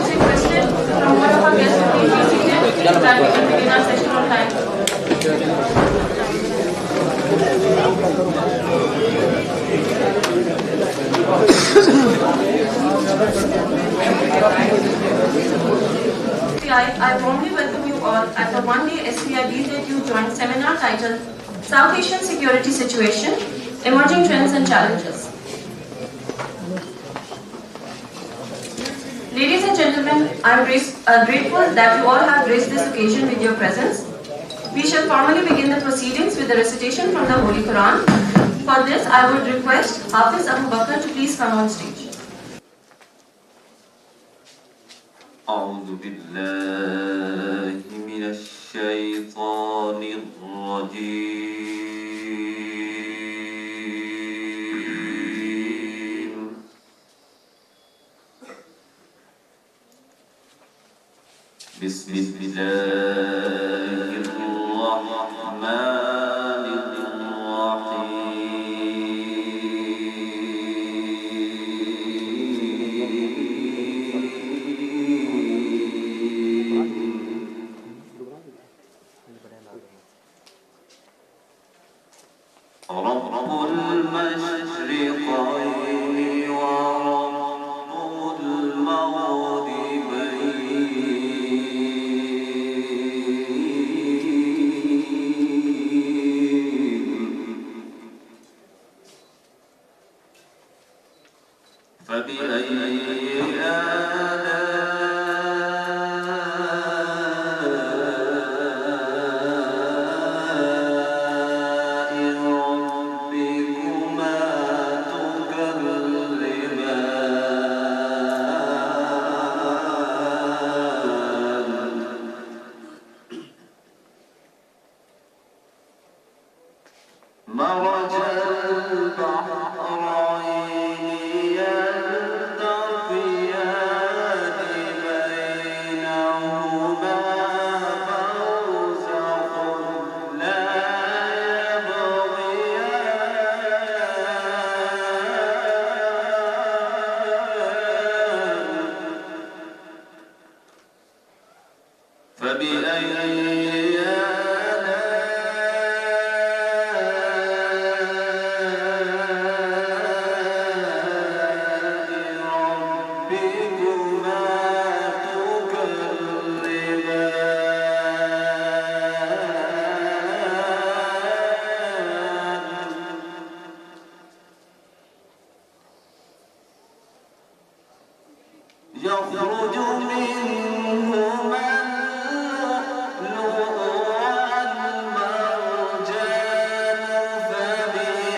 requested from one of our guests to please be seated so that we can begin our session on time. I warmly welcome you all at the one-day SVI-BZU joint seminar titled South Asian Security Situation, Emerging Trends and Challenges. Ladies and gentlemen, I am grateful that you all have graced this occasion with your presence. We shall formally begin the proceedings with the recitation from the Holy Quran. For this, I would request Hafiz Abu Bakr to please come on stage. أعوذ بالله من الشيطان الرجيم بسم الله الرحمن الرحيم رب المشرقين ورب المغربين فبأي مرج البحرين يلتقيان بينهما برزخ لا يبغيان فبأي يخرج منهما اللؤلؤ والمرجان فبأي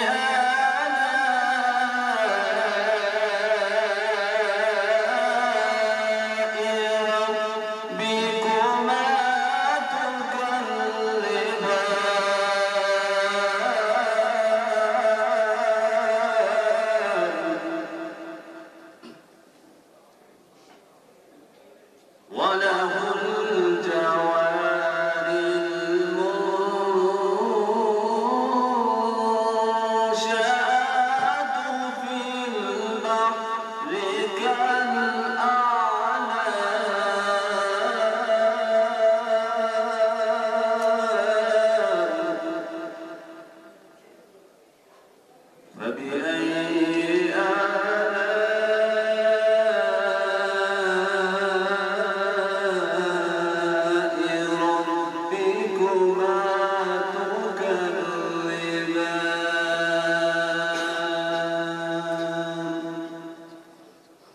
آلاء ربكما تكذبان وله الجوار المنشآت في البحر كالأعلام فبأي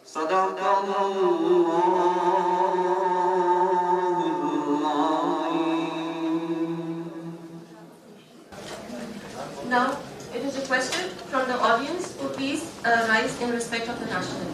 صدق الله العظيم. Now, it is requested from the audience to please rise in respect of the national anthem.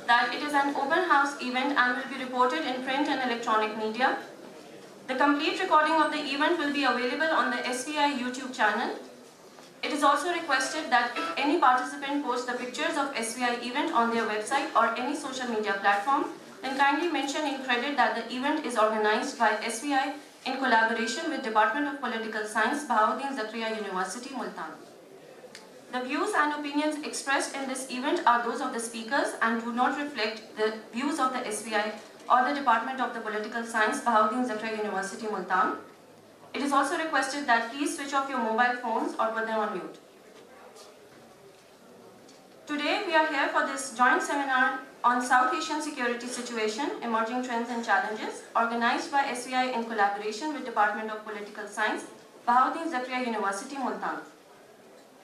that it is an open house event and will be reported in print and electronic media. The complete recording of the event will be available on the SVI YouTube channel. It is also requested that if any participant posts the pictures of SVI event on their website or any social media platform, then kindly mention in credit that the event is organized by SVI in collaboration with Department of Political Science, Bahauddin, Zakaria University, Multan. The views and opinions expressed in this event are those of the speakers and do not reflect the views of the SVI or the Department of the Political Science, Bahauddin, Zakaria University, Multan. It is also requested that please switch off your mobile phones or put them on mute. Today we are here for this joint seminar on South Asian security situation, emerging trends and challenges, organized by SVI in collaboration with Department of Political Science, Bahauddin, Zakaria University, Multan.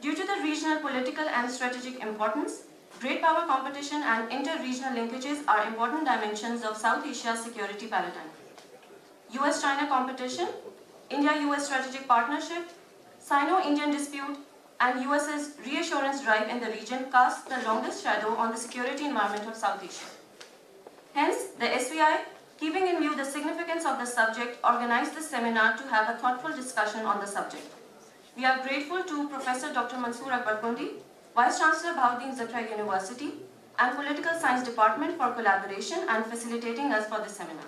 Due to the regional political and strategic importance, great power competition and inter-regional linkages are important dimensions of South Asia's security paradigm. US-China competition, India-US strategic partnership, Sino-Indian dispute, and US's reassurance drive in the region cast the longest shadow on the security environment of South Asia. Hence, the SVI, keeping in view the significance of the subject, organized this seminar to have a thoughtful discussion on the subject. We are grateful to Professor Dr. Mansoor Akbar Kundi, Vice Chancellor Bahauddin Zakaria University, and Political Science Department for collaboration and facilitating us for this seminar.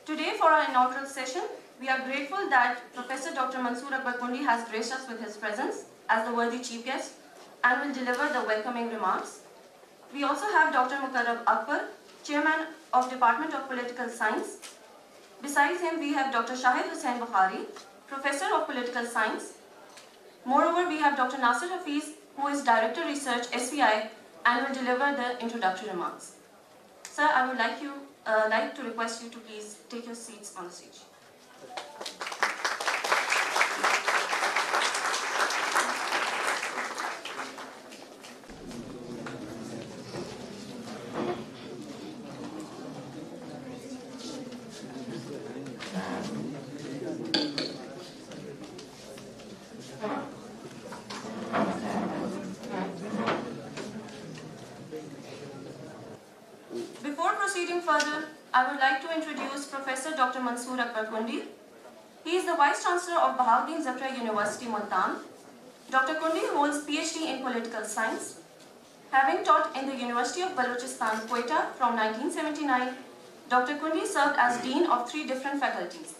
Today, for our inaugural session, we are grateful that Professor Dr. Mansoor Akbar Kundi has graced us with his presence as the worthy chief guest and will deliver the welcoming remarks. We also have Dr. Mukarrab Akbar, Chairman of Department of Political Science. Besides him, we have Dr. Shahid Hussain Bukhari, Professor of Political Science. Moreover, we have Dr. Nasir Hafiz, who is Director Research, SVI, and will deliver the introductory remarks. Sir, I would like to request you to please take your seats on the stage. Before proceeding further, I would like to introduce Professor Dr. Mansoor Akbar Kundi. He is the Vice Chancellor of Bahauddin Zakaria University, Multan. Dr. Kundi holds PhD in Political Science. Having taught in the University of Balochistan, Quetta from 1979, Dr. Kundi served as Dean of 3 different faculties.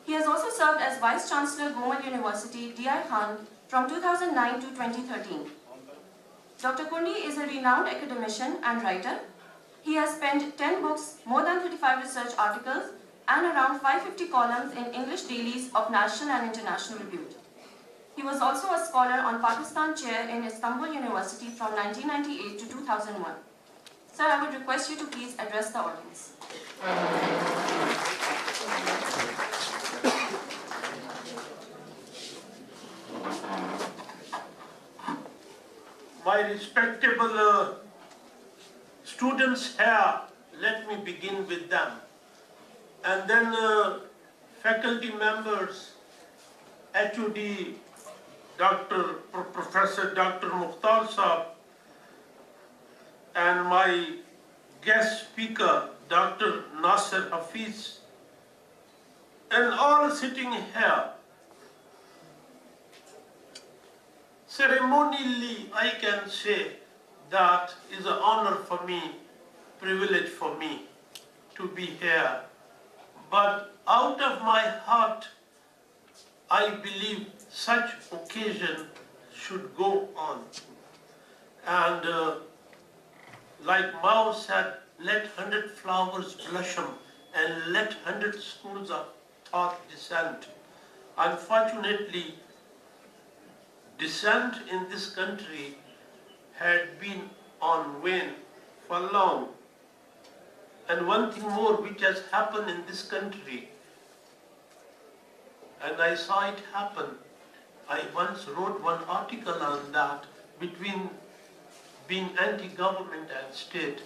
He has also served as Vice Chancellor Gomal University, D.I. Khan from 2009 to 2013. Dr. Kundi is a renowned academician and writer. He has penned 10 books, more than 35 research articles, and around 550 columns in English dailies of national and international repute. He was also a scholar on Pakistan chair in Istanbul University from 1998 to 2001. Sir, I would request you to please address the audience. My respectable students here, let me begin with them. And then faculty members, HOD, Professor Dr. Mukhtar Saab, and my guest speaker, Dr. Nasir Hafiz, and all sitting here. Ceremonially, I can say that is an honor for me, privilege for me to be here. But out of my heart, I believe such occasion should go on. And like Mao said, let 100 flowers blossom and let 100 schools of thought descend. Unfortunately, dissent in this country had been on wane for long. And one thing more which has happened in this country, and I saw it happen, I once wrote one article on that, between being anti-government and state.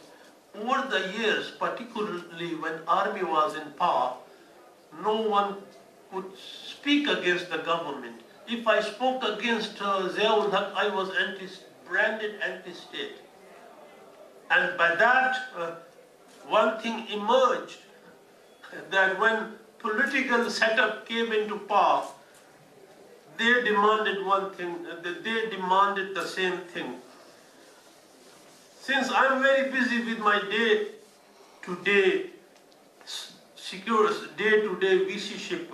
Over the years, particularly when army was in power, no one could speak against the government. If I spoke against Ziaul Haq, I was branded anti-state. And by that, one thing emerged, that when political setup came into power, they demanded one thing, they demanded the same thing. Since I'm very busy with my day-to-day VC-ship,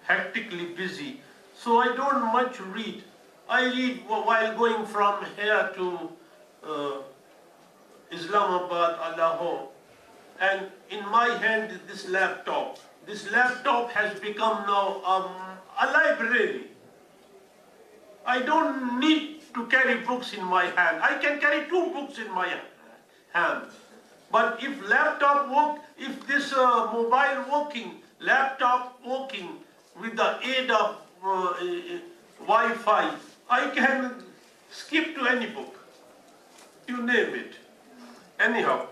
hectically busy, so I don't much read. I read while going from here to Islamabad, Lahore, and in my hand is this laptop. This laptop has become now a library. I don't need to carry books in my hand. I can carry 2 books in my hand. But if this mobile working, laptop working with the aid of Wi-Fi, I can skip to any book. You name it. Anyhow,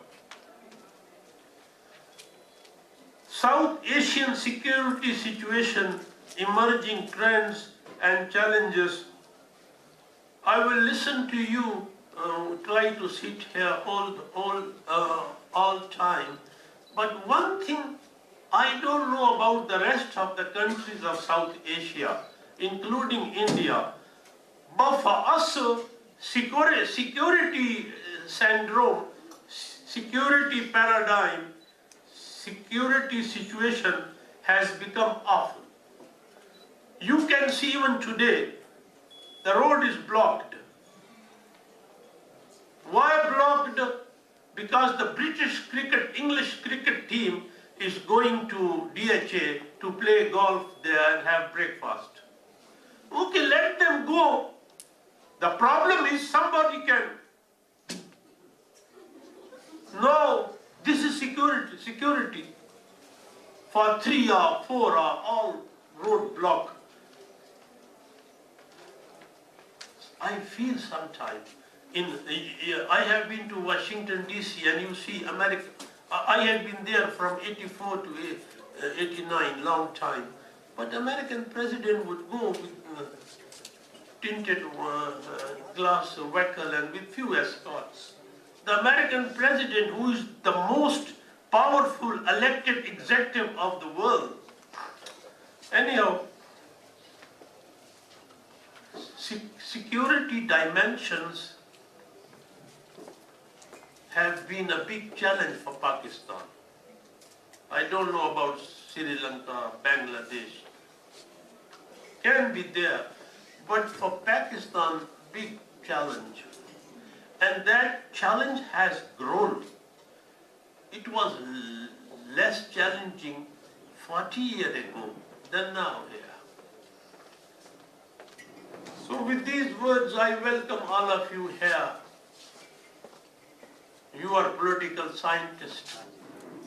South Asian security situation, emerging trends and challenges. I will listen to you, try to sit here all time. But one thing I don't know about the rest of the countries of South Asia, including India. But for us, security syndrome, security paradigm, security situation has become awful. You can see even today, the road is blocked. Why blocked? Because the English cricket team is going to DHA to play golf there and have breakfast. Okay, let them go. The problem is somebody can. No, this is security. For 3 or 4 are all road block. I feel sometimes I have been to Washington DC, and you see America. I had been there from 84 to 89, long time. But American president would go with tinted glass vehicle and with few escorts. The American president, who is the most powerful elected executive of the world. Anyhow, security dimensions have been a big challenge for Pakistan. I don't know about Sri Lanka, Bangladesh. Can be there, but for Pakistan, big challenge. And that challenge has grown. It was less challenging 40 years ago than now here. So with these words, I welcome all of you here. You are political scientists.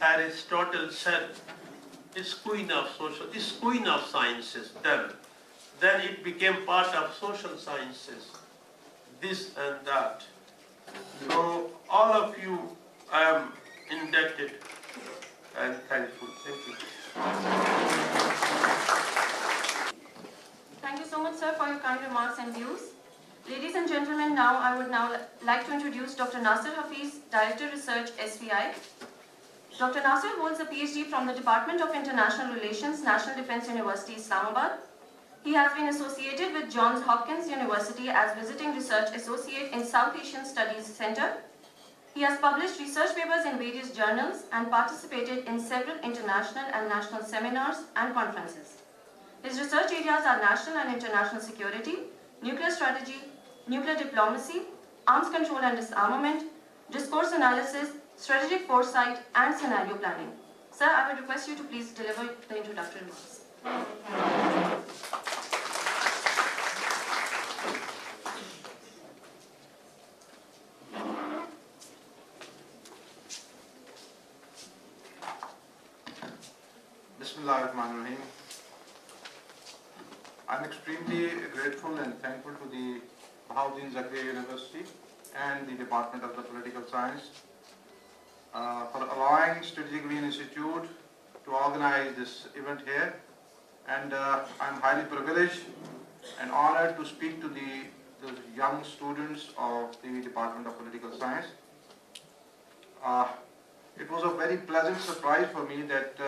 Aristotle said, is queen of sciences then it became part of social sciences, this and that. So all of you, I am indebted and thankful. Thank you. Thank you so much, sir, for your kind remarks and views. Ladies and gentlemen, now I would like to introduce Dr. Nasir Hafiz, Director Research, SVI. Dr. Nasir holds a PhD from the Department of International Relations, National Defense University, Islamabad. He has been associated with Johns Hopkins University as Visiting Research Associate in South Asian Studies Center. He has published research papers in various journals and participated in several international and national seminars and conferences. His research areas are national and international security, nuclear strategy, nuclear diplomacy, arms control and disarmament, discourse analysis, strategic foresight, and scenario planning. Sir, I would request you to please deliver the introductory remarks. Bismillahirrahmanirrahim. I'm extremely grateful and thankful to the Bahauddin Zakaria University and the Department of the Political Science for allowing Strategic Green Institute to organize this event here. And I'm highly privileged and honored to speak to those young students of the Department of Political Science. It was a very pleasant surprise for me that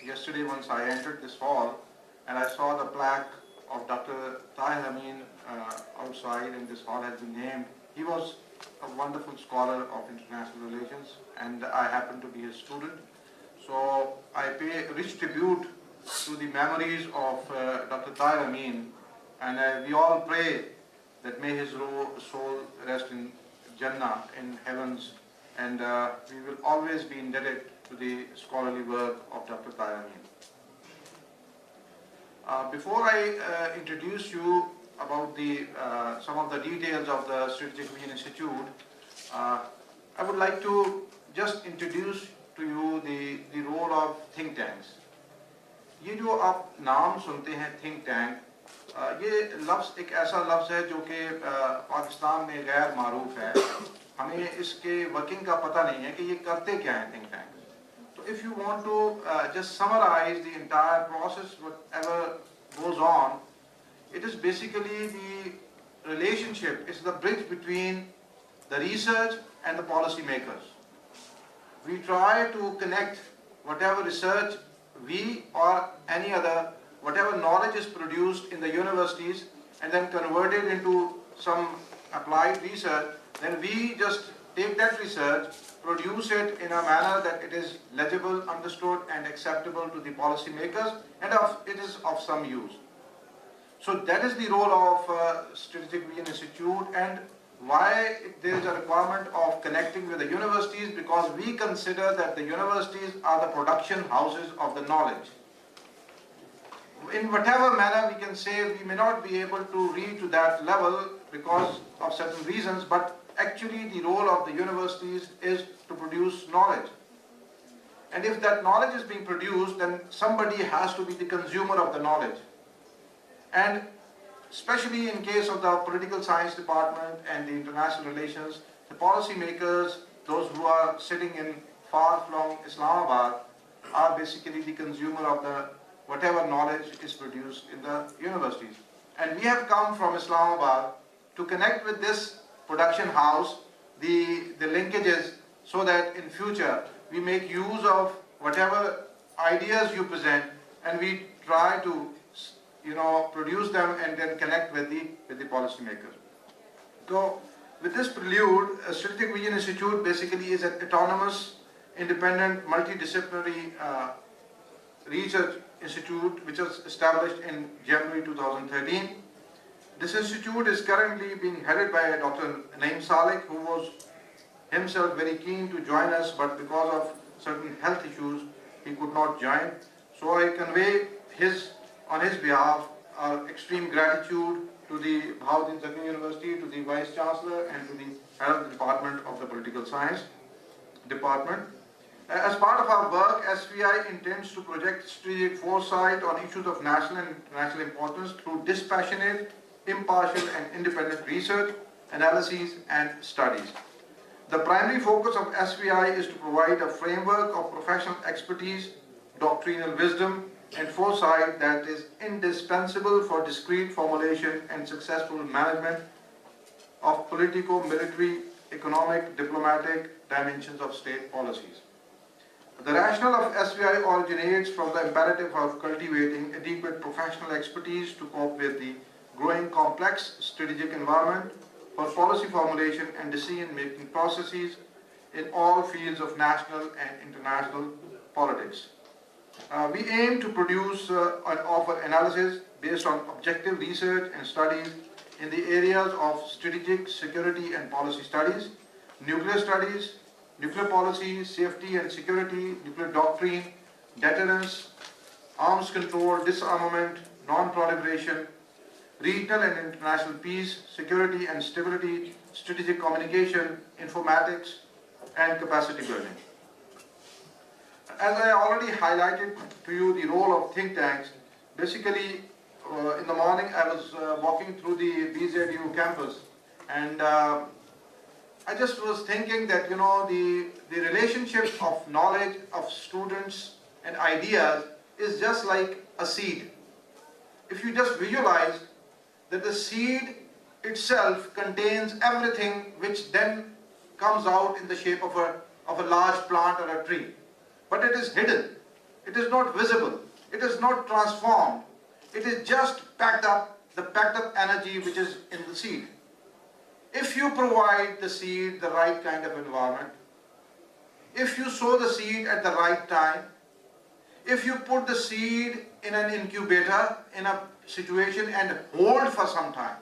yesterday once I entered this hall and I saw the plaque of Dr. Tahir Amin outside, and this hall has been named. He was a wonderful scholar of international relations and I happen to be his student. So I pay rich tribute to the memories of Dr. Tahir Amin, and we all pray that may his soul rest in Jannah, in heavens, and we will always be indebted to the scholarly work of Dr. Tahir Amin. Before I introduce you about some of the details of the Strategic Vision Institute, I would like to just introduce to you the role of think tanks. ये जो आप नाम सुनते हैं think tank, ये लफ्ज़ एक ऐसा लफ्ज़ है जो कि पाकिस्तान में गैर मारूफ है. हमें इसके वर्किंग का पता नहीं है कि ये करते क्या हैं think tank. So if you want to just summarize the entire process, whatever goes on, it is basically the relationship, it's the bridge between the research and the policy makers. We try to connect whatever research we or any other, whatever knowledge is produced in the universities and then converted into some applied research, then we just take that research, produce it in a manner that it is legible, understood and acceptable to the policy makers, and it is of some use. So that is the role of Strategic Vision Institute, and why there is a requirement of connecting with the universities, because we consider that the universities are the production houses of the knowledge. In whatever manner we can say, we may not be able to reach to that level because of certain reasons, but actually the role of the universities is to produce knowledge. And if that knowledge is being produced, then somebody has to be the consumer of the knowledge. And especially in case of the political science department and the international relations, the policy makers, those who are sitting in far-flung Islamabad, are basically the consumer of the whatever knowledge is produced in the universities. And we have come from Islamabad to connect with this production house, the linkages, so that in future we make use of whatever ideas you present and we try to produce them and then connect with the policymakers. So with this prelude, Strategic Vision Institute basically is an autonomous, independent, multidisciplinary research institute which was established in January 2013. This institute is currently being headed by Dr. Naeem Saleh, who was himself very keen to join us, but because of certain health issues he could not join. So I convey on his behalf our extreme gratitude to the Bahauddin Zakaria University, to the Vice Chancellor and to the Head of the Department of the Political Science Department. As part of our work, SVI intends to project strategic foresight on issues of national and international importance through dispassionate, impartial and independent research, analyses and studies. The primary focus of SVI is to provide a framework of professional expertise, doctrinal wisdom and foresight that is indispensable for discrete formulation and successful management of political, military, economic, diplomatic dimensions of state policies. The rationale of SVI originates from the imperative of cultivating adequate professional expertise to cope with the growing complex strategic environment for policy formulation and decision-making processes in all fields of national and international politics. We aim to produce and offer analysis based on objective research and studies in the areas of strategic, security and policy studies, nuclear policy, safety and security, nuclear doctrine, deterrence, arms control, disarmament, non-proliferation, regional and international peace, security and stability, strategic communication, informatics, and capacity building. As I already highlighted to you the role of think tanks, basically in the morning I was walking through the BZU campus, and I just was thinking that the relationship of knowledge of students and ideas is just like a seed. If you just visualize that the seed itself contains everything which then comes out in the shape of a of a large plant or a tree, but it is hidden. It is not visible. It is not transformed. It is just packed up, the packed up energy which is in the seed. If you provide the seed the right kind of environment, if you sow the seed at the right time, if you put the seed in an incubator in a situation and hold for some time,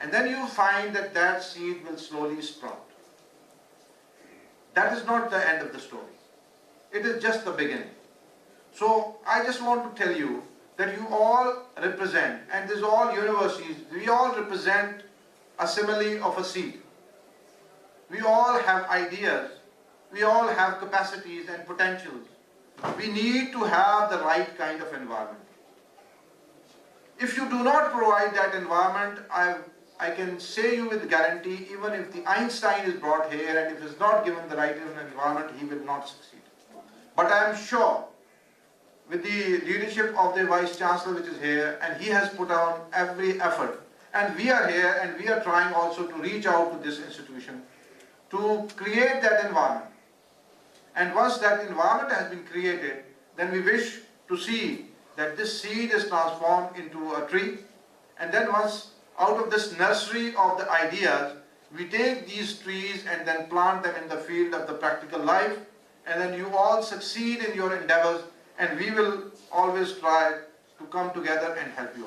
and then you find that that seed will slowly sprout. That is not the end of the story. It is just the beginning. So I just want to tell you that you all represent, and these all universities, we all represent a simile of a seed. We all have ideas. We all have capacities and potentials. We need to have the right kind of environment. If you do not provide that environment, I can say you with guarantee, even if the Einstein is brought here and if he is not given the right environment, he will not succeed. But I am sure, with the leadership of the Vice Chancellor which is here, and he has put on every effort, and we are here and we are trying also to reach out to this institution to create that environment. And once that environment has been created, then we wish to see that this seed is transformed into a tree, and then once out of this nursery of the ideas, we take these trees and then plant them in the field of the practical life, and then you all succeed in your endeavors, and we will always try to come together and help you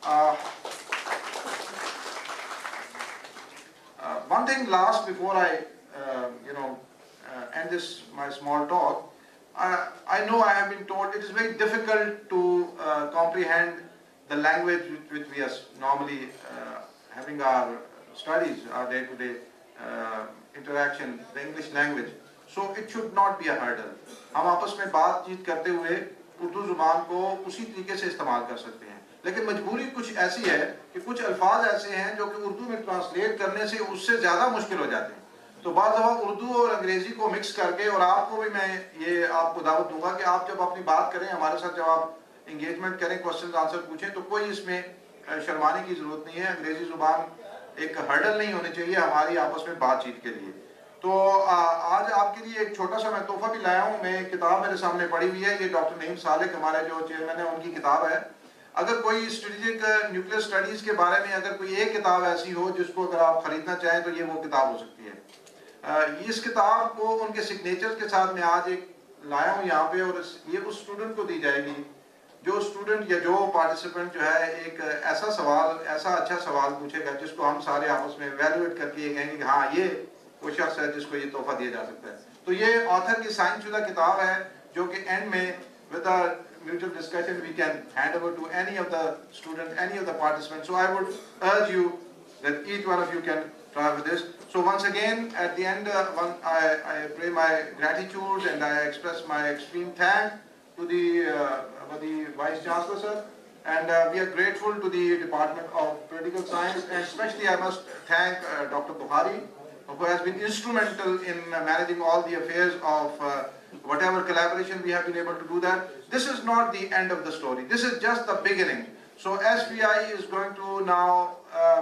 all. One thing last before I end this my small talk. I know I have been told it is very difficult to comprehend the language which we are normally having our studies, our day-to-day interaction, the English language. So it should not be a hurdle. हम आपस में बातचीत करते हुए उर्दू ज़ुबान को उसी तरीके से इस्तेमाल कर सकते हैं, लेकिन मजबूरी कुछ ऐसी है कि कुछ अल्फाज ऐसे हैं जो कि उर्दू में ट्रांसलेट करने से उससे ज़्यादा मुश्किल हो जाते हैं. तो बाद दफ़ा उर्दू और अंग्रेज़ी को मिक्स करके, और आपको भी मैं ये आपको दावत दूंगा कि आप जब अपनी बात करें हमारे साथ, जब आप इंगेजमेंट करें, क्वेश्चन आंसर पूछें, तो कोई इसमें शर्माने की ज़रूरत नहीं है. अंग्रेज़ी ज़ुबान एक हर्डल नहीं होनी चाहिए हमारी आपस में बातचीत के लिए. तो आज आपके लिए एक छोटा सा मैं तोहफा भी लाया हूँ. मैं किताब मेरे सामने पड़ी हुई है, ये डॉक्टर नईम सालिक हमारे जो चेयरमैन है उनकी किताब है. अगर कोई स्ट्रेटेजिक न्यूक्लियर स्टडीज़ के बारे में अगर कोई एक किताब ऐसी हो जिसको अगर आप ख़रीदना चाहें तो ये वो किताब हो सकती है. इस किताब को उनके सिग्नेचर के साथ मैं आज एक लाया हूँ यहाँ पे, और ये उस स्टूडेंट को दी जाएगी जो स्टूडेंट या जो पार्टिसिपेंट जो है एक ऐसा सवाल, ऐसा अच्छा सवाल पूछेगा जिसको हम सारे आपस में वैल्यूएट करके ये कहेंगे कि हाँ ये वो शख्स है जिसको ये तोहफा दिया जा सकता है. तो ये ऑथर की साइन शुदा किताब है जो कि एंड में with a mutual discussion we can hand over to any of the students, any of the participants. So I would urge you that each one of you can try with this. So once again, at the end, I pray my gratitude and I express my extreme thanks to the Vice Chancellor, sir. And we are grateful to the Department of Political Science, and especially I must thank Dr. Buhari, who has been instrumental in managing all the affairs of whatever collaboration we have been able to do that. This is not the end of the story. This is just the beginning. So SVI is going to now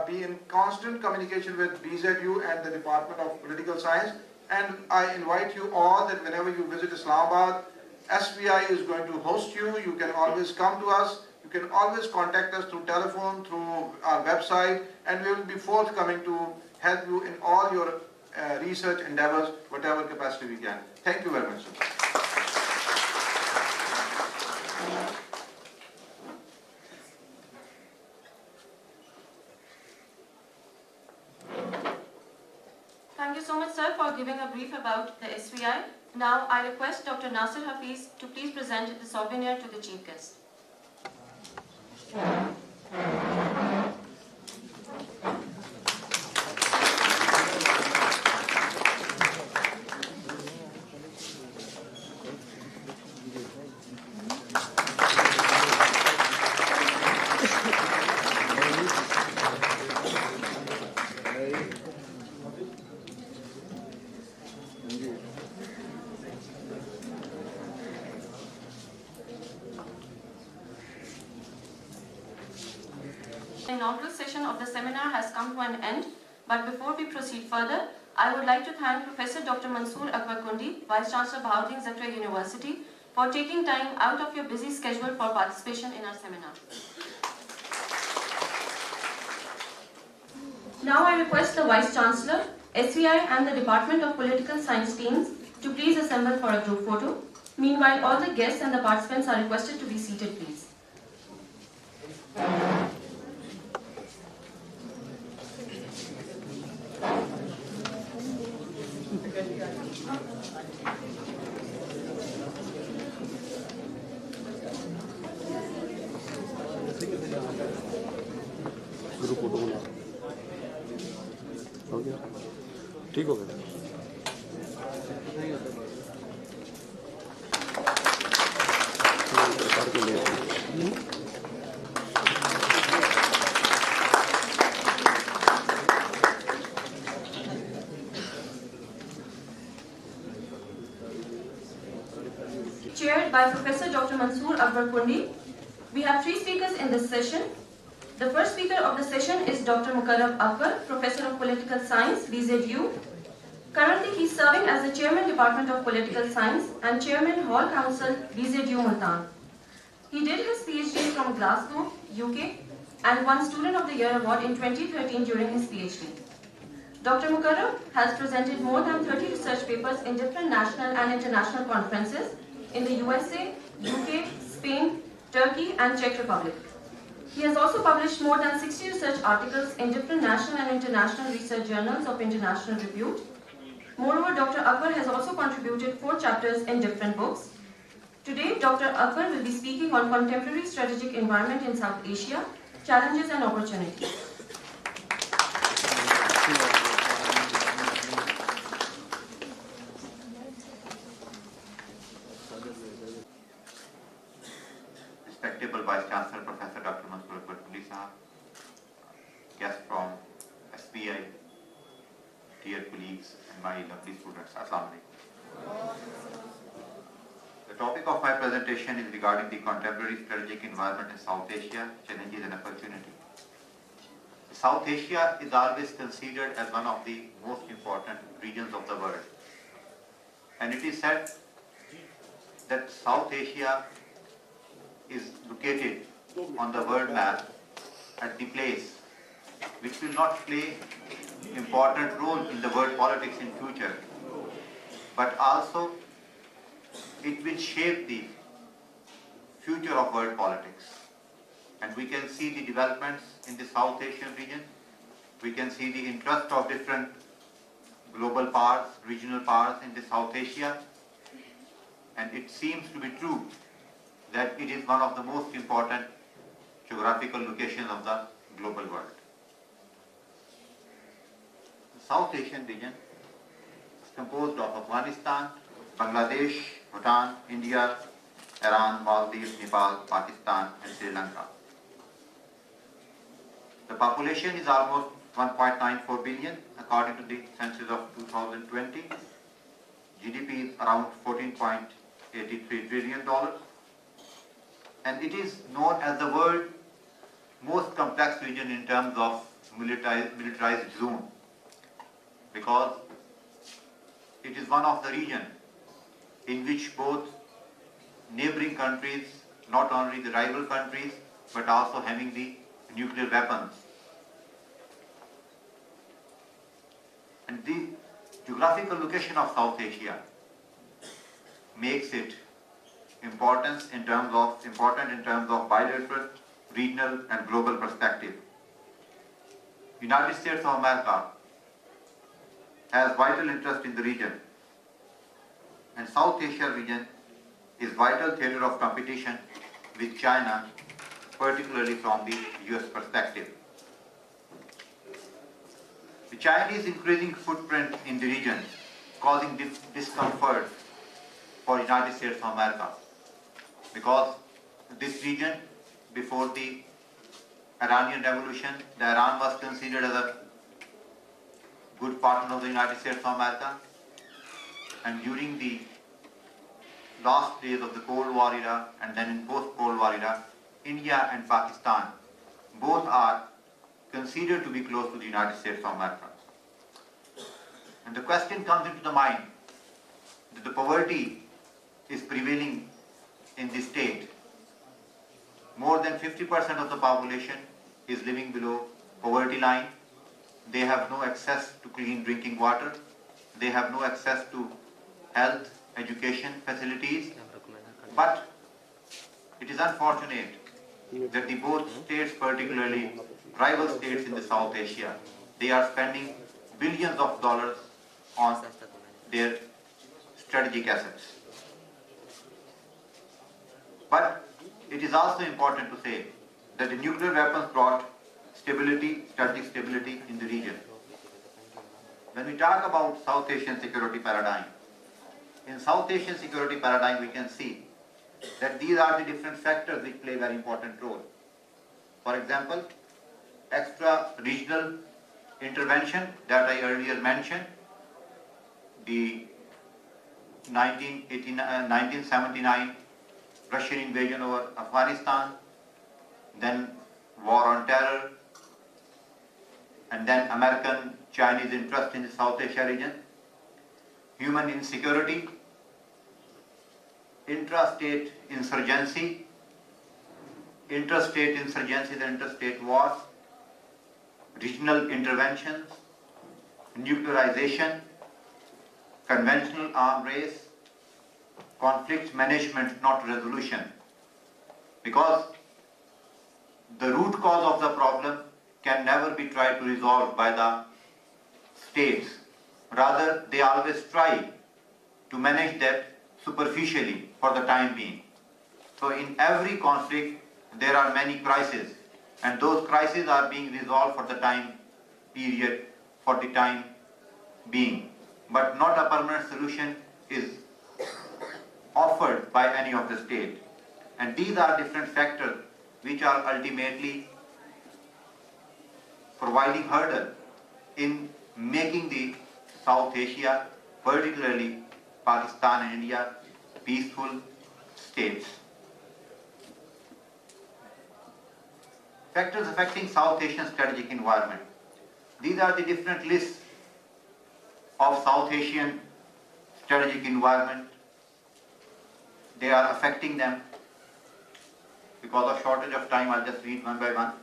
be in constant communication with BZU and the Department of Political Science. And I invite you all that whenever you visit Islamabad, SVI is going to host you. You can always come to us. You can always contact us through telephone, through our website, and we will be forthcoming to help you in all your research endeavors, whatever capacity we can. Thank you very much, sir. Thank you so much, sir, for giving a brief about the SVI. Now, I request Dr. Nasir Hafiz to please present the souvenir to the chief guest. The inaugural session of the seminar has come to an end, but before we proceed further, I would like to thank Professor Dr. Mansoor Akbar Kundi, Vice Chancellor Bahauddin Zakaria University, for taking time out of your busy schedule for participation in our seminar. Now I request the Vice Chancellor, SVI and the Department of Political Science teams to please assemble for a group photo. Meanwhile, all the guests and the participants are requested to be seated, please. Group photo बना हो गया ठीक हो गया Chaired by Professor Dr. Mansoor Akbar Kundi, we have three speakers in this session. The first speaker of the session is Dr. Mukarram Akbar, Professor of Political Science, BZU. Currently, he is serving as the Chairman Department of Political Science and Chairman Hall Council, BZU Multan. He did his PhD from Glasgow, UK, and won Student of the Year award in 2013 during his PhD. Dr. Mukarram has presented more than 30 research papers in different national and international conferences in the USA, UK, Spain, Turkey, and Czech Republic. He has also published more than 60 research articles in different national and international research journals of international repute. Moreover, Dr. Akbar has also contributed 4 chapters in different books. Today, Dr. Akbar will be speaking on contemporary strategic environment in South Asia, challenges and opportunities. Respectable Vice Chancellor Professor Dr. Mansoor Akbar Kundi Sahab, guests from SVI, dear colleagues and my lovely students, Assalamu alaikum. The topic of my presentation is regarding the contemporary strategic environment in South Asia, challenges and opportunities. South Asia is always considered as one of the most important regions of the world. And it is said that South Asia is located on the world map at the place which will not play important role in the world politics in future, but also it will shape the future of world politics. And we can see the developments in the South Asian region. We can see the interest of different global powers, regional powers in the South Asia. And it seems to be true that it is one of the most important geographical locations of the global world. The South Asian region is composed of Afghanistan, Bangladesh, Bhutan, India, Iran, Maldives, Nepal, Pakistan and Sri Lanka. The population is almost 1.94 billion according to the census of 2020. GDP is around $14.83 trillion. And it is known as the world's most complex region in terms of militarized zone, because it is one of the regions in which both neighboring countries, not only the rival countries, but also having the nuclear weapons. And the geographical location of South Asia makes it important in terms of bilateral, regional and global perspective. United States of America has vital interest in the region, and South Asia region is vital theater of competition with China, particularly from the US perspective. The Chinese increasing footprint in the region causing discomfort for United States of America, because this region, before the Iranian Revolution, the Iran was considered as a good partner of the United States of America, and during the last days of the Cold War era and then in post-Cold War era, India and Pakistan both are considered to be close to the United States of America. And the question comes into the mind that the poverty is prevailing in this state. More than 50% of the population is living below poverty line. They have no access to clean drinking water. They have no access to health, education facilities. But it is unfortunate that the both states, particularly rival states in the South Asia, they are spending billions of dollars on their strategic assets. But it is also important to say that the nuclear weapons brought stability, strategic stability in the region. When we talk about South Asian security paradigm, in South Asian security paradigm we can see that these are the different factors which play a very important role. For example, extra-regional intervention that I earlier mentioned, the 1979 Russian invasion over Afghanistan, then war on terror, and then American-Chinese interest in the South Asia region, human insecurity, intrastate insurgency, interstate insurgencies and interstate wars, regional interventions, nuclearization, conventional arms race, conflict management, not resolution. Because the root cause of the problem can never be tried to resolve by the states. Rather, they always try to manage that superficially for the time being. So in every conflict, there are many crises, and those crises are being resolved for the time period, for the time being. But not a permanent solution is offered by any of the state. And these are different factors which are ultimately providing hurdle in making the South Asia, particularly Pakistan and India, peaceful states. Factors affecting South Asian strategic environment. These are the different lists of South Asian strategic environment. They are affecting them. Because of shortage of time, I'll just read one by one.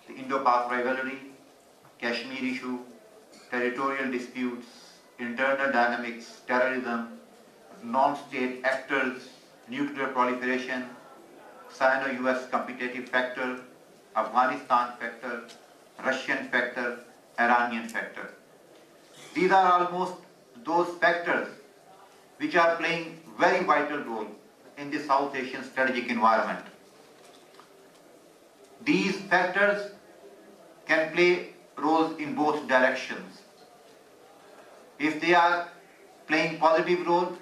The Indo-Pak rivalry, Kashmir issue, territorial disputes, internal dynamics, terrorism, non-state actors, nuclear proliferation, Sino-US competitive factor, Afghanistan factor, Russian factor, Iranian factor. These are almost those factors which are playing very vital role in the South Asian strategic environment. These factors can play roles in both directions. If they are playing positive role,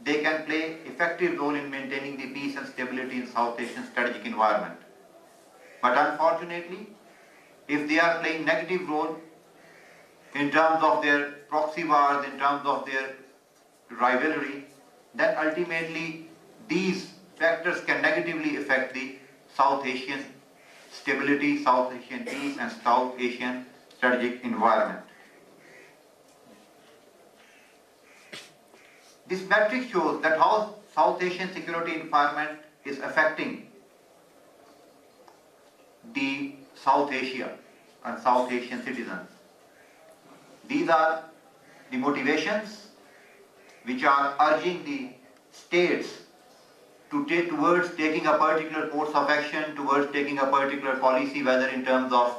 they can play effective role in maintaining the peace and stability in South Asian strategic environment. But unfortunately, if they are playing negative role in terms of their proxy wars, in terms of their rivalry, then ultimately these factors can negatively affect the South Asian stability, South Asian peace and South Asian strategic environment. This matrix shows that how South Asian security environment is affecting the South Asia and South Asian citizens. These are the motivations which are urging the states to take towards taking a particular course of action, towards taking a particular policy, whether in terms of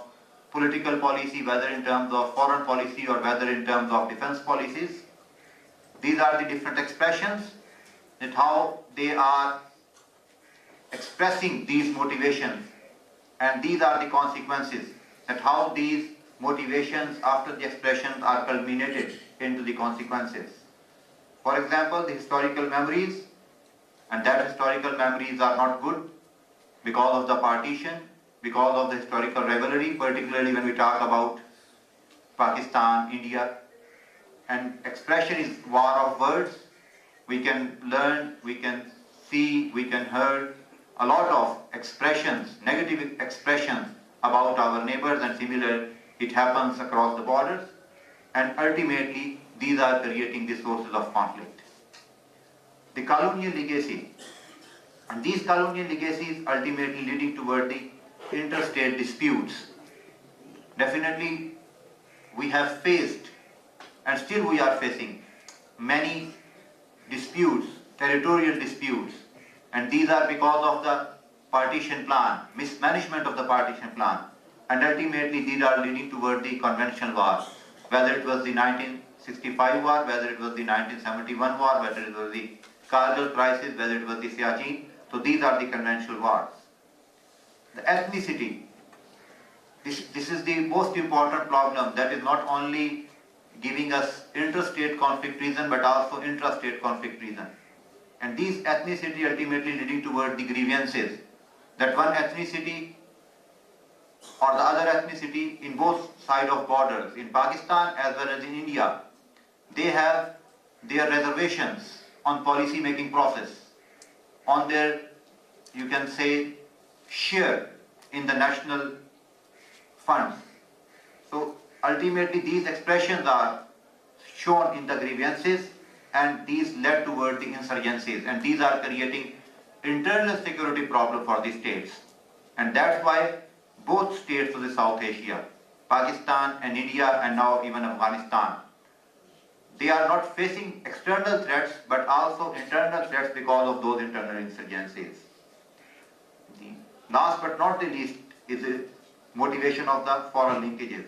political policy, whether in terms of foreign policy, or whether in terms of defense policies. These are the different expressions that how they are expressing these motivations, and these are the consequences that how these motivations after the expressions are culminated into the consequences. For example, the historical memories, and that historical memories are not good because of the partition, because of the historical rivalry, particularly when we talk about Pakistan, India. And expression is war of words. We can learn, we can see, we can hear a lot of expressions, negative expressions about our neighbors, and similar, it happens across the borders. And ultimately, these are creating the sources of conflict. The colonial legacy, and these colonial legacies ultimately leading toward the interstate disputes. Definitely we have faced, and still we are facing, many disputes, territorial disputes, and these are because of the partition plan, mismanagement of the partition plan, and ultimately these are leading toward the conventional war, whether it was the 1965 war, whether it was the 1971 war, whether it was the Kargil crisis, whether it was the Siachen. So these are the conventional wars. The ethnicity, this is the most important problem that is not only giving us interstate conflict reason but also intrastate conflict reason. And these ethnicity ultimately leading toward the grievances that one ethnicity or the other ethnicity in both sides of borders, in Pakistan as well as in India, they have their reservations on policy making process, on their, you can say, share in the national funds. So ultimately these expressions are shown in the grievances, and these led toward the insurgencies, and these are creating internal security problem for the states. And that's why both states of the South Asia, Pakistan and India and now even Afghanistan, they are not facing external threats but also internal threats because of those internal insurgencies. The last but not the least is the motivation of the foreign linkages,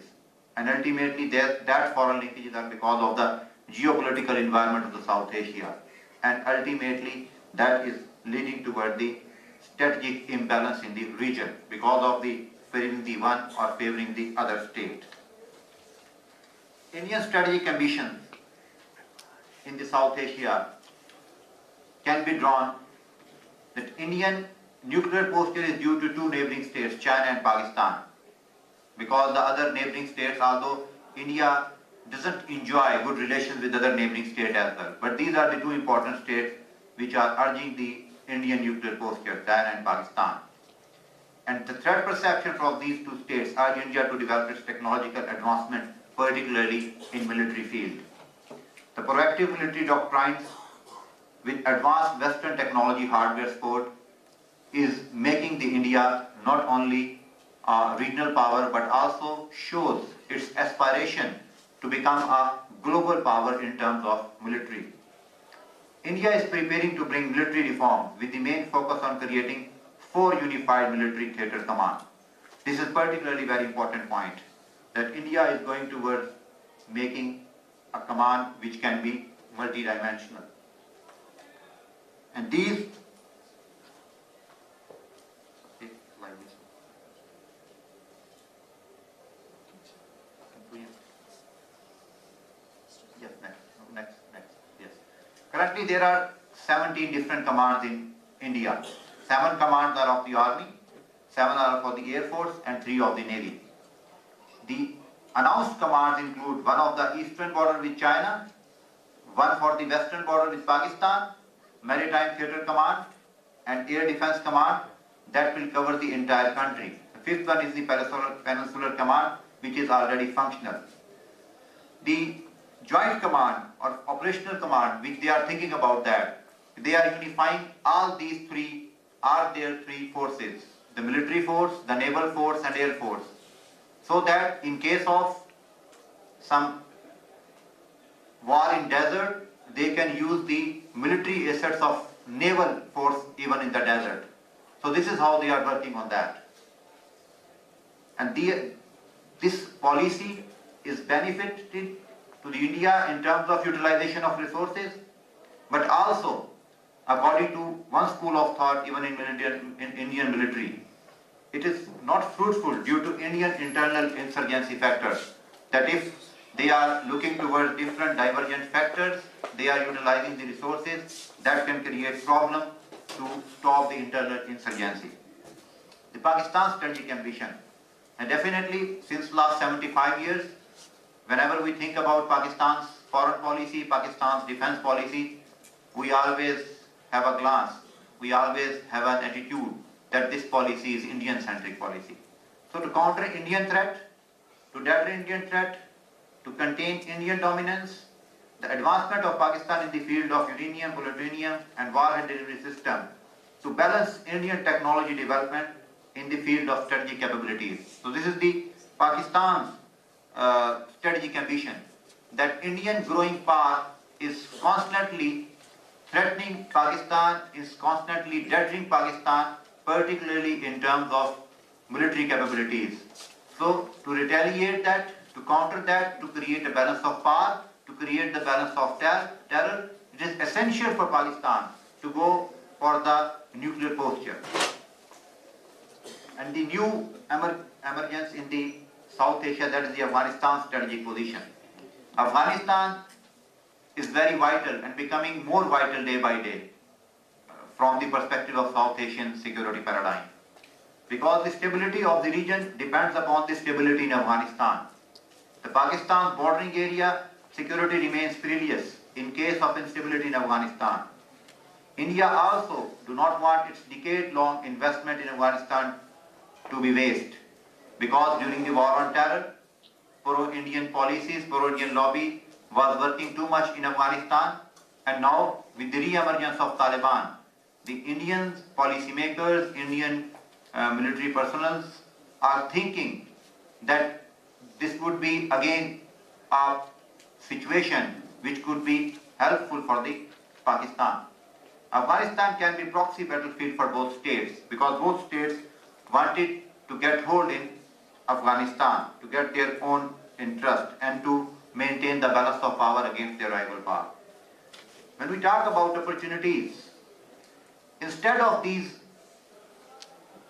and ultimately that foreign linkages are because of the geopolitical environment of the South Asia, and ultimately that is leading toward the strategic imbalance in the region because of the favoring the one or favoring the other state. Indian strategic ambitions in the South Asia can be drawn that Indian nuclear posture is due to two neighboring states, China and Pakistan, because the other neighboring states, although India doesn't enjoy good relations with other neighboring states as well, but these are the two important states which are urging the Indian nuclear posture, China and Pakistan. And the threat perception from these two states urge India to develop its technological advancement, particularly in military field. The proactive military doctrines with advanced Western technology hardware support is making the India not only a regional power but also shows its aspiration to become a global power in terms of military. India is preparing to bring military reform with the main focus on creating 4 unified military theatre command. This is particularly very important point, that India is going towards making a command which can be multidimensional. And these currently there are 17 different commands in India. 7 commands are of the Army, 7 are for the Air Force and 3 of the Navy. The announced commands include one of the eastern border with China, one for the western border with Pakistan, Maritime Theatre Command and Air Defence Command that will cover the entire country. The 5th one is the Peninsular Command, which is already functional. The Joint Command or Operational Command, which they are thinking about that, they are unifying all these three, are their 3 forces, the military force, the naval force and air force, so that in case of some war in desert, they can use the military assets of naval force even in the desert. So this is how they are working on that. And this policy is benefited to the India in terms of utilization of resources, but also, according to one school of thought, even in Indian military, it is not fruitful due to Indian internal insurgency factors, that if they are looking towards different divergent factors, they are utilizing the resources that can create problem to stop the internal insurgency. The Pakistan strategic ambition, and definitely since last 75 years, whenever we think about Pakistan's foreign policy, Pakistan's defense policy, we always have a glance, we always have an attitude that this policy is Indian-centric policy. So to counter Indian threat, to deter Indian threat, to contain Indian dominance, the advancement of Pakistan in the field of uranium, plutonium and warhead delivery system to balance Indian technology development in the field of strategic capabilities. So this is the Pakistan's strategic ambition, that Indian growing power is constantly threatening Pakistan, is constantly deterring Pakistan, particularly in terms of military capabilities. So to retaliate that, to counter that, to create a balance of power, to create the balance of terror, it is essential for Pakistan to go for the nuclear posture. And the new emergence in the South Asia, that is the Afghanistan strategic position. Afghanistan is very vital and becoming more vital day by day from the perspective of South Asian security paradigm. Because the stability of the region depends upon the stability in Afghanistan. The Pakistan bordering area security remains perilous in case of instability in Afghanistan. India also do not want its decade-long investment in Afghanistan to be waste, because during the war on terror, pro-Indian policies, pro-Indian lobby was working too much in Afghanistan, and now with the re-emergence of Taliban, the Indian policymakers, Indian military personnel are thinking that this would be again a situation which could be helpful for the Pakistan. Afghanistan can be proxy battlefield for both states, because both states wanted to get hold in Afghanistan, to get their own interest and to maintain the balance of power against their rival power. When we talk about opportunities, instead of these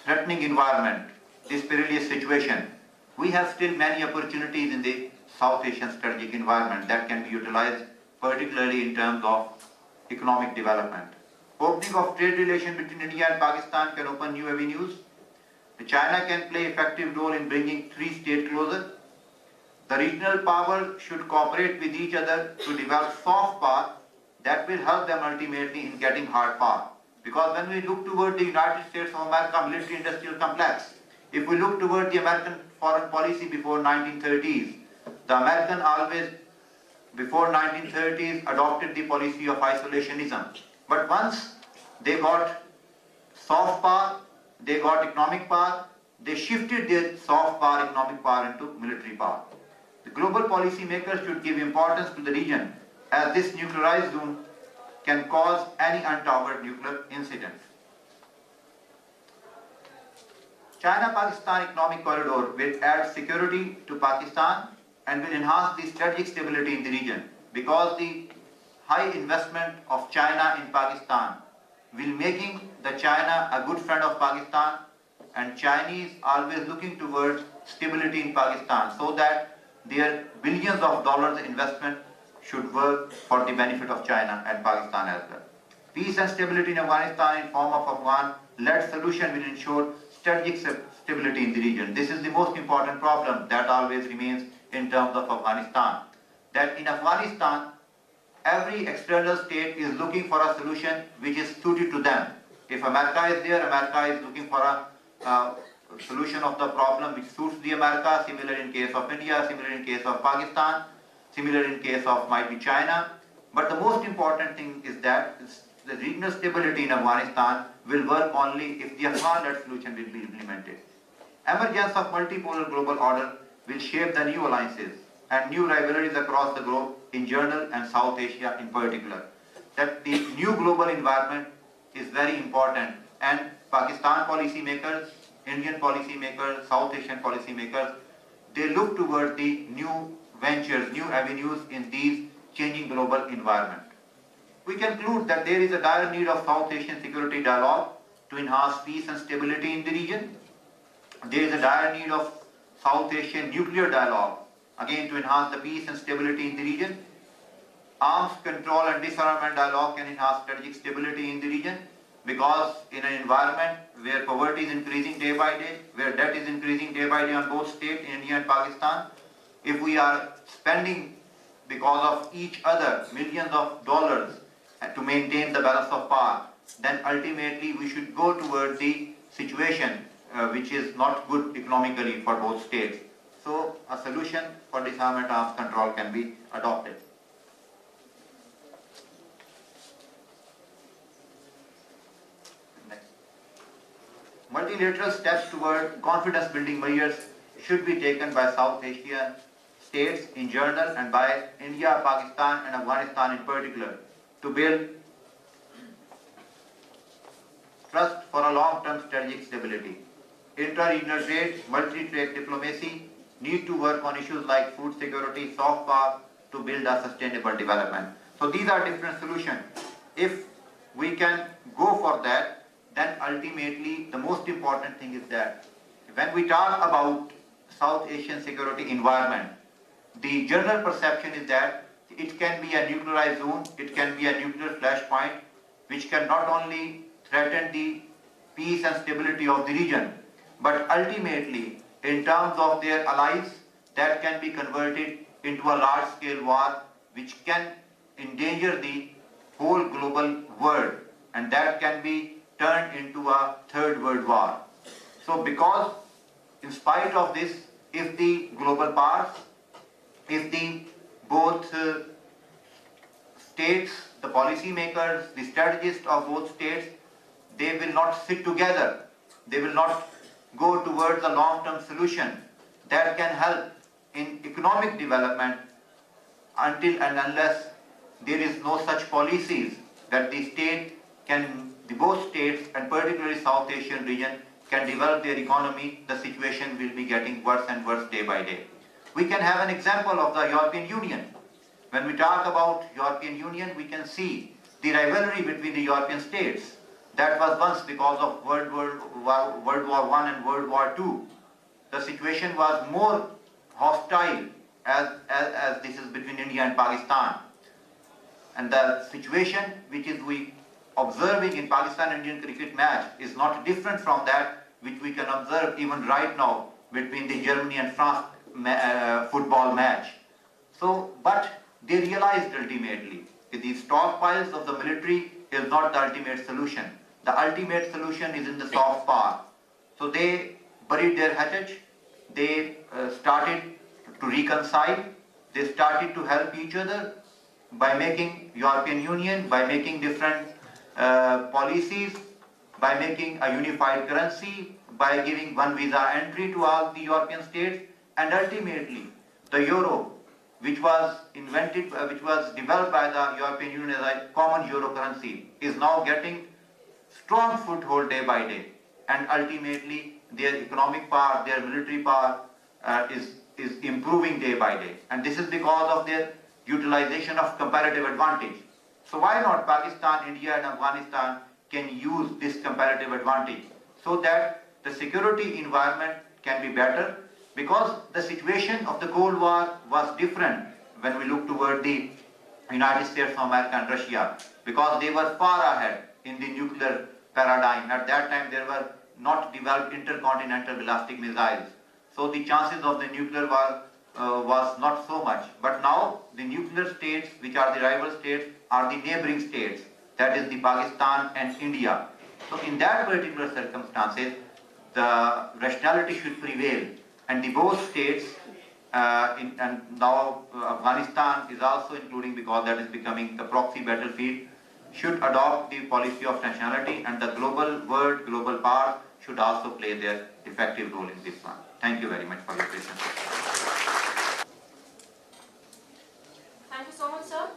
threatening environment, this perilous situation, we have still many opportunities in the South Asian strategic environment that can be utilized, particularly in terms of economic development. Opening of trade relations between India and Pakistan can open new avenues. China can play effective role in bringing three states closer. The regional powers should cooperate with each other to develop soft power that will help them ultimately in getting hard power. Because when we look toward the United States of America military-industrial complex, if we look toward the American foreign policy before 1930s, the American always, before 1930s, adopted the policy of isolationism. But once they got soft power, they got economic power, they shifted their soft power, economic power into military power. The global policy makers should give importance to the region, as this nuclearized zone can cause any untoward nuclear incident. China-Pakistan economic corridor will add security to Pakistan and will enhance the strategic stability in the region, because the high investment of China in Pakistan will making the China a good friend of Pakistan, and Chinese always looking towards stability in Pakistan, so that their billions of dollars investment should work for the benefit of China and Pakistan as well. Peace and stability in Afghanistan in form of Afghan-led solution will ensure strategic stability in the region. This is the most important problem that always remains in terms of Afghanistan. That in Afghanistan, every external state is looking for a solution which is suited to them. If America is there, America is looking for a solution of the problem which suits the America, similar in case of India, similar in case of Pakistan, similar in case of might be China. But the most important thing is that the regional stability in Afghanistan will work only if the Afghan-led solution will be implemented. Emergence of multipolar global order will shape the new alliances and new rivalries across the globe in general and South Asia in particular. That the new global environment is very important, and Pakistan policymakers, Indian policymakers, South Asian policymakers, they look toward the new ventures, new avenues in these changing global environment. We conclude that there is a dire need of South Asian security dialogue to enhance peace and stability in the region. There is a dire need of South Asian nuclear dialogue, again to enhance the peace and stability in the region. Arms control and disarmament dialogue can enhance strategic stability in the region, because in an environment where poverty is increasing day by day, where debt is increasing day by day on both states, India and Pakistan, if we are spending because of each other millions of dollars to maintain the balance of power, then ultimately we should go toward the situation which is not good economically for both states. So a solution for disarmament arms control can be adopted. multilateral steps toward confidence building measures should be taken by South Asian states in general and by India, Pakistan and Afghanistan in particular to build trust for a long-term strategic stability. Inter-regional trade, multi-trade diplomacy need to work on issues like food security, soft power to build a sustainable development. So these are different solutions. If we can go for that, then ultimately the most important thing is that when we talk about South Asian security environment, the general perception is that it can be a nuclearized zone, it can be a nuclear flashpoint, which can not only threaten the peace and stability of the region, but ultimately, in terms of their allies, that can be converted into a large-scale war, which can endanger the whole global world, and that can be turned into a third world war. So because in spite of this, if the global powers, if the both states, the policy makers, the strategists of both states, they will not sit together, they will not go towards a long-term solution that can help in economic development until and unless there is no such policies that the state can, the both states and particularly South Asian region can develop their economy, the situation will be getting worse and worse day by day. We can have an example of the European Union. When we talk about European Union, we can see the rivalry between the European states. That was once because of World War I and World War II. The situation was more hostile as this is between India and Pakistan. And the situation which is we observing in Pakistan-Indian cricket match is not different from that which we can observe even right now between the Germany and France football match. So, but they realized ultimately that the stockpiles of the military is not the ultimate solution. The ultimate solution is in the soft power. So they buried their hatchet, they started to reconcile, they started to help each other by making European Union, by making different policies, by making a unified currency, by giving one visa entry to all the European states, and ultimately the euro, which was invented, which was developed by the European Union as a common euro currency, is now getting strong foothold day by day, and ultimately their economic power, their military power is improving day by day, and this is because of their utilization of comparative advantage. So why not Pakistan, India and Afghanistan can use this comparative advantage so that the security environment can be better, because the situation of the Cold War was different when we look toward the United States of America and Russia, because they were far ahead in the nuclear paradigm. At that time there were not developed intercontinental ballistic missiles, so the chances of the nuclear war was not so much. But now the nuclear states, which are the rival states, are the neighboring states, that is the Pakistan and India. So in that particular circumstances, the rationality should prevail, and the both states, and now Afghanistan is also including, because that is becoming the proxy battlefield, should adopt the policy of nationality, and the global world, global powers should also play their effective role in this one. Thank you very much for your patience. Thank you so much, sir.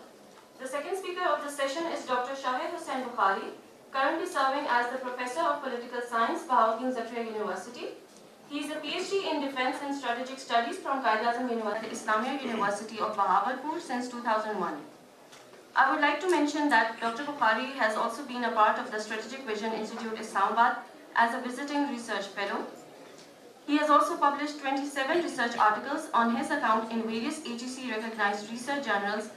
The second speaker of the session is Dr. Shahid Hussain Bukhari, currently serving as the Professor of Political Science, Bahauddin Zakaria University. He is a PhD in Defense and Strategic Studies from Qaid-e-Azam University, Islamabad University of Bahawalpur since 2001. I would like to mention that Dr. Bukhari has also been a part of the Strategic Vision Institute Islamabad as a visiting research fellow. He has also published 27 research articles on his account in various AGC recognized research journals,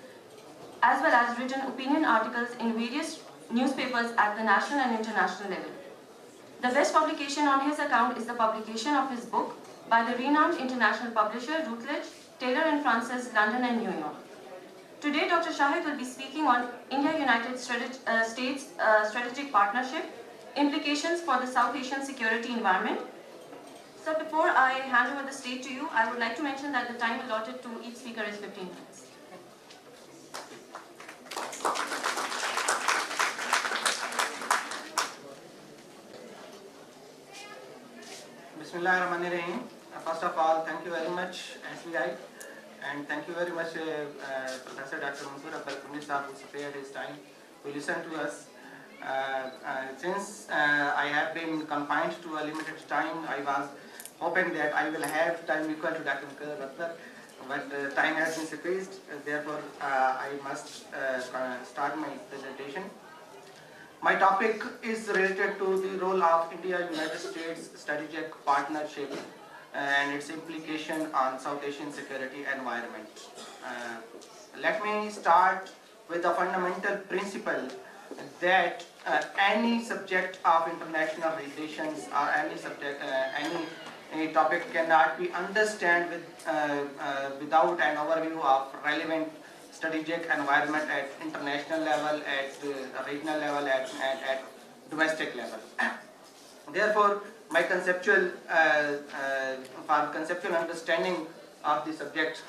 as well as written opinion articles in various newspapers at the national and international level. The best publication on his account is the publication of his book by the renowned international publisher Routledge, Taylor & Francis, London and New York. Today, Dr. Shahid will be speaking on India-United States strategic partnership, implications for the South Asian security environment. So before I hand over the stage to you, I would like to mention that the time allotted to each speaker is 15 minutes. Bismillahirrahmanirrahim. First of all, thank you very much SVI, and thank you very much Professor Dr. Multan who spared his time to listen to us. Since I have been confined to a limited time, I was hoping that I will have time equal to Dr. Multan, but time has been squeezed, therefore I must start my presentation. My topic is related to the role of India-United States strategic partnership and its implication on South Asian security environment. Let me start with the fundamental principle that any subject of international relations or any subject, any topic cannot be understood without an overview of relevant strategic environment at international level, at regional level, at domestic level. Therefore, my conceptual understanding of the subject.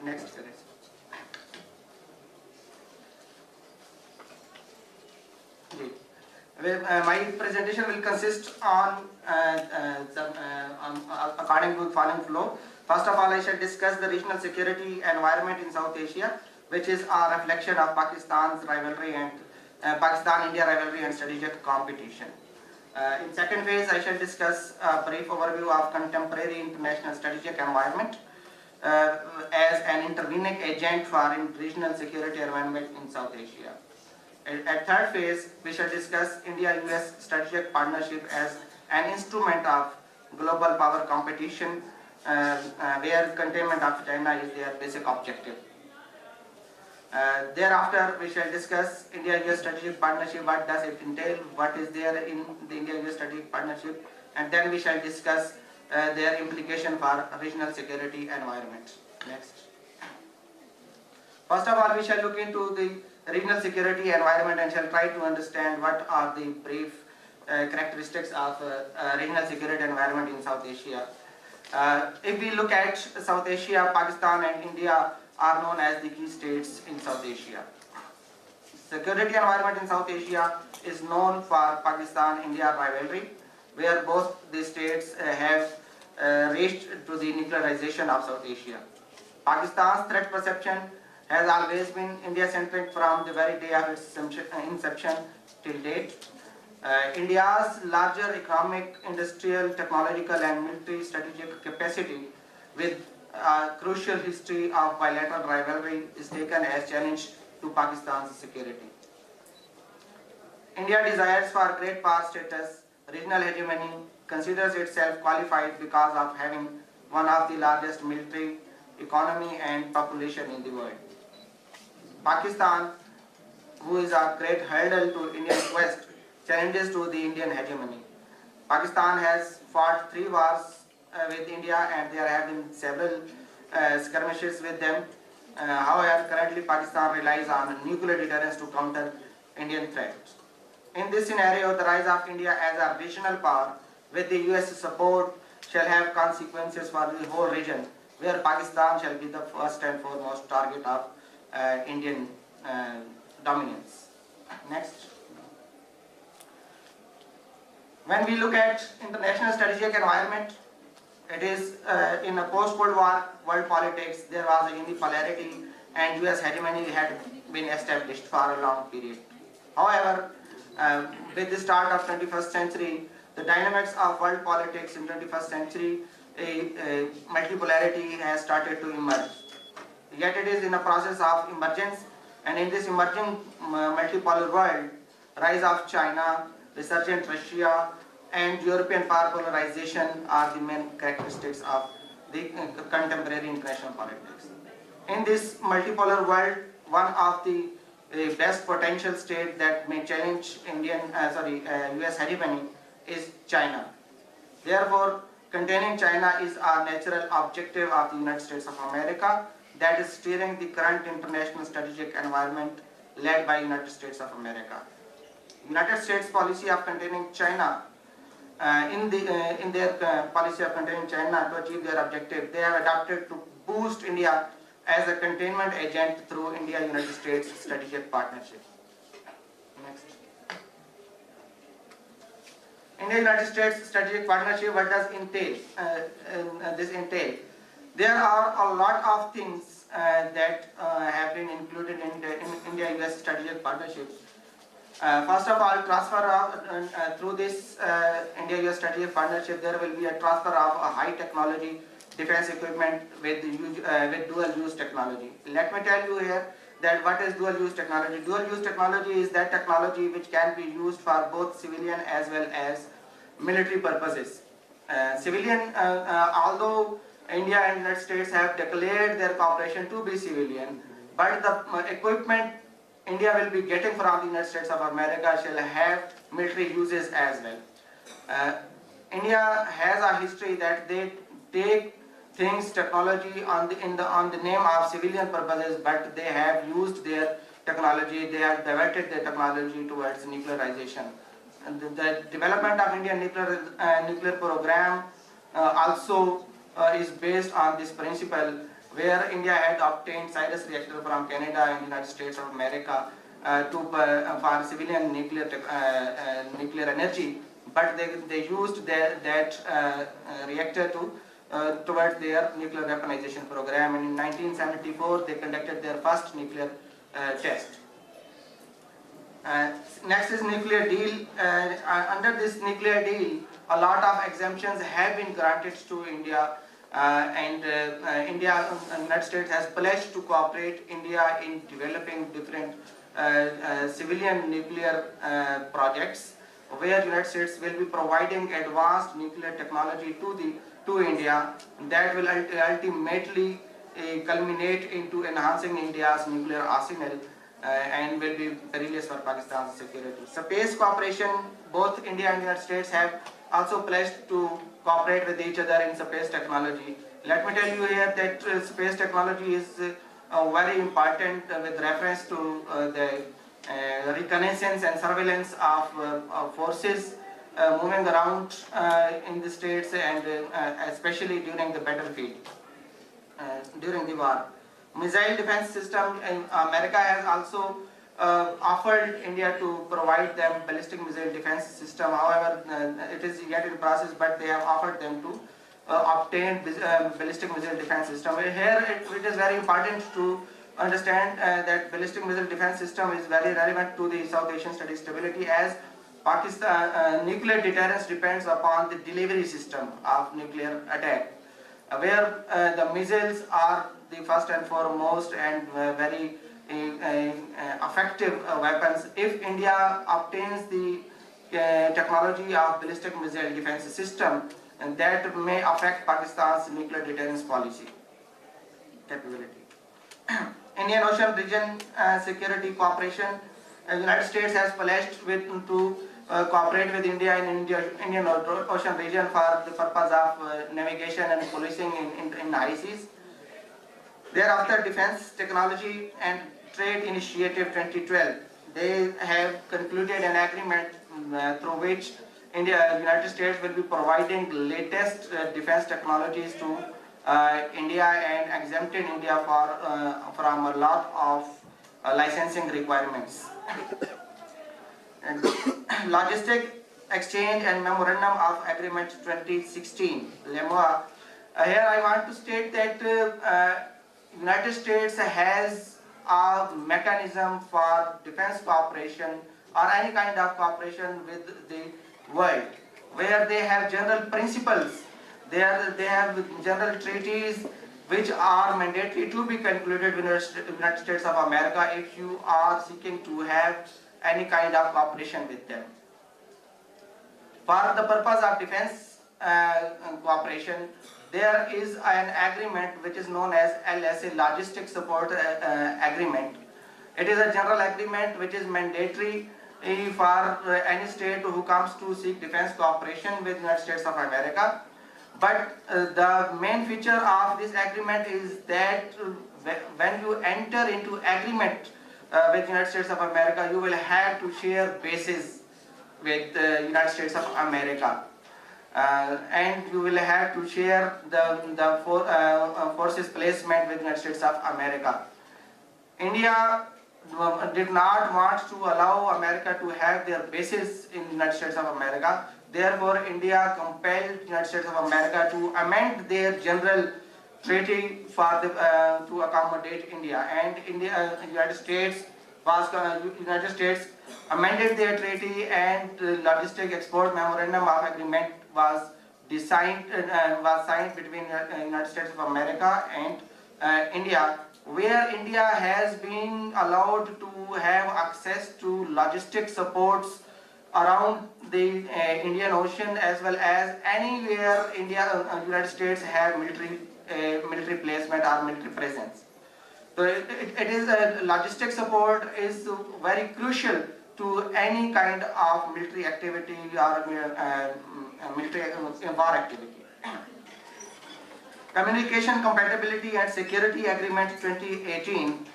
Next. My presentation will consist on according to the following flow. First of all, I shall discuss the regional security environment in South Asia, which is a reflection of Pakistan's rivalry and Pakistan-India rivalry and strategic competition. In second phase, I shall discuss a brief overview of contemporary international strategic environment as an intervening agent for regional security environment in South Asia. At third phase, we shall discuss India-US strategic partnership as an instrument of global power competition where containment of China is their basic objective. Thereafter, we shall discuss India-US strategic partnership, what does it entail, what is there in the India-US strategic partnership, and then we shall discuss their implication for regional security environment. Next. First of all, we shall look into the regional security environment and shall try to understand what are the brief characteristics of regional security environment in South Asia. If we look at South Asia, Pakistan and India are known as the key states in South Asia. Security environment in South Asia is known for Pakistan-India rivalry, where both the states have reached to the nuclearization of South Asia. Pakistan's threat perception has always been India-centric from the very day of its inception till date. India's larger economic, industrial, technological and military strategic capacity with a crucial history of bilateral rivalry is taken as challenge to Pakistan's security. India desires for great power status, regional hegemony, considers itself qualified because of having one of the largest military, economy and population in the world. Pakistan, who is a great hurdle to Indian quest, challenges to the Indian hegemony. Pakistan has fought 3 wars with India and there have been several skirmishes with them. However, currently Pakistan relies on nuclear deterrence to counter Indian threats. In this scenario, the rise of India as a regional power with the US support shall have consequences for the whole region, where Pakistan shall be the first and foremost target of Indian dominance. Next. When we look at international strategic environment, it is in a post-Cold War world politics, there was a unipolarity and US hegemony had been established for a long period. However, with the start of 21st century, the dynamics of world politics in 21st century, multipolarity has started to emerge. Yet it is in a process of emergence, and in this emerging multipolar world, rise of China, resurgent Russia, and European power polarization are the main characteristics of the contemporary international politics. In this multipolar world, one of the best potential state that may challenge US hegemony is China. Therefore, containing China is a natural objective of the United States of America that is steering the current international strategic environment led by United States of America. United States policy of containing China, in their policy of containing China to achieve their objective, they have adopted to boost India as a containment agent through India-United States strategic partnership. Next. India-United States strategic partnership, what does entail? This entail? There are a lot of things that have been included in the India-US strategic partnership. First of all, transfer of, through this India-US strategic partnership, there will be a transfer of a high technology defense equipment with dual-use technology. Let me tell you here that what is dual-use technology. Dual-use technology is that technology which can be used for both civilian as well as military purposes. Although India and United States have declared their cooperation to be civilian, but the equipment India will be getting from the United States of America shall have military uses as well. India has a history that they take things, technology on the name of civilian purposes, but they have used their technology, they have diverted their technology towards nuclearization. And the development of Indian nuclear program also is based on this principle, where India had obtained Cyrus reactor from Canada and United States of America for civilian nuclear energy, but they used that reactor towards their nuclear weaponization program, and in 1974 they conducted their first nuclear test. Next is nuclear deal. Under this nuclear deal, a lot of exemptions have been granted to India, and United States has pledged to cooperate India in developing different civilian nuclear projects, where United States will be providing advanced nuclear technology to India, that will ultimately culminate into enhancing India's nuclear arsenal and will be perilous for Pakistan's security. Space cooperation, both India and United States have also pledged to cooperate with each other in space technology. Let me tell you here that space technology is very important with reference to the reconnaissance and surveillance of forces moving around in the states, and especially during the battlefield, during the war. Missile defense system, America has also offered India to provide them ballistic missile defense system. However, it is yet in process, but they have offered them to obtain ballistic missile defense system. Here it is very important to understand that ballistic missile defense system is very relevant to the South Asian stability, as Pakistan nuclear deterrence depends upon the delivery system of nuclear attack, where the missiles are the first and foremost and very effective weapons. If India obtains the technology of ballistic missile defense system, and that may affect Pakistan's nuclear deterrence policy capability. Indian Ocean region security cooperation. United States has pledged to cooperate with India in Indian Ocean region for the purpose of navigation and policing in high seas. Thereafter, Defense Technology and Trade Initiative 2012. They have concluded an agreement through which United States will be providing latest defense technologies to India and exempting India from a lot of licensing requirements. And Logistic Exchange and Memorandum of Agreement 2016, LEMOA. Here I want to state that United States has a mechanism for defense cooperation or any kind of cooperation with the world, where they have general principles, they have general treaties which are mandatory to be concluded with the United States of America if you are seeking to have any kind of cooperation with them. For the purpose of defense cooperation, there is an agreement which is known as LSA, Logistic Support Agreement. It is a general agreement which is mandatory for any state who comes to seek defense cooperation with the United States of America. But the main feature of this agreement is that when you enter into agreement with the United States of America, you will have to share bases with the United States of America. And you will have to share the forces placement with the United States of America. India did not want to allow America to have their bases in the United States of America, Therefore, India compelled United States of America to amend their general treaty for to accommodate India, and United States amended their treaty, and logistic export memorandum of agreement was signed between United States of America and India, where India has been allowed to have access to logistic supports around the Indian Ocean, as well as anywhere United States have military placement or military presence. So it is logistic support is very crucial to any kind of military activity or military war activity. Communication Compatibility and Security Agreement 2018.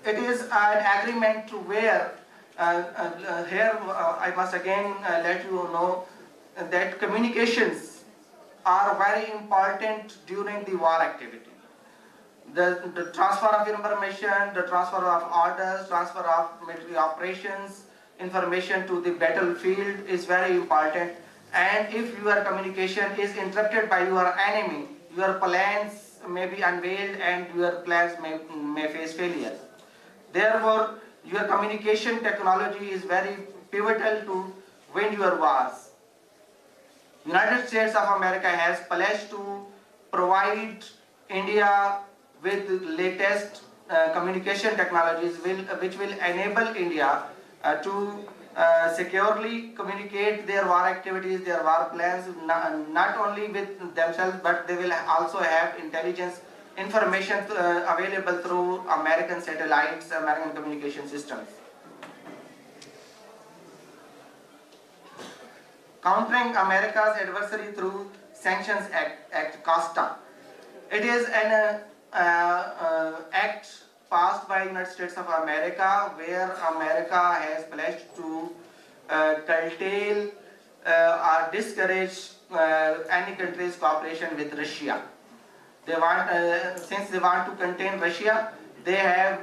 It is an agreement where here I must again let you know that communications are very important during the war activity. The transfer of information, the transfer of orders, transfer of military operations, information to the battlefield is very important. And if your communication is interrupted by your enemy, your plans may be unveiled and your plans may face failure. Therefore, your communication technology is very pivotal to win your wars. United States of America has pledged to provide India with latest communication technologies which will enable India to securely communicate their war activities, their war plans, not only with themselves, but they will also have intelligence information available through American satellites, American communication systems. Countering America's adversary through Sanctions Act COSTA. It is an act passed by United States of America, where America has pledged to curtail or discourage any country's cooperation with Russia. They want, since they want to contain Russia, they have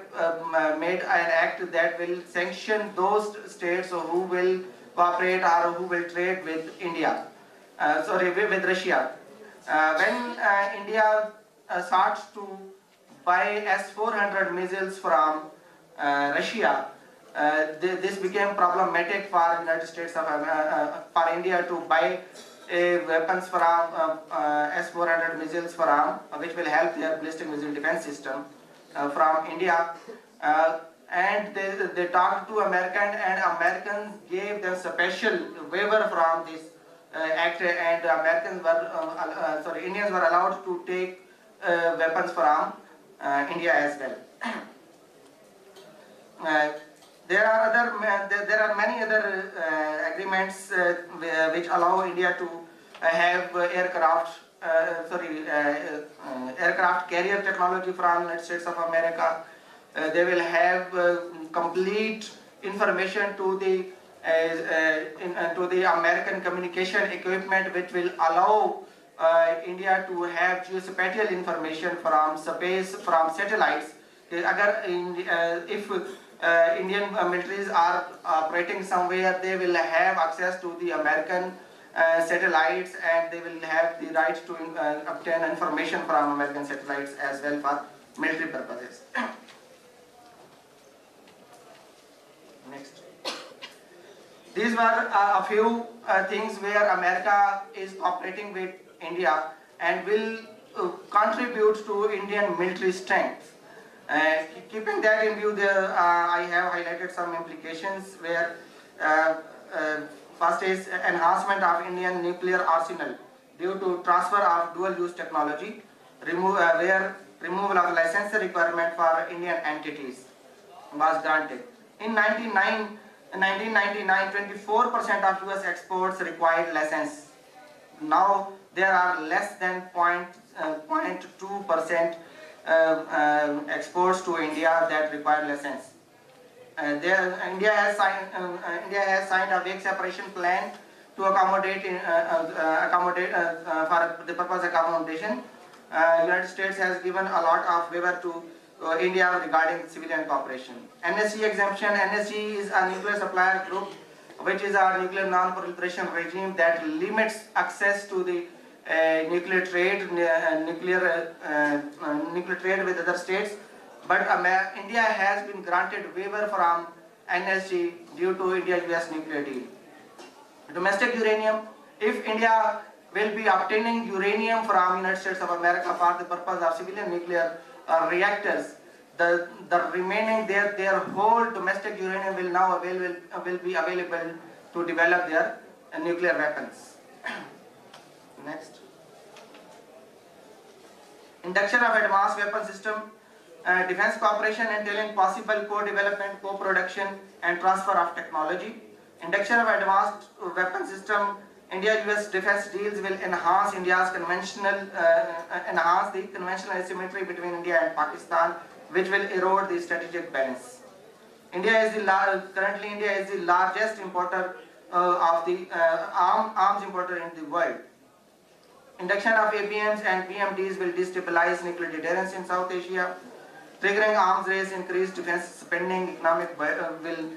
made an act that will sanction those states who will cooperate or who will trade with India. With Russia. When India starts to buy S-400 missiles from Russia, this became problematic for United States of for India to buy weapons from S-400 missiles from which will help their ballistic missile defense system from India. And they talked to Americans, and Americans gave them special waiver from this act, and Americans were Indians were allowed to take weapons from India as well. There are many other agreements which allow India to have aircraft carrier technology from United States of America. They will have complete information to the American communication equipment, which will allow India to have geospatial information from space, from satellites. If Indian militaries are operating somewhere, they will have access to the American satellites, and they will have the right to obtain information from American satellites as well for military purposes. Next. These were a few things where America is operating with India and will contribute to Indian military strength. Keeping that in view, I have highlighted some implications where first is enhancement of Indian nuclear arsenal due to transfer of dual-use technology, where removal of license requirement for Indian entities was granted. In 1999, 24% of US exports required license. Now there are less than 0.2% exports to India that require license. India has signed a wake separation plan to accommodate for the purpose of accommodation. United States has given a lot of waiver to India regarding civilian cooperation. NSC exemption. NSC is a nuclear supplier group which is our nuclear non-proliferation regime that limits access to the nuclear trade with other states. But India has been granted waiver from NSG due to India-US nuclear deal. Domestic uranium, if India will be obtaining uranium from United States of America for the purpose of civilian nuclear reactors, the remaining their whole domestic uranium will now will be available to develop their nuclear weapons. Next. Induction of advanced weapon system, defense cooperation entailing possible co-development, co-production and transfer of technology. Induction of advanced weapon system, India-US defense deals will enhance the conventional asymmetry between India and Pakistan, which will erode the strategic balance. Currently India is the largest importer of the arms importer in the world. Induction of ABMs and PMDs will destabilize nuclear deterrence in South Asia. Triggering arms race, increased defense spending, will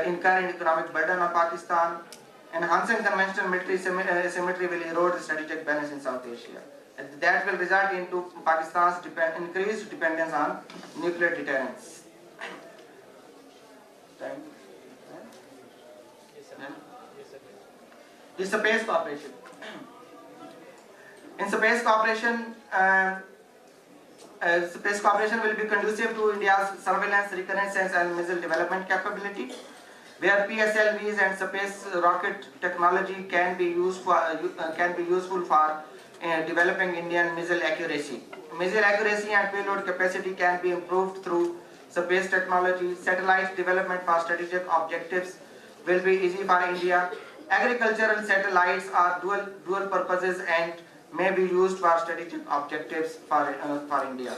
incur an economic burden on Pakistan. Enhancing conventional military asymmetry will erode the strategic balance in South Asia. And that will result into Pakistan's increased dependence on nuclear deterrence. The space cooperation. In space cooperation, will be conducive to India's surveillance, reconnaissance and missile development capability, where PSLVs and space rocket technology can be useful for developing Indian missile accuracy. Missile accuracy and payload capacity can be improved through space technology. Satellite development for strategic objectives will be easy for India. Agricultural satellites are dual purposes and may be used for strategic objectives for India.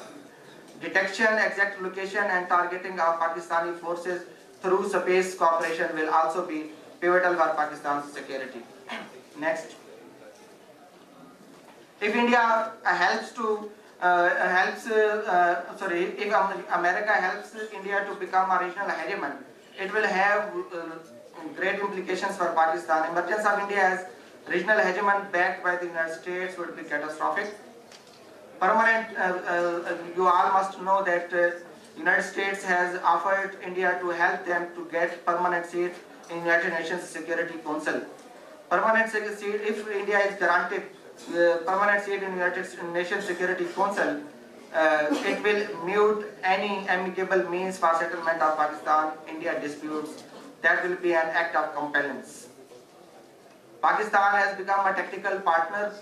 Detection, exact location and targeting of Pakistani forces through space cooperation will also be pivotal for Pakistan's security. Next. If India if America helps India to become a regional hegemon, it will have great implications for Pakistan. Emergence of India as regional hegemon backed by the United States would be catastrophic. You all must know that United States has offered India to help them to get permanent seat in United Nations Security Council. Permanent seat, if India is granted permanent seat in United Nations Security Council, it will mute any amicable means for settlement of Pakistan-India disputes. That will be an act of compellence. Pakistan has become a tactical partner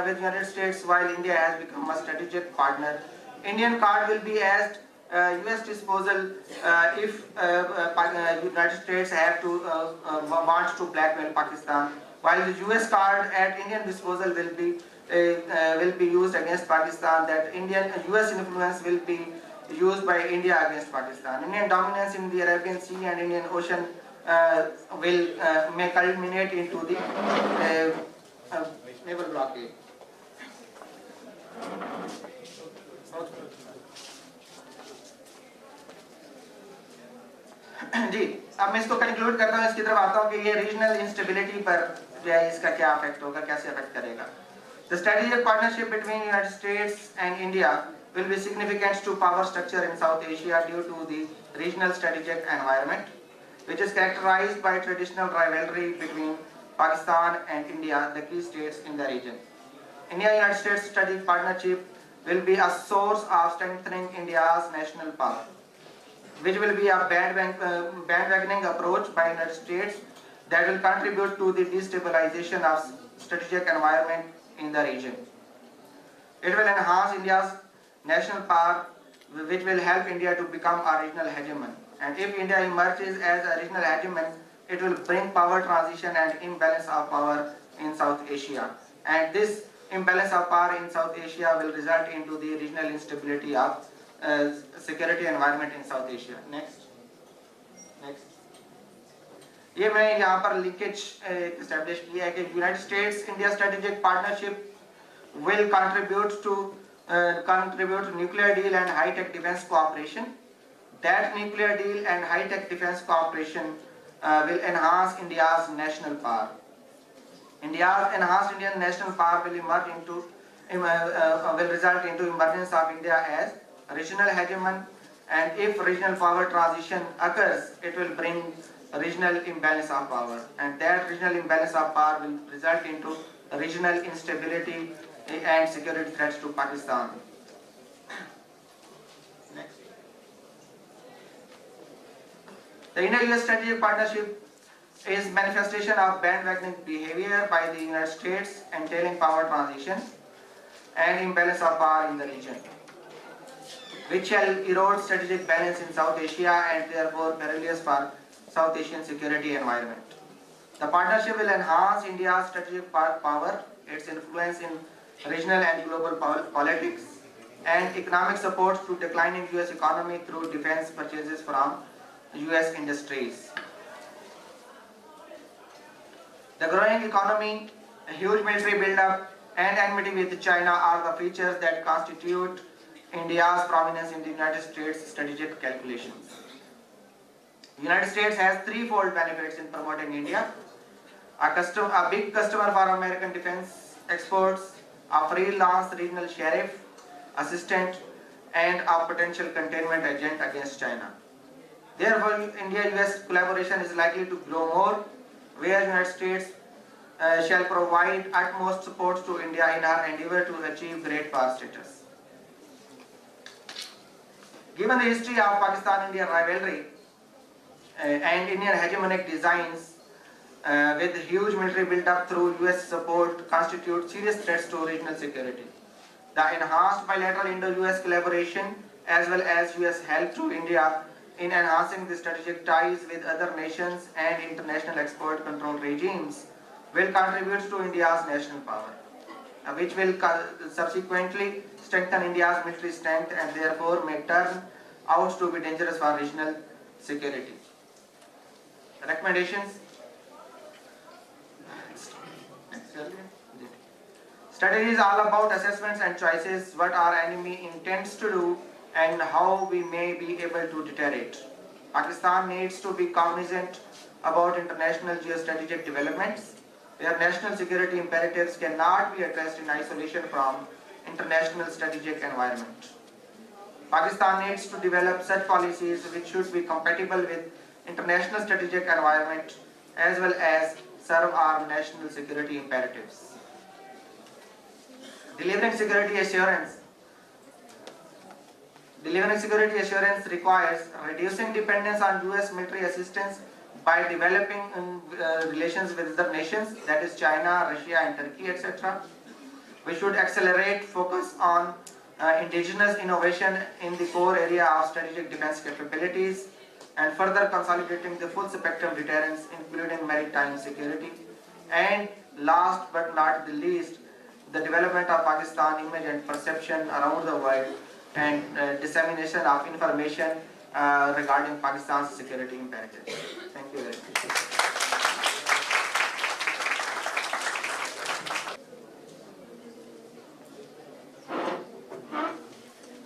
with United States, while India has become a strategic partner. Indian card will be at US disposal if United States have to want to blackmail Pakistan, while the US card at Indian disposal will be used against Pakistan. That US influence will be used by India against Pakistan. Indian dominance in the Arabian Sea and Indian Ocean may culminate into the naval blockade. जी, अब मैं इसको conclude करता हूँ, इसकी तरफ आता हूँ कि ये रीजनल इंस्टेबिलिटी पर जो है इसका क्या इफेक्ट होगा, कैसे इफेक्ट करेगा. The strategic partnership between United States and India will be significant to power structure in South Asia due to the regional strategic environment, which is characterized by traditional rivalry between Pakistan and India, the key states in the region. India-United States strategic partnership will be a source of strengthening India's national power, which will be a bandwagoning approach by United States that will contribute to the destabilization of strategic environment in the region. It will enhance India's national power, which will help India to become a regional hegemon. And if India emerges as a regional hegemon, it will bring power transition and imbalance of power in South Asia. And this imbalance of power in South Asia will result into the regional instability of security environment in South Asia. Next. ये मैं यहाँ पर linkage establish किया है कि United States-India strategic partnership will contribute to nuclear deal and high-tech defense cooperation. That nuclear deal and high-tech defense cooperation will enhance India's national power. India's enhanced Indian national power will result into emergence of India as a regional hegemon, and if regional power transition occurs, it will bring regional imbalance of power, and that regional imbalance of power will result into regional instability and security threats to Pakistan. Next. The Indo-US strategic partnership is manifestation of bandwagoning behavior by the United States entailing power transition and imbalance of power in the region, which shall erode strategic balance in South Asia and therefore perilous for South Asian security environment. The partnership will enhance India's strategic power, its influence in regional and global politics, and economic support to declining US economy through defense purchases from US industries. The growing economy, a huge military buildup, and enmity with China are the features that constitute India's prominence in the United States strategic calculations. The United States has threefold benefits in promoting India: a big customer for American defense exports, a freelance regional sheriff, assistant, and a potential containment agent against China. Therefore, India-US collaboration is likely to grow more, where the United States shall provide utmost support to India in her endeavor to achieve great power status. Given the history of Pakistan-India rivalry and Indian hegemonic designs with huge military build-up through US support constitute serious threats to regional security. The enhanced bilateral Indo-US collaboration as well as US help to India in enhancing the strategic ties with other nations and international export control regimes will contribute to India's national power, which will subsequently strengthen India's military strength and therefore may turn out to be dangerous for regional security. Recommendations. Strategy is all about assessments and choices, what our enemy intends to do and how we may be able to deter it. Pakistan needs to be cognizant about international geostrategic developments, where national security imperatives cannot be addressed in isolation from international strategic environment. Pakistan needs to develop such policies which should be compatible with international strategic environment as well as serve our national security imperatives. Delivering security assurance requires reducing dependence on US military assistance by developing relations with other nations, that is China, Russia and Turkey, etc. We should accelerate focus on indigenous innovation in the core area of strategic defense capabilities and further consolidating the full spectrum deterrence including maritime security. And last but not the least, the development of Pakistan image and perception around the world and dissemination of information regarding Pakistan's security imperatives. Thank you very much.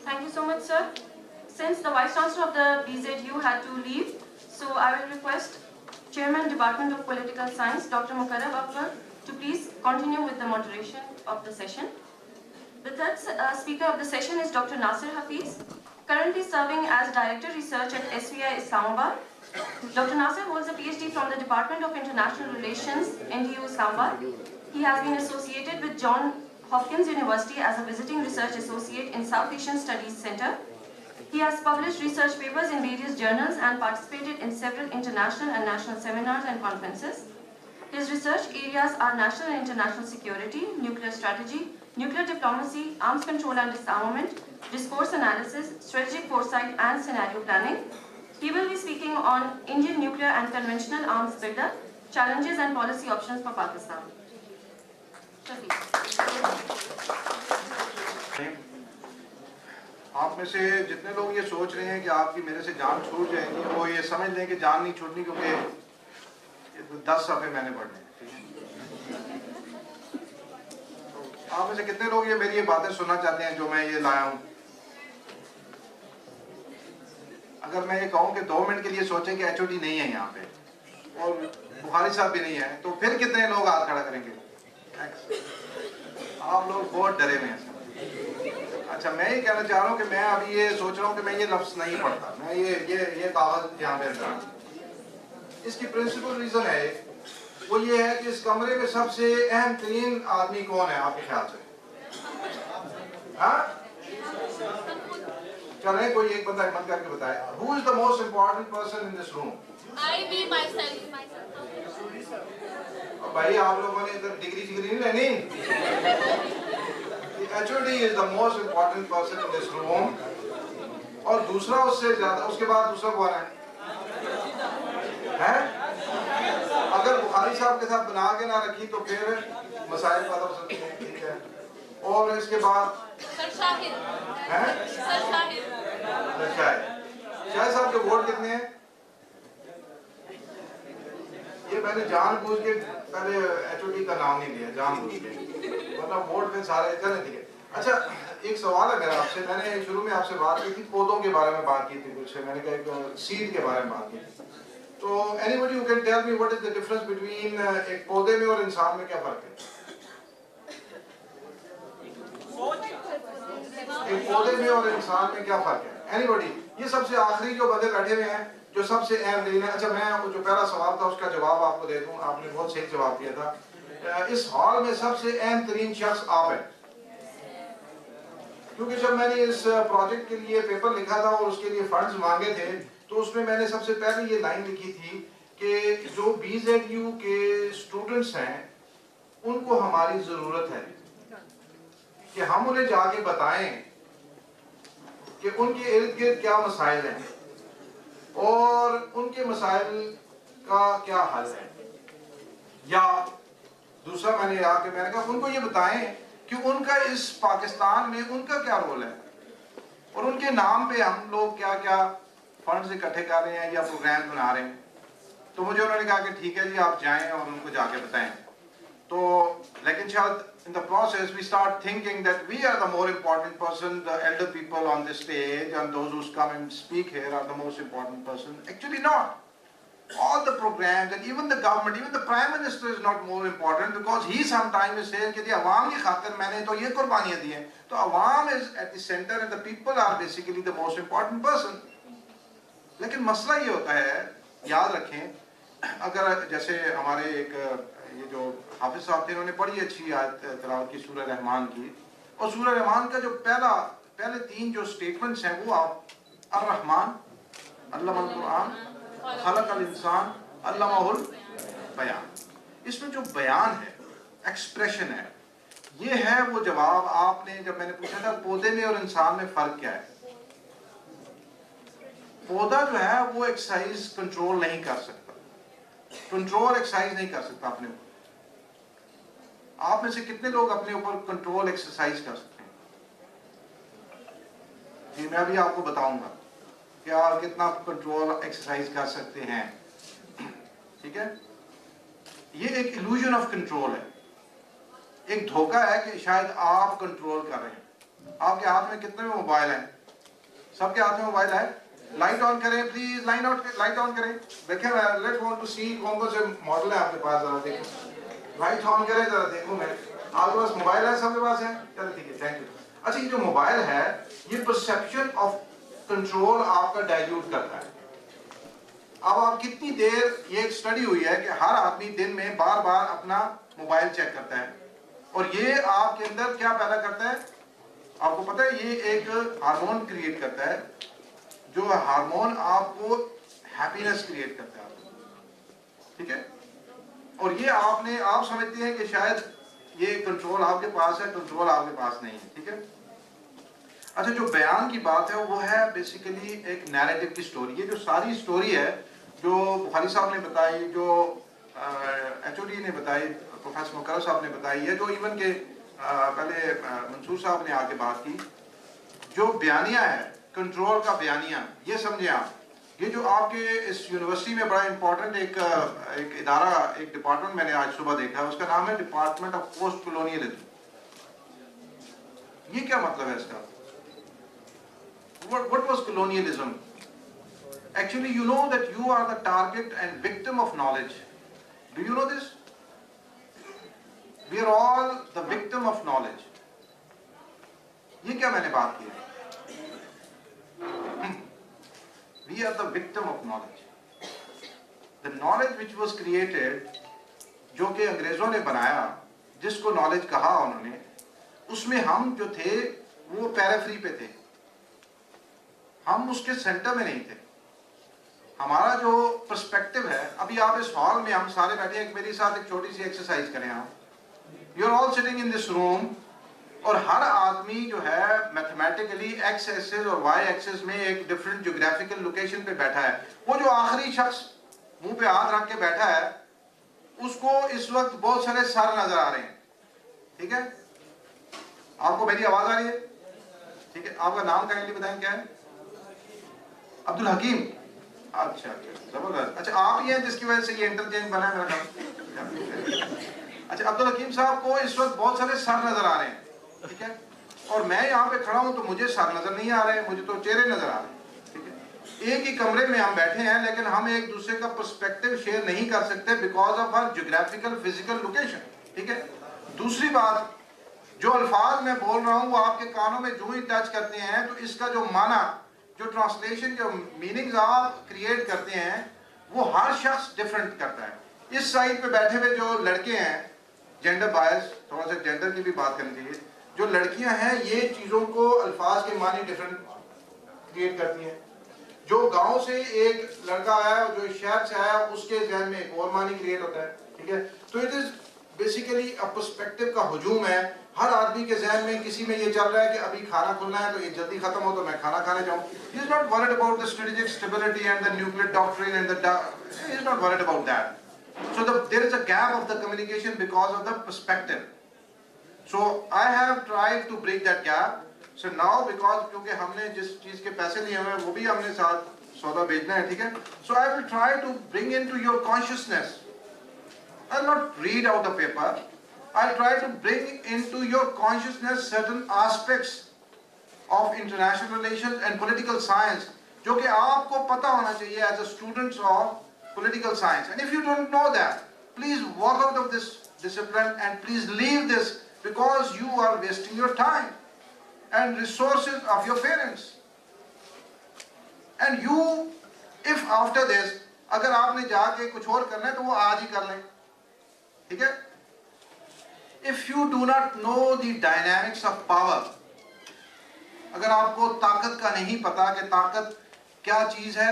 Thank you so much, sir. Since the Vice Chancellor of the BZU had to leave, so I will request Chairman, Department of Political Science, Dr. Mukarrab Akbar, to please continue with the moderation of the session. The third speaker of the session is Dr. Nasir Hafiz, currently serving as Director Research at SVI Islamabad. Dr. Nasir holds a PhD from the Department of International Relations, NTU Islamabad. He has been associated with Johns Hopkins University as a visiting research associate in South Asian Studies Center. He has published research papers in various journals and participated in several international and national seminars and conferences. His research areas are national and international security, nuclear strategy, nuclear diplomacy, arms control and disarmament, discourse analysis, strategic foresight and scenario planning. He will be speaking on Indian nuclear and conventional arms buildup, challenges and policy options for Pakistan. आप में से जितने लोग ये सोच रहे हैं कि आपकी मेरे से जान छूट जाएगी, वो ये समझ लें कि जान नहीं छूटनी, क्योंकि 10 सफ़े मैंने पढ़ने हैं। आप में से कितने लोग ये मेरी ये बातें सुनना चाहते हैं जो मैं ये लाया हूँ? अगर मैं ये कहूँ कि 2 मिनट के लिए सोचें कि HOD नहीं है यहाँ पे, اور بخاری صاحب بھی نہیں ہیں, تو پھر کتنے لوگ ہاتھ کھڑا کریں گے؟ آپ لوگ بہت ڈرے ہوئے ہیں. اچھا, میں یہ کہنا چاہ رہا ہوں کہ میں ابھی یہ سوچ رہا ہوں کہ میں یہ لفظ نہیں پڑھتا, میں یہ کاغذ یہاں پہ رکھا. اس کی پرنسپل ریزن ہے, وہ یہ ہے کہ اس کمرے میں سب سے اہم ترین آدمی کون ہے آپ کے خیال سے؟ ہاں چلیں کوئی ایک بندہ ہمت کر کے بتائے. Who is the most important person in this room? I be myself. بھائی آپ لوگوں نے ادھر ڈگری نہیں لینی. HOD is the most important person in this room. اور دوسرا اس سے زیادہ, اس کے بعد دوسرا کون ہے؟ اگر بخاری صاحب کے ساتھ بنا کے نہ رکھی تو پھر مسائل پیدا ہو سکتے ہیں. ٹھیک ہے, اور اس کے بعد شاہد صاحب کے ووٹ کتنے ہیں؟ یہ میں نے جان بوجھ کے پہلے HOD کا نام نہیں لیا, جان بوجھ کے, ورنہ ووٹ پھر سارے چلے. ٹھیک ہے. اچھا, ایک سوال ہے میرا آپ سے. میں نے شروع میں آپ سے بات کی تھی, پودوں کے بارے میں بات کی تھی کچھ, میں نے کہا ایک سیڈ کے بارے میں بات کی تھی. تو anybody who can tell me what is the difference between ایک پودے میں اور انسان میں کیا فرق ہے؟ ایک پودے میں اور انسان میں کیا فرق ہے؟ Anybody? یہ سب سے آخری جو بندے بیٹھے ہوئے ہیں جو سب سے اہم دین ہے. اچھا, میں جو پہلا سوال تھا اس کا جواب آپ کو دے دوں, آپ نے بہت صحیح جواب دیا تھا. اس ہال میں سب سے اہم ترین شخص آپ ہیں, کیونکہ جب میں نے اس پروجیکٹ کے لیے پیپر لکھا تھا اور اس کے لیے فنڈز مانگے تھے تو اس میں نے سب سے پہلے یہ لائن لکھی تھی کہ جو BZU کے اسٹوڈنٹس ہیں ان کو ہماری ضرورت ہے کہ ہم انہیں جا کے بتائیں کہ ان کے ارد گرد کیا مسائل ہیں اور ان کے مسائل کا کیا حل ہے. یا دوسرا میں نے کہا ان کو یہ بتائیں کہ ان کا اس پاکستان میں ان کا کیا رول ہے اور ان کے نام پہ ہم لوگ کیا کیا فنڈز اکٹھے کر رہے ہیں یا پروگرام بنا رہے ہیں. تو مجھے انہوں نے کہا کہ ٹھیک ہے جی آپ جائیں اور ان کو جا کے بتائیں. تو لیکن شاید in the process we start thinking that we are the more important person, the elder people on the stage and those who come and speak here are the most important person. Actually not. All the programs and even the government, even the Prime Minister is not more important because he sometimes is saying کہ جی عوام کی خاطر میں نے تو یہ قربانیاں دی ہیں. تو عوام is at the center and the people are basically the most important person. لیکن مسئلہ یہ ہوتا ہے, یاد رکھیں, اگر جیسے ہمارے ایک یہ جو حافظ صاحب تھے انہوں نے بڑی اچھی آیت تلاوت کی سورہ رحمان کی, اور سورہ رحمان کا جو پہلے 3 جو سٹیٹمنٹس ہیں وہ آپ الرحمن علم القرآن خلق الانسان علمہ البیان, اس میں جو بیان ہے, ایکسپریشن ہے, یہ ہے وہ جواب آپ نے جب میں نے پوچھا تھا پودے میں اور انسان میں فرق کیا ہے. پودا جو ہے وہ ایکسرسائز کنٹرول نہیں کر سکتا, کنٹرول ایکسرسائز نہیں کر سکتا اپنے اوپر. آپ میں سے کتنے لوگ اپنے اوپر کنٹرول ایکسرسائز کر سکتے ہیں؟ جی میں ابھی آپ کو بتاؤں گا کہ آپ کتنا کنٹرول ایکسرسائز کر سکتے ہیں. ٹھیک ہے, یہ ایک illusion آف کنٹرول ہے, ایک دھوکہ ہے کہ شاید آپ کنٹرول کر رہے ہیں. آپ کے ہاتھ میں کتنے موبائل ہیں؟ سب کے ہاتھ میں موبائل ہے. لائٹ آن کریں پلیز, لائٹ آن کریں. دیکھیں لیٹ وانٹ ٹو سی کون کون سے ماڈل ہیں آپ کے پاس, ذرا دیکھیں. لائٹ آن کریں ذرا دیکھوں میں. آپ کے پاس موبائل ہے, سب کے پاس ہے, چلو ٹھیک ہے, تھینک یو. اچھا, یہ جو موبائل ہے یہ پرسیپشن آف کنٹرول آپ کا ڈائلیوٹ کرتا ہے. اب آپ کتنی دیر, یہ ایک اسٹڈی ہوئی ہے کہ ہر آدمی دن میں بار بار اپنا موبائل چیک کرتا ہے اور یہ آپ کے اندر کیا پیدا کرتا ہے آپ کو پتہ ہے, یہ ایک ہارمون کریٹ کرتا ہے, جو ہارمون آپ کو ہیپینس کریٹ کرتا ہے. ٹھیک ہے, اور یہ آپ سمجھتے ہیں کہ شاید یہ کنٹرول آپ کے پاس ہے, کنٹرول آپ کے پاس نہیں ہے. ٹھیک ہے. اچھا, جو بیان کی بات ہے وہ ہے بیسیکلی ایک نیریٹو کی سٹوری. یہ جو ساری سٹوری ہے جو بخاری صاحب نے بتائی, جو HOD نے بتائی, پروفیسر مقرر صاحب نے بتائی ہے, جو ایون کہ پہلے منصور صاحب نے آ کے بات کی, جو بیانیہ ہے کنٹرول کا بیانیہ, یہ سمجھیں آپ, یہ جو آپ کے اس یونیورسٹی میں بڑا امپورٹنٹ ایک ادارہ, ایک ڈپارٹمنٹ میں نے آج صبح دیکھا, اس کا نام ہے ڈپارٹمنٹ آف پوسٹ کولونیلزم. یہ کیا مطلب ہے اس کا؟ What was colonialism? Actually, you know that you are the target and victim of knowledge. Do you know this? We are all the victim of knowledge. یہ کیا میں نے بات کی ہے؟ We are the victim of knowledge. The knowledge which was created, جو کہ انگریزوں نے بنایا, جس کو knowledge کہا انہوں نے, اس میں ہم جو تھے وہ پیریفری پہ تھے, ہم اس کے سینٹر میں نہیں تھے. ہمارا جو پرسپیکٹو ہے, ابھی آپ اس ہال میں ہم سارے بیٹھے ہیں, میری ساتھ ایک چھوٹی سی ایکسرسائز کریں آپ. You are all sitting in this room, اور ہر آدمی جو ہے میتھمیٹیکلی ایکس ایکسس اور وائی ایکسس میں ایک ڈفرینٹ جیوگرافیکل لوکیشن پہ بیٹھا ہے. وہ جو آخری شخص منہ پہ ہاتھ رکھ کے بیٹھا ہے, اس کو اس وقت بہت سارے سر نظر آ رہے ہیں. ٹھیک ہے, آپ کو میری آواز آ رہی ہے؟ ٹھیک ہے, آپ کا نام کائنڈلی بتائیں کیا ہے؟ عبد الحکیم. اچھا زبردست. اچھا آپ یہ ہیں جس کی وجہ سے یہ انٹرچینج بنا ہے میرا نام. اچھا عبد الحکیم صاحب کو اس وقت بہت سارے سر نظر آ رہے ہیں. ٹھیک ہے, اور میں یہاں پہ کھڑا ہوں تو مجھے سر نظر نہیں آ رہے, مجھے تو چہرے نظر آ رہے ہیں. ٹھیک ہے, ایک ہی کمرے میں ہم بیٹھے ہیں لیکن ہم ایک دوسرے کا پرسپیکٹو شیئر نہیں کر سکتے because of our geographical physical location. ٹھیک ہے, دوسری بات, جو الفاظ میں بول رہا ہوں وہ آپ کے کانوں میں جو ہی ٹچ کرتے ہیں تو اس کا جو معنی, جو ٹرانسلیشن, جو میننگز آپ کریٹ کرتے ہیں وہ ہر شخص ڈفرینٹ کرتا ہے. اس سائڈ پہ بیٹھے ہوئے جو لڑکے ہیں, جینڈر بائس, تھوڑا سا جینڈر کی بھی بات کرنی چاہیے, جو لڑکیاں ہیں یہ چیزوں کو الفاظ کے معنی ڈفرینٹ کریٹ کرتی ہیں. جو گاؤں سے ایک لڑکا آیا ہے, جو شہر سے آیا, اس کے ذہن میں ایک اور معنی کریٹ ہوتا ہے. ٹھیک ہے, تو اٹ از بیسیکلی پرسپیکٹو کا ہجوم ہے. ہر آدمی کے ذہن میں کسی میں یہ چل رہا ہے کہ ابھی کھانا کھلنا ہے تو یہ جلدی ختم ہو تو میں کھانا کھانے جاؤں. He is not worried about the strategic stability and the nuclear doctrine and he is not worried about that. So there is a gap of the communication because of the perspective. So I have tried to break that gap. So now because کیونکہ ہم نے جس چیز کے پیسے لیے ہوئے ہیں وہ بھی ہم نے ساتھ سودا بیچنا ہے. ٹھیک ہے, so I will try to bring into your consciousness. I'll not read out the paper. I'll try to bring into your consciousness certain aspects of international relations and political science جو کہ آپ کو پتہ ہونا چاہیے as a students of political science. And if you don't know that, please walk out of this discipline and please leave this because you are wasting your time and resources of your parents. And you, if after this, اگر آپ نے جا کے کچھ اور کرنا ہے تو وہ آج ہی کر لیں. ٹھیک ہے, if you do not know the dynamics of power, اگر آپ کو طاقت کا نہیں پتا کہ طاقت کیا چیز ہے,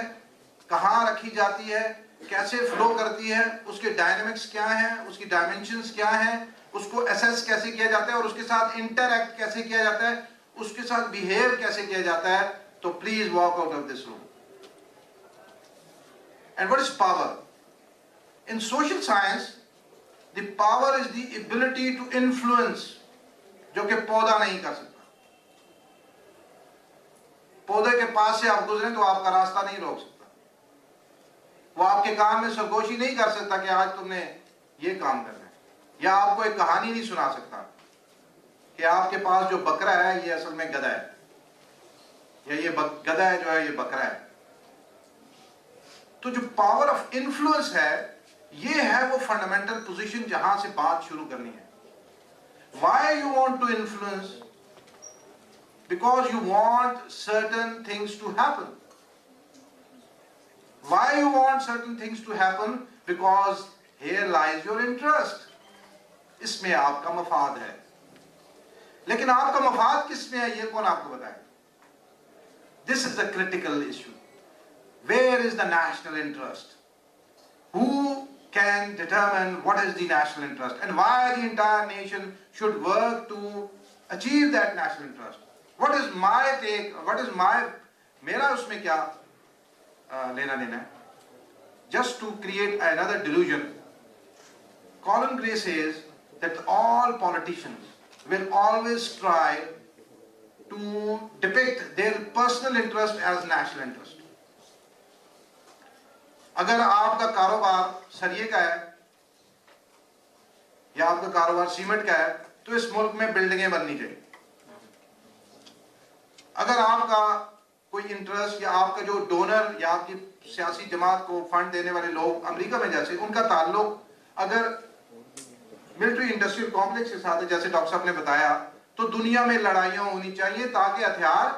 کہاں رکھی جاتی ہے, کیسے فلو کرتی ہے, اس کے ڈائنامکس کیا ہیں, اس کی ڈائمنشنز کیا ہیں, اس کو ایسیس کیسے کیا جاتا ہے اور اس کے ساتھ انٹریکٹ کیسے کیا جاتا ہے, اس کے ساتھ بیہیو کیسے کیا جاتا ہے, تو please walk out of this room. And what is power? In social science, the power is the ability to influence, جو کہ پودا نہیں کر سکتا. پودے کے پاس سے آپ گزریں تو آپ کا راستہ نہیں روک سکتا. وہ آپ کے کام میں سرگوشی نہیں کر سکتا کہ آج تم نے یہ کام کرنا ہے, یا آپ کو ایک کہانی نہیں سنا سکتا کہ آپ کے پاس جو بکرا ہے یہ اصل میں گدھا ہے, یا یہ گدھا ہے جو ہے یہ بکرا ہے. تو جو پاور آف انفلوئنس ہے, یہ ہے وہ فنڈامنٹل پوزیشن جہاں سے بات شروع کرنی ہے. Why you want to influence? Because you want certain things to happen. Why you want certain things to happen? Because here lies your interest. اس میں آپ کا مفاد ہے. لیکن آپ کا مفاد کس میں ہے یہ کون آپ کو بتائے؟ This is the critical issue. Where is the national interest? Who can determine what is the national interest and why the entire nation should work to achieve that national interest? What is my take? What is my, میرا اس میں کیا لینا دینا ہے? Just to create another delusion, Colin Gray says that all politicians will always try to depict their personal interest as national interest. اگر آپ کا کاروبار سریے کا ہے یا آپ کا کاروبار سیمنٹ کا ہے تو اس ملک میں بلڈنگیں بننی چاہیے. اگر آپ کا کوئی انٹرسٹ یا آپ کا جو ڈونر یا آپ کی سیاسی جماعت کو فنڈ دینے والے لوگ امریکہ میں جیسے ان کا تعلق اگر ملٹری انڈسٹریل کمپلیکس کے ساتھ ہے جیسے ڈاکٹر صاحب نے بتایا تو دنیا میں لڑائیاں ہونی چاہیے تاکہ ہتھیار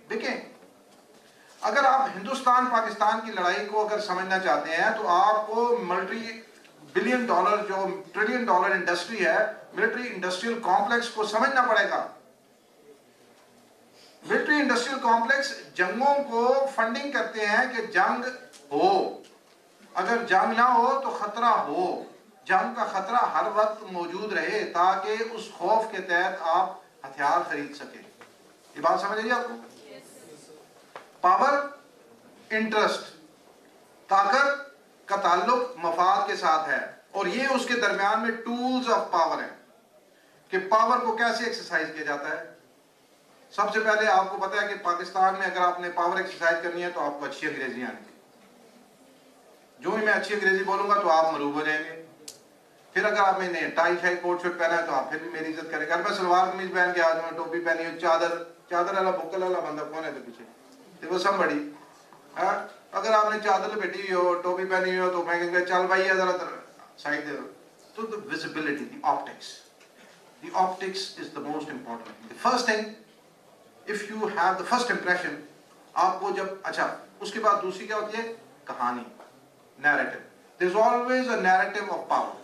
بکیں. اگر آپ ہندوستان پاکستان کی لڑائی کو اگر سمجھنا چاہتے ہیں تو آپ کو ملٹری بلین ڈالر جو ٹریلین ڈالر انڈسٹری ہے ملٹری انڈسٹریل کمپلیکس کو سمجھنا پڑے گا. ملٹری انڈسٹریل کمپلیکس جنگوں کو فنڈنگ کرتے ہیں کہ جنگ ہو, اگر جنگ نہ ہو تو خطرہ ہو, جنگ کا خطرہ ہر وقت موجود رہے تاکہ اس خوف کے تحت آپ ہتھیار خرید سکیں. یہ بات سمجھ آئی آپ کو؟ پاور, انٹرسٹ, طاقت کا تعلق مفاد کے ساتھ ہے اور یہ اس کے درمیان میں ٹولز آف پاور ہیں کہ پاور کو کیسے ایکسرسائز کیا جاتا ہے. سب سے پہلے آپ کو پتا ہے کہ پاکستان میں اگر آپ نے پاور ایکسرسائز کرنی ہے تو آپ کو اچھی انگریزی آنی چاہیے. جو ہی میں اچھی انگریزی بولوں گا تو آپ مروب ہو جائیں گے. پھر اگر آپ نے ٹائی شائی کوٹ شوٹ پہنا ہے تو آپ پھر بھی میری عزت کریں گے. اگر میں سلوار قمیض پہن کے آ جاؤں, ٹوپی پہنی ہوں, چادر والا بھوکل والا بندہ کون ہے تو پیچھے دیکھو سم بڑی. اگر آپ نے چادر لپیٹی ہوئی ہو, ٹوپی پہنی ہوئی ہو تو میں کہوں گا چل بھائی ذرا سائڈ دے دو. تو the visibility, the optics is the most important. The first thing, if you have the first impression, آپ کو جب اچھا اس کے بعد دوسری کیا ہوتی ہے کہانی, narrative. There's always a narrative of power.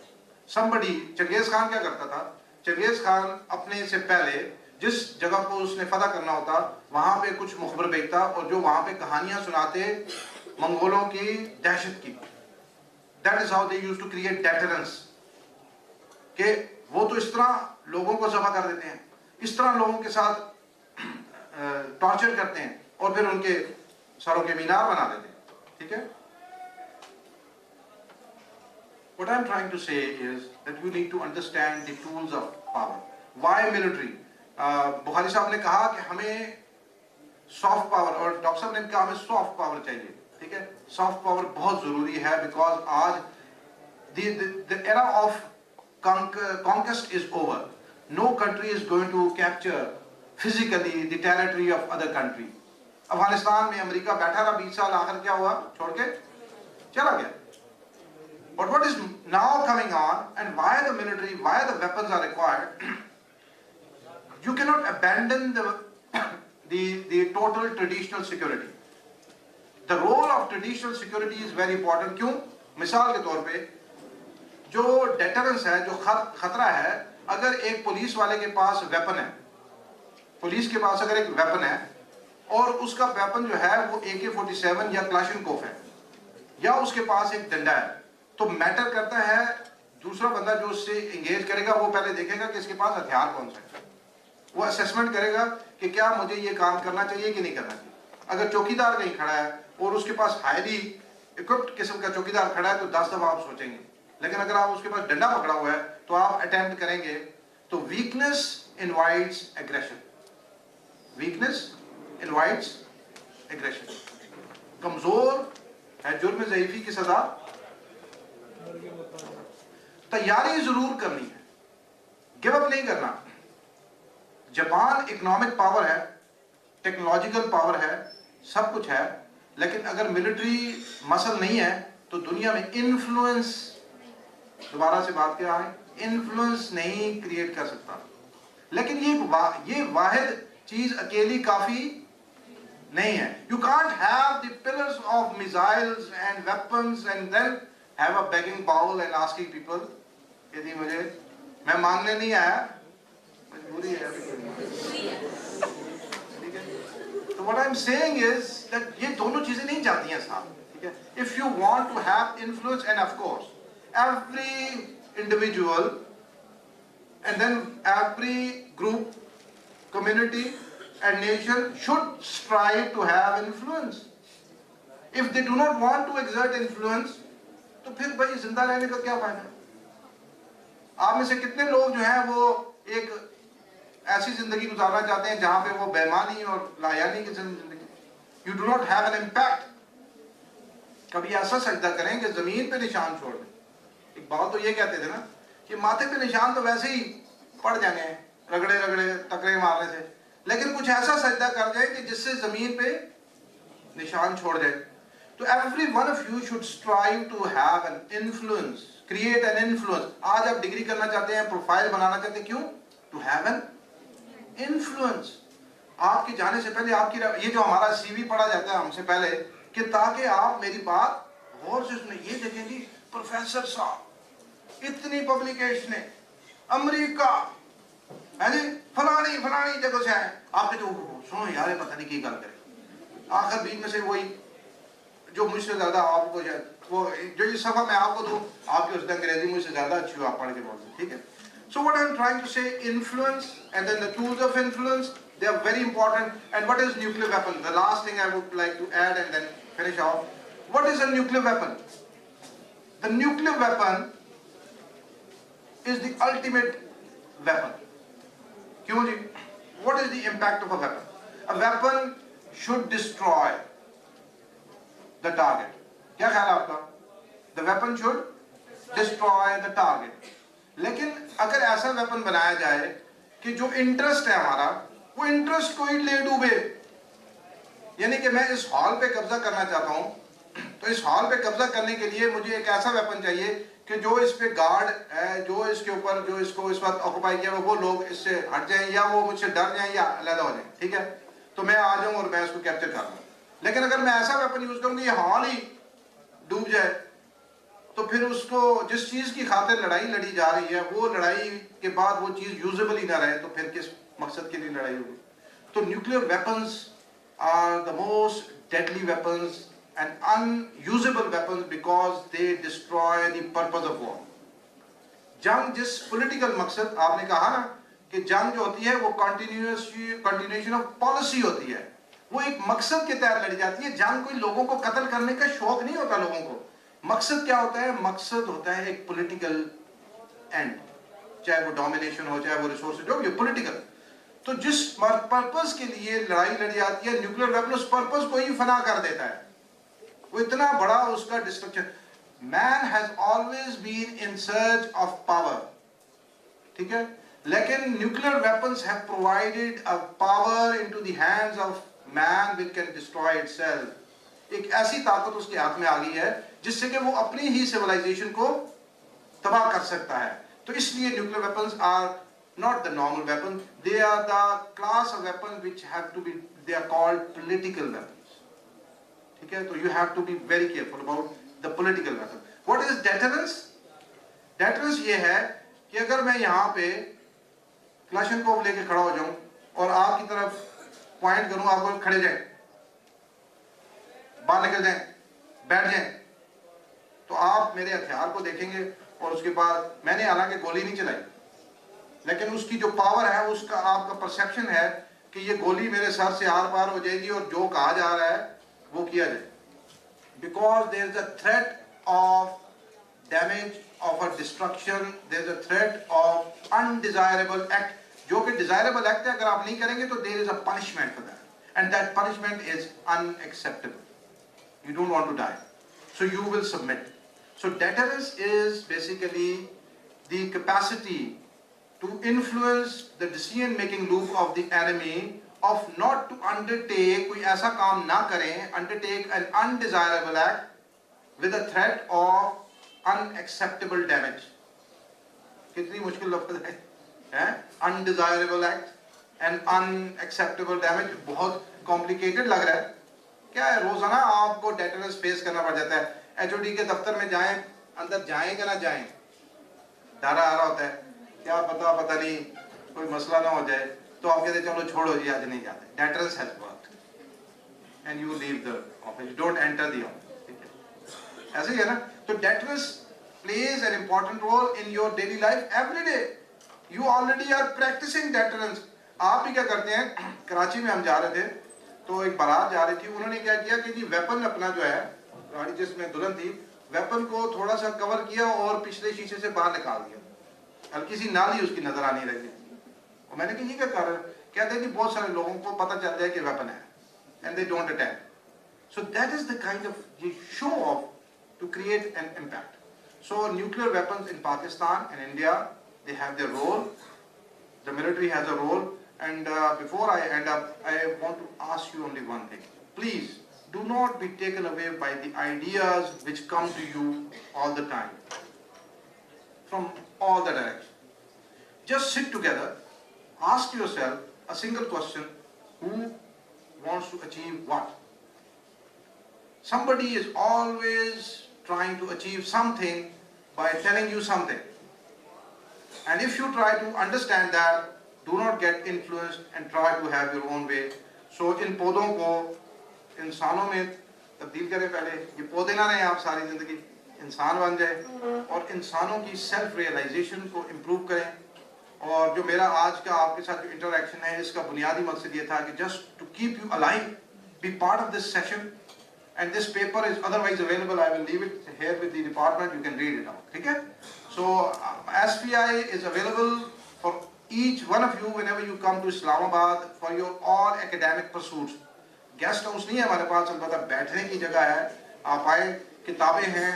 Somebody, چنگیز خان کیا کرتا تھا, چنگیز خان اپنے سے پہلے جس جگہ کو اس نے فتح کرنا ہوتا وہاں پہ کچھ مخبر بھیجتا اور جو وہاں پہ کہانیاں سناتے منگولوں کی دہشت کی. That is how they used to create deterrence. کہ وہ تو اس طرح لوگوں کو ذبح کر دیتے ہیں, اس طرح لوگوں کے ساتھ ٹارچر کرتے ہیں اور پھر ان کے سروں کے مینار بنا دیتے ہیں. ٹھیک ہے. What I'm trying to say is that you need to understand the tools of power. Why military? بخاری صاحب نے کہا کہ ہمیں سافٹ پاور, اور ڈاکٹر صاحب نے کہا ہمیں سافٹ پاور چاہیے. ٹھیک ہے. سافٹ پاور بہت ضروری ہے بیکاز آج the era of conquest is over. No country is going to capture physically the territory of other country. Afghanistan میں امریکہ بیٹھا رہا 20 سال, آخر کیا ہوا, چھوڑ کے چلا گیا. But what is now coming on and why the military, why the weapons are required? You cannot abandon the total traditional security. The role of traditional security is very important. کیوں؟ مثال کے طور پہ جو ڈیٹرنس ہے, جو خطرہ ہے, اگر ایک پولیس والے کے پاس ویپن ہے, پولیس کے پاس اگر ایک ویپن ہے اور اس کا ویپن جو ہے وہ AK-47 یا کلاشنکوف ہے یا اس کے پاس ایک ڈنڈا ہے, تو میٹر کرتا ہے دوسرا بندہ جو اس سے انگیج کرے گا وہ پہلے دیکھے گا کہ اس کے پاس ہتھیار کون سا ہے. وہ اسیسمنٹ کرے گا کہ کیا مجھے یہ کام کرنا چاہیے کہ نہیں کرنا چاہیے. اگر چوکیدار کہیں کھڑا ہے اور اس کے پاس ہائیلی اکوپڈ قسم کا چوکیدار کھڑا ہے تو 10 دفعہ آپ سوچیں گے, لیکن اگر آپ اس کے پاس ڈنڈا پکڑا ہوا ہے تو آپ اٹیمپٹ کریں گے. تو weakness invites aggression, weakness invites aggression. کمزور ہے جرم ضعیفی کی سزا. تیاری ضرور کرنی ہے, گیو اپ نہیں کرنا. جاپان اکنامک پاور ہے, ٹیکنالوجیکل پاور ہے, سب کچھ ہے, لیکن اگر ملٹری مسل نہیں ہے تو دنیا میں انفلوئنس, دوبارہ سے بات کیا ہے, انفلوئنس نہیں کریٹ کر سکتا. لیکن یہ واحد چیز اکیلی کافی نہیں ہے. You can't have the pillars of missiles and weapons and then have a begging bowl and asking people کہ دی مجھے, میں مانگنے نہیں آیا, مجبوری ہے. ٹھیک ہے. تو what I'm saying is that یہ دونوں چیزیں نہیں جاتی ہیں ساتھ. ٹھیک ہے. If you want to have influence, and of course every individual and then every group, community and nation should strive to have influence. If they do not want to exert influence, تو پھر بھائی زندہ رہنے کا کیا فائدہ ہے؟ آپ میں سے کتنے لوگ جو ہیں وہ ایک ایسی زندگی گزارنا چاہتے ہیں جہاں پہ وہ بےمانی اور لایانی کی زندگی. You do not have an impact. کبھی ایسا سجدہ کریں کہ زمین پہ نشان چھوڑ دیں. اقبال تو یہ کہتے تھے نا کہ ماتھے پہ نشان تو ویسے ہی پڑ جانے ہیں رگڑے رگڑے ٹکرے مارنے سے, لیکن کچھ ایسا سجدہ کر جائے کہ جس سے زمین پہ نشان چھوڑ جائے. تو every one of you should strive to have an influence, create an influence. آج آپ ڈگری کرنا چاہتے ہیں, پروفائل بنانا چاہتے ہیں, کیوں؟ To have an influence. آپ کے جانے سے پہلے آپ کی یہ جو ہمارا سی وی پڑھا جاتا ہے ہم سے پہلے, کہ تاکہ آپ میری بات غور سے سنیں. یہ دیکھیں جی پروفیسر صاحب اتنی پبلیکیشنیں, امریکہ ہے جی فلانی جگہ سے آئے, آپ کے جو سنو یار پتہ نہیں کی گل کریں. آخر بیچ میں سے وہی جو مجھ سے زیادہ آپ کو وہ جو اس صفحہ میں آپ کو دوں, آپ کی اس انگریزی مجھ سے زیادہ اچھی ہو, آپ پڑھ کے بول دیں, ٹھیک ہے. So what I am trying to say, influence and then the tools of influence, they are very important. And what is nuclear weapon? The last thing I would like to add and then finish off. What is a nuclear weapon? The nuclear weapon is the ultimate weapon. Kyun ji? What is the impact of a weapon? A weapon should destroy the target. Kya khayal hai aapka? The weapon should destroy the target. لیکن اگر ایسا weapon بنایا جائے کہ جو interest ہے ہمارا, وہ انٹرسٹ کو ہی لے ڈوبے. یعنی کہ میں اس ہال پہ قبضہ کرنا چاہتا ہوں, تو اس ہال پہ قبضہ کرنے کے لیے مجھے ایک ایسا ویپن چاہیے کہ جو اس پہ گارڈ ہے, جو اس کے اوپر جو اس کو اس وقت آکوپائی کیا وہ لوگ اس سے ہٹ جائیں یا وہ مجھ سے ڈر جائیں یا علیحدہ ہو جائیں, ٹھیک ہے. تو میں آ جاؤں اور میں اس کو کیپچر کر لوں. لیکن اگر میں ایسا ویپن یوز کروں کہ یہ ہال ہی ڈوب جائے, تو پھر اس کو جس چیز کی خاطر لڑائی لڑی جا رہی ہے, وہ لڑائی کے بعد وہ چیز یوزیبل ہی نہ رہے, تو پھر کس مقصد کے لیے لڑائی ہوگی. تو nuclear weapons are the most deadly weapons and unusable weapons because they destroy the purpose of war. جنگ جس پولیٹیکل مقصد آپ نے کہا نا کہ جنگ جو ہوتی ہے وہ کنٹینیوشن آف پالیسی ہوتی ہے, وہ ایک مقصد کے تحت لڑی جاتی ہے. جنگ کوئی لوگوں کو قتل کرنے کا شوق نہیں ہوتا لوگوں کو. مقصد کیا ہوتا ہے؟ مقصد ہوتا ہے ایک پولیٹیکل اینڈ, چاہے وہ ڈومینیشن ہو, چاہے وہ ریسورسز ہو, یہ پولیٹیکل. تو جس پرپز کے لیے لڑائی لڑی جاتی ہے, نیوکلیئر ویپن اس پرپز کو ہی فنا کر دیتا ہے. وہ اتنا بڑا اس کا destruction. Man has always been in search of power, ٹھیک ہے, لیکن nuclear weapons have provided a power into the hands of man which can destroy itself. ایک ایسی طاقت اس کے ہاتھ میں آ گئی ہے جس سے کہ وہ اپنی ہی سیولائزیشن کو تباہ کر سکتا ہے. تو اس لیے nuclear weapons are not the normal weapon, they are the class of weapons which have to be, they are called political weapons. ٹھیک ہے, تو you have to be very careful about the political weapon. What is deterrence? Deterrence یہ ہے کہ اگر میں یہاں پہ کلاشنکوف لے کے کھڑا ہو جاؤں اور آپ کی طرف پوائنٹ کروں, آپ کو کھڑے جائیں, باہر نکل جائیں, بیٹھ جائیں, تو آپ میرے ہتھیار کو دیکھیں گے اور اس کے بعد میں نے حالانکہ گولی نہیں چلائی, لیکن اس کی جو پاور ہے, اس کا آپ کا پرسیپشن ہے کہ یہ گولی میرے سر سے آر پار ہو جائے گی اور جو کہا جا رہا ہے وہ کیا جائے. Because there is a threat of damage, of a destruction, there is a threat of undesirable act. جو کہ desirable act ہے, اگر آپ نہیں کریں گے تو there is a punishment for that. And that punishment is unacceptable. You don't want to die. So you will submit. So deterrence is basically the capacity to influence the decision-making loop of the enemy of not to undertake کوئی ایسا کام نہ کریں, undertake an undesirable act with a threat of unacceptable damage. کتنی مشکل لفظ ہے, undesirable act and unacceptable damage, بہت complicated لگ رہا ہے. کیا ہے, روزانہ آپ کو deterrence فیس کرنا پڑ جاتا ہے. HOD کے دفتر میں جائیں, اندر جائیں کہ نہ جائیں, ڈر آ رہا ہوتا ہے, کیا پتہ نہیں کوئی مسئلہ نہ ہو جائے, تو آپ کہتے ہیں چلو چھوڑو جی آج نہیں جاتے. Deterrence has worked and you leave the office, you don't enter the office. ایسے ہی ہے نا. تو deterrence plays an important role in your daily life every day. You already are practicing deterrence. آپ بھی کیا کرتے ہیں, کراچی میں ہم جا رہے تھے تو ایک بارات جا رہی تھی, انہوں نے کیا کیا کہ جی ویپن اپنا جو ہے, گاڑی جس میں دلہن تھی, ویپن کو تھوڑا سا کور کیا اور پچھلے شیشے سے باہر نکال دیا, ہلکی سی نالی اس کی نظر آنے لگی. اور میں نے کہا یہ کیا کر رہے ہیں, کہتے ہیں کہ بہت سارے لوگوں کو پتہ چلتا ہے کہ ویپن ہے and they don't attack. So that is the kind of show off to create an impact. So nuclear weapons in Pakistan and India, they have their role. The military has a role. And before I end up, I want to ask you only one thing. Please, do not be taken away by the ideas which come to you all the time, from all the directions. Just sit together, ask yourself a single question: who wants to achieve what? Somebody is always trying to achieve something by telling you something. And if you try to understand that, do not get influenced and try to have your own way. So इन पौधों को इंसानों में तब्दील करें पहले, ये पौधे ना रहें आप सारी ज़िंदगी, इंसान बन जाए और इंसानों की सेल्फ रियलाइजेशन को इम्प्रूव करें. और जो मेरा आज का आपके साथ जो इंटरेक्शन है, इसका बुनियादी मकसद ये था कि just to keep you alive, be part of this session. And this paper is otherwise available. I will leave it here with the department. You can read it out. Okay? So SVI is available for each one of you whenever you come to Islamabad for your all academic pursuits. Guest house नहीं है हमारे पास, अलबत्ता बैठने की जगह है. आप आए, किताबें हैं,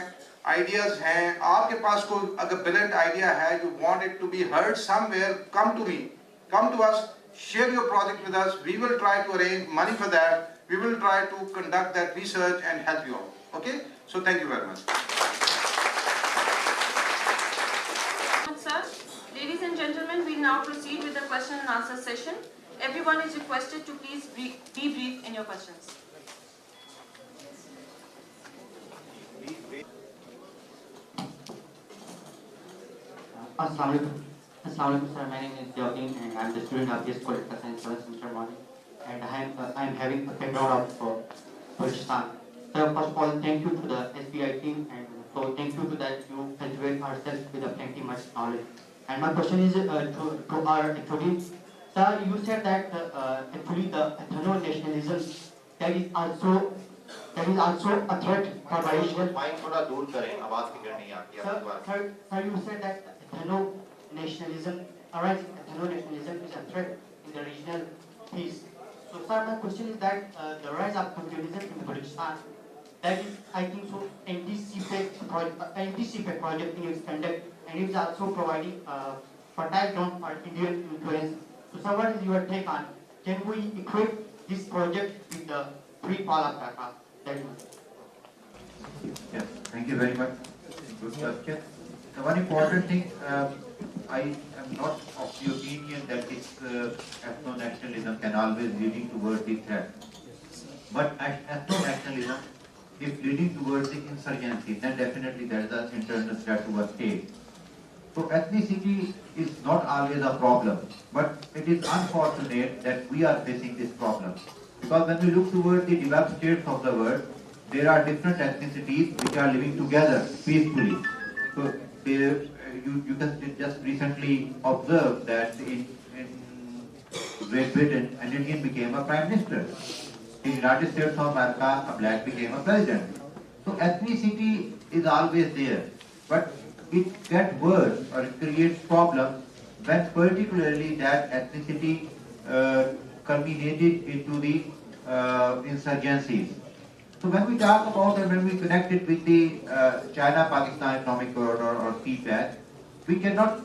ideas हैं. आपके पास कोई अगर brilliant idea है, you want it to be heard somewhere, come to me, come to us, share your project with us. We will try to arrange money for that. We will try to conduct that research and help you out. Okay? So thank you very much. Sir, ladies and gentlemen, we now proceed with the question and answer session. Everyone is requested to please be brief in your questions. Assalamualaikum. Assalamualaikum, sir. My name is Bahauddin and I am the student of this political science semester morning. And I am having a background of Pakistan. So first of all, thank you to the SBI team, and so thank you to that you cultivate ourselves with a plenty much knowledge. And my question is to our actually, sir, you said that actually the ethno nationalism that is also a threat for regional. Mic थोड़ा दूर करें, आवाज clear नहीं आती है. Sir, you said that ethno nationalism, ethno nationalism is a threat in the regional peace. So, sir, my question is that the rise of communism in Pakistan, that is, I think, so anti-CPEC project in its conduct, and it is also providing fertile ground for Indian influence. So, sir, what is your take on? Can we equate this project with the free fall of Dhaka? Yes, thank you very much. Good question. The one important thing, I am not of the opinion that this ethno-nationalism can always leading towards the threat. But ethno-nationalism, if leading towards the insurgency, then definitely there is an internal threat to a state. So ethnicity is not always a problem, but it is unfortunate that we are facing this problem. Because when we look towards the developed states of the world, there are different ethnicities which are living together peacefully. So you can just recently observe that in Great Britain, an Indian became a prime minister. In the United States of America, a black became a president. So ethnicity is always there, but it gets worse or it creates problems when particularly that ethnicity culminated into the insurgencies. So when we talk about and when we connect it with the China-Pakistan Economic Corridor or CPEC, we cannot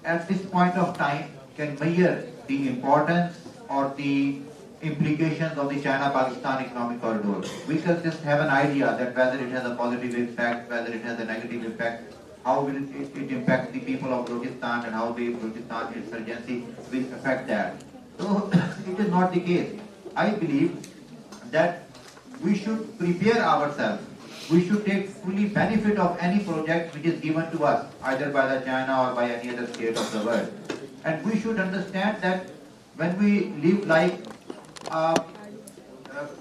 at this point of time can measure the importance or the implications of the China-Pakistan Economic Corridor. We can just have an idea that whether it has a positive impact, whether it has a negative impact, how will it impact the people of Balochistan and how the Balochistan insurgency will affect that. So it is not the case. I believe that we should prepare ourselves. We should take fully benefit of any project which is given to us, either by the China or by any other state of the world. And we should understand that when we live like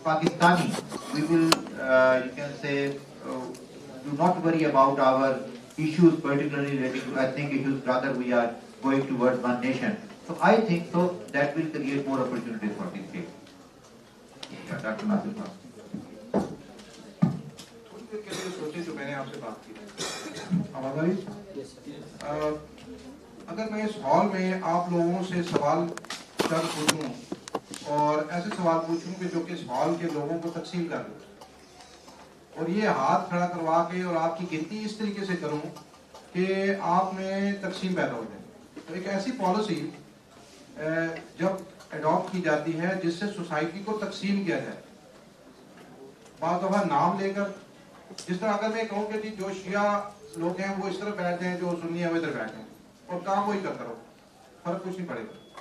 Pakistani, we will, you can say, do not worry about our issues, particularly related to ethnic issues, rather we are going towards one nation. So I think so that will create more opportunities for this state. Dr. Nasir. जो मैंने आपसे बात की अगर मैं इस hall में आप लोगों से सवाल चंद पूछूं और ऐसे सवाल पूछूं कि जो कि इस हॉल के लोगों को तकसीम कर दूं और ये हाथ खड़ा करवा के और आपकी गिनती इस तरीके से करूं कि आप में तकसीम पैदा हो जाए, तो एक ऐसी पॉलिसी جب اڈاپٹ کی جاتی ہے جس سے سوسائٹی کو تقسیم کیا جائے. بعض دفعہ نام لے کر, جس طرح اگر میں کہوں کہ جی جو شیعہ لوگ ہیں وہ اس طرف بیٹھے ہیں, جو سنی ہیں وہ ادھر بیٹھے ہیں, اور کام وہی کرتا رہو, فرق کچھ نہیں پڑے گا.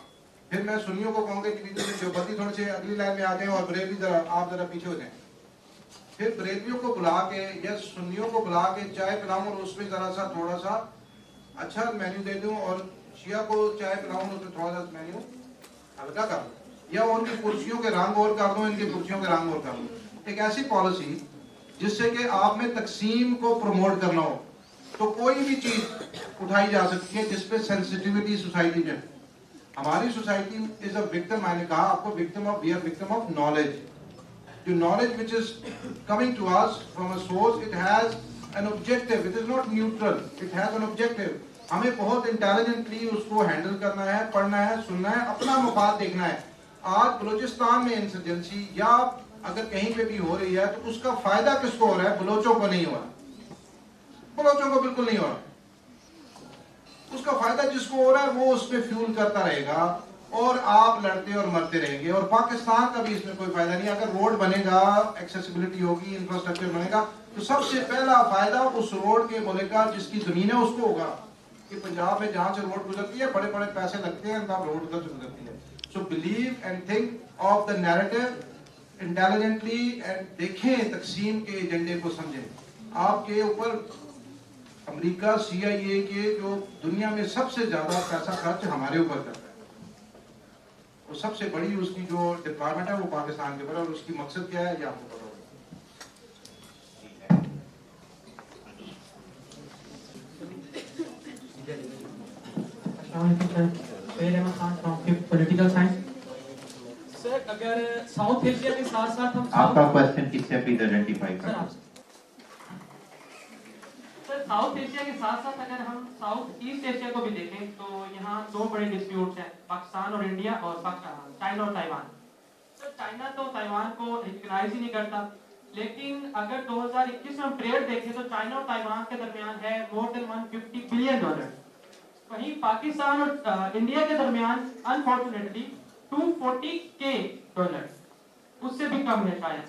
پھر میں سنیوں کو کہوں گا کہ جو بدی تھوڑے سے اگلی لائن میں آ جائیں اور بریلوی ذرا آپ ذرا پیچھے ہو جائیں. پھر بریلویوں کو بلا کے یا سنیوں کو بلا کے چائے پلاؤں اور اس میں ذرا سا تھوڑا سا اچھا مینیو دے دوں, اور شیعہ کو چائے پلاؤں اور اس میں تھوڑا سا مینیو ہلکا کر دوں, یا ان کی کرسیوں کے رنگ اور کر دوں, ان کی کرسیوں کے رنگ اور کر دوں. ایک ایسی پالیسی جس سے کہ آپ میں تقسیم کو پروموٹ کرنا ہو, تو کوئی بھی چیز اٹھائی جا سکتی ہے جس پہ سینسٹیوٹی سوسائٹی میں. ہماری سوسائٹی از اے وکٹم, میں نے کہا آپ کو victim of, we are victim of knowledge. جو knowledge which is coming to us from a source, it has an objective, it is not neutral, it has an objective. ہمیں بہت intelligently اس کو handle کرنا ہے, پڑھنا ہے, سننا ہے, اپنا مفاد دیکھنا ہے. آج بلوچستان میں انسرجنسی یا اگر کہیں پہ بھی ہو رہی ہے تو اس کا فائدہ کس کو ہو رہا ہے؟ بلوچوں کو نہیں ہو رہا, بلوچوں کو بالکل نہیں ہو رہا. اس کا فائدہ جس کو ہو رہا ہے وہ اس پہ فیول کرتا رہے گا اور آپ لڑتے اور مرتے رہیں گے. اور پاکستان کا بھی اس میں کوئی فائدہ نہیں. اگر روڈ بنے گا, ایکسیسیبلٹی ہوگی, انفراسٹرکچر بنے گا, تو سب سے پہلا فائدہ اس روڈ کے ملک کا جس کی زمین ہے اس کو ہوگا. کہ پنجاب میں جہاں سے روڈ گزرتی ہے بڑے بڑے پیسے لگتے ہیں, تب روڈ ادھر سے گزرتی ہے. So believe and think of the narrative intelligently, and دیکھیں تقسیم کے ایجنڈے کو سمجھیں. آپ کے اوپر امریکہ CIA کے جو دنیا میں سب سے زیادہ پیسہ خرچ ہمارے اوپر کرتا ہے, اور سب سے بڑی اس کی جو ڈپلائمنٹ ہے وہ پاکستان کے اوپر, اور اس کی مقصد کیا ہے یہ آپ کو پتا ہوگا. Political science. سر اگر ساؤتھ ایشیا کے ساتھ ساتھ ہم آپ کا کوشچن کس سے پلیز آئیڈینٹیفائی کریں. سر ساؤتھ ایشیا کے ساتھ ساتھ اگر ہم ساؤتھ ایسٹ ایشیا کو بھی دیکھیں تو یہاں دو بڑے ڈسپیوٹس ہیں, پاکستان اور انڈیا, اور چائنا اور تائیوان. سر چائنا تو تائیوان کو ریکگنائز ہی نہیں کرتا, لیکن اگر 2021 میں ہم ٹریڈ دیکھیں تو چائنا اور تائیوان کے درمیان ہے مور دین $150 بلین. وہیں پاکستان اور انڈیا کے درمیان انفارچونیٹلی $240 اس سے بھی کم ہے شاید.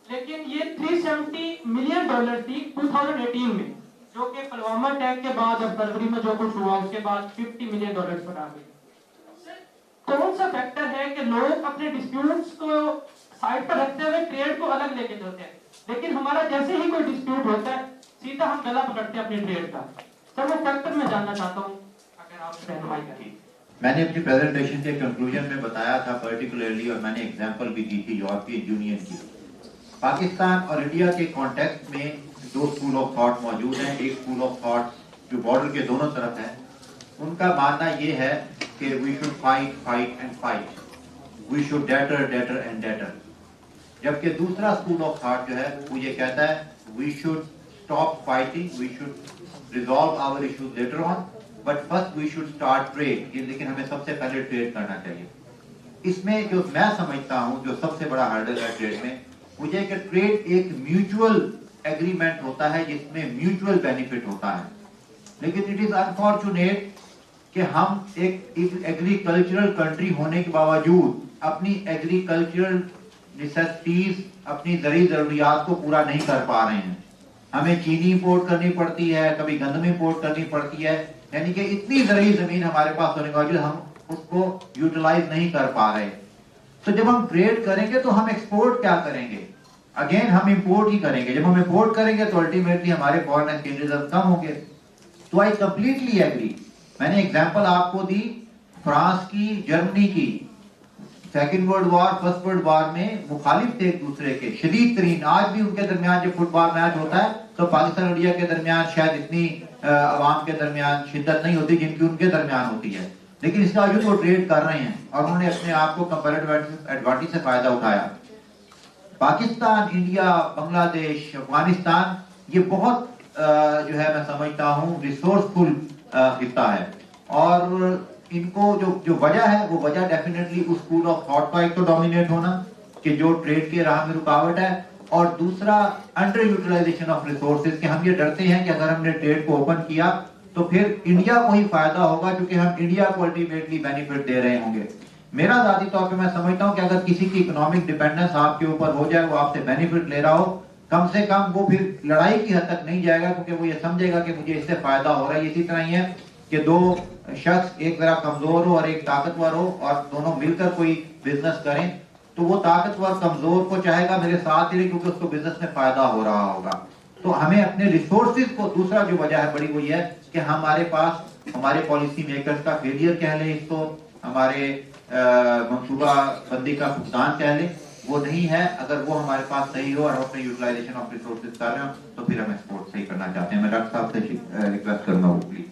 لیکن یہ $370 ملین تھی 2018 میں, جو کہ پلوامہ اٹیک کے بعد اب فروری میں جو کچھ ہوا اس کے بعد $50 ملین پر آ گئی. کون سا فیکٹر ہے کہ لوگ اپنے ڈسپیوٹس کو سائڈ پر رکھتے ہوئے ٹریڈ کو الگ لے کے چلتے ہیں, لیکن ہمارا جیسے ہی کوئی ڈسپیوٹ ہوتا ہے سیدھا ہم گلا پکڑتے ہیں اپنے ٹریڈ کا. سر وہ فیکٹر میں جاننا چاہتا ہوں اگر آپ رہنمائی کریں. میں نے اپنی پریزنٹیشن کے کنکلوژن میں بتایا تھا پرٹیکولرلی, اور میں نے ایگزامپل بھی دی تھی یورپین یونین کی. پاکستان اور انڈیا کے کانٹیکسٹ میں دو اسکول آف تھاٹ موجود ہیں. ایک اسکول آف تھاٹ جو بارڈر کے دونوں طرف ہے, ان کا ماننا یہ ہے کہ we should fight fight and fight, we should deter deter and deter. جبکہ دوسرا اسکول آف تھاٹ جو ہے وہ یہ کہتا ہے we should stop fighting, we should resolve our issues later on, but first we should start trade. لیکن ہمیں سب سے پہلے ٹریڈ کرنا چاہیے. اس میں جو میں سمجھتا ہوں جو سب سے بڑا ہرڈل ہے ٹریڈ میں, مجھے کہ ٹریڈ ایک میوچول ایگریمنٹ ہوتا ہے جس میں میوچول بینیفٹ ہوتا ہے. لیکن اٹ از انفارچونیٹ کہ ہم ایک ایگریکلچرل کنٹری ہونے کے باوجود اپنی ایگریکلچرل نیسیسٹیز, اپنی زرعی ضروریات کو پورا نہیں کر پا رہے ہیں. ہمیں چینی امپورٹ کرنی پڑتی ہے, کبھی گندم امپورٹ کرنی پڑتی ہے, یعنی کہ اتنی زرعی زمین ہمارے پاس ہونے کے باوجود ہم اس کو یوٹیلائز نہیں کر پا رہے. تو جب ہم ٹریڈ کریں گے تو ہم ایکسپورٹ کیا کریں گے؟ اگین ہم امپورٹ ہی کریں گے. جب ہم امپورٹ کریں گے تو الٹیمیٹلی ہمارے فورن ایکسچینج ریزرو کم ہوں گے. تو آئی کمپلیٹلی ایگری. میں نے ایگزامپل آپ کو دی فرانس کی, جرمنی کی. Second world war, first world war میں مخالف تھے ایک دوسرے کے شدید ترین. آج بھی ان کے درمیان جب فٹ بال میچ ہوتا ہے تو پاکستان اور انڈیا کے درمیان شاید اتنی عوام کے درمیان شدت نہیں ہوتی جن کی ان کے درمیان ہوتی ہے, لیکن اس کا جو وہ ٹریڈ کر رہے ہیں اور انہوں نے اپنے آپ کو کمپیریٹو ایڈوانٹیج سے فائدہ اٹھایا. پاکستان, انڈیا, بنگلہ دیش, افغانستان یہ بہت جو ہے میں سمجھتا ہوں ریسورسفل خطہ ہے, اور ان کو جو وجہ ہے وہ وجہ ڈیفینیٹلی اس اسکول آف تھاٹ کا ایک تو ڈومینیٹ ہونا کہ جو ٹریڈ کے راہ میں رکاوٹ ہے, اور دوسرا انڈر یوٹیلائزیشن آف ریسورسز کہ ہم یہ ڈرتے ہیں کہ اگر ہم نے ٹریڈ کو اوپن کیا تو پھر انڈیا کو ہی فائدہ ہوگا, کیونکہ ہم انڈیا کو الٹیمیٹلی بینیفٹ دے رہے ہوں گے. میرا ذاتی طور پہ میں سمجھتا ہوں کہ اگر کسی کی اکنامک ڈیپینڈنس آپ کے اوپر ہو جائے, وہ آپ سے بینیفٹ لے رہا ہو, کم سے کم وہ پھر لڑائی کی حد تک نہیں جائے گا, کیونکہ وہ یہ سمجھے گا کہ مجھے اس سے فائدہ ہو رہا ہے. اسی طرح ہی ہے کہ دو شخص, ایک ذرا کمزور ہو اور ایک طاقتور ہو, اور دونوں مل کر کوئی بزنس کریں, تو وہ طاقتور کمزور کو چاہے گا میرے ساتھ ہی, کیونکہ اس کو بزنس میں فائدہ ہو رہا ہوگا. تو ہمیں اپنے ریسورسز کو, دوسرا جو وجہ ہے بڑی وہ یہ ہے کہ ہمارے پاس ہمارے پالیسی میکرز کا فیلئر کہہ لیں اس کو, ہمارے منصوبہ بندی کا فقدان کہہ لیں, وہ نہیں ہے. اگر وہ ہمارے پاس صحیح ہو اور ہم اپنے یوٹیلائزیشن آف ریسورسز کر رہے ہوں تو پھر ہم ایکسپورٹ صحیح کرنا چاہتے ہیں. میں ڈاکٹر صاحب سے ریکویسٹ کروں گا وہ پلیز.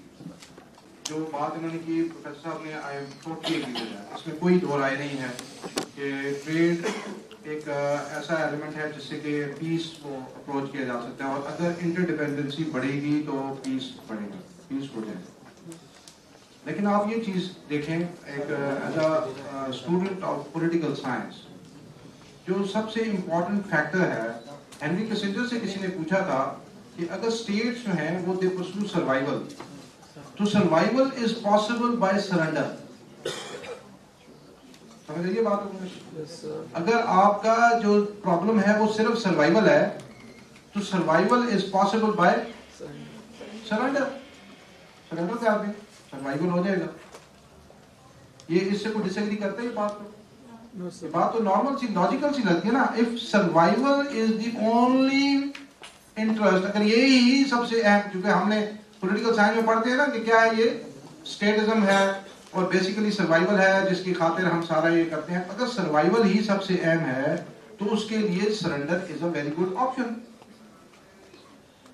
جو بات انہوں نے کی پروفیسر صاحب نے, I am totally agree with that. اس میں کوئی دو رائے نہیں ہے کہ ٹریڈ ایک ایسا ایلیمنٹ ہے جس سے کہ پیس کو اپروچ کیا جا سکتا ہے, اور اگر انٹر ڈیپینڈنسی بڑھے گی تو پیس بڑھے گی, پیس ہو جائے گی. لیکن آپ یہ چیز دیکھیں, ایک as a student of political science, جو سب سے امپورٹنٹ فیکٹر ہے, ہینری کسنجر سے کسی نے پوچھا تھا کہ اگر اسٹیٹس جو ہیں وہ دے پرسو سروائیول, تو survival is possible by surrender. سمجھ لیجیے بات کو. اگر آپ کا جو پرابلم ہے وہ صرف سروائیول ہے, تو survival is possible by surrender. Surrender کر دیں, سروائیول ہو جائے گا. یہ اس سے کوئی ڈس ایگری کرتے ہیں بات کو؟ بات تو نارمل سی, لاجیکل سی لگتی ہے نا. If survival is the only interest, اگر یہی سب سے اہم, کیونکہ ہم نے پولیٹیکل سائنس میں پڑھتے ہیں نا کہ کیا ہے یہ اسٹیٹزم ہے اور بیسیکلی سروائیول ہے جس کی خاطر ہم سارا یہ کرتے ہیں. اگر سروائیول ہی سب سے اہم ہے تو اس کے لیے surrender is a very good option.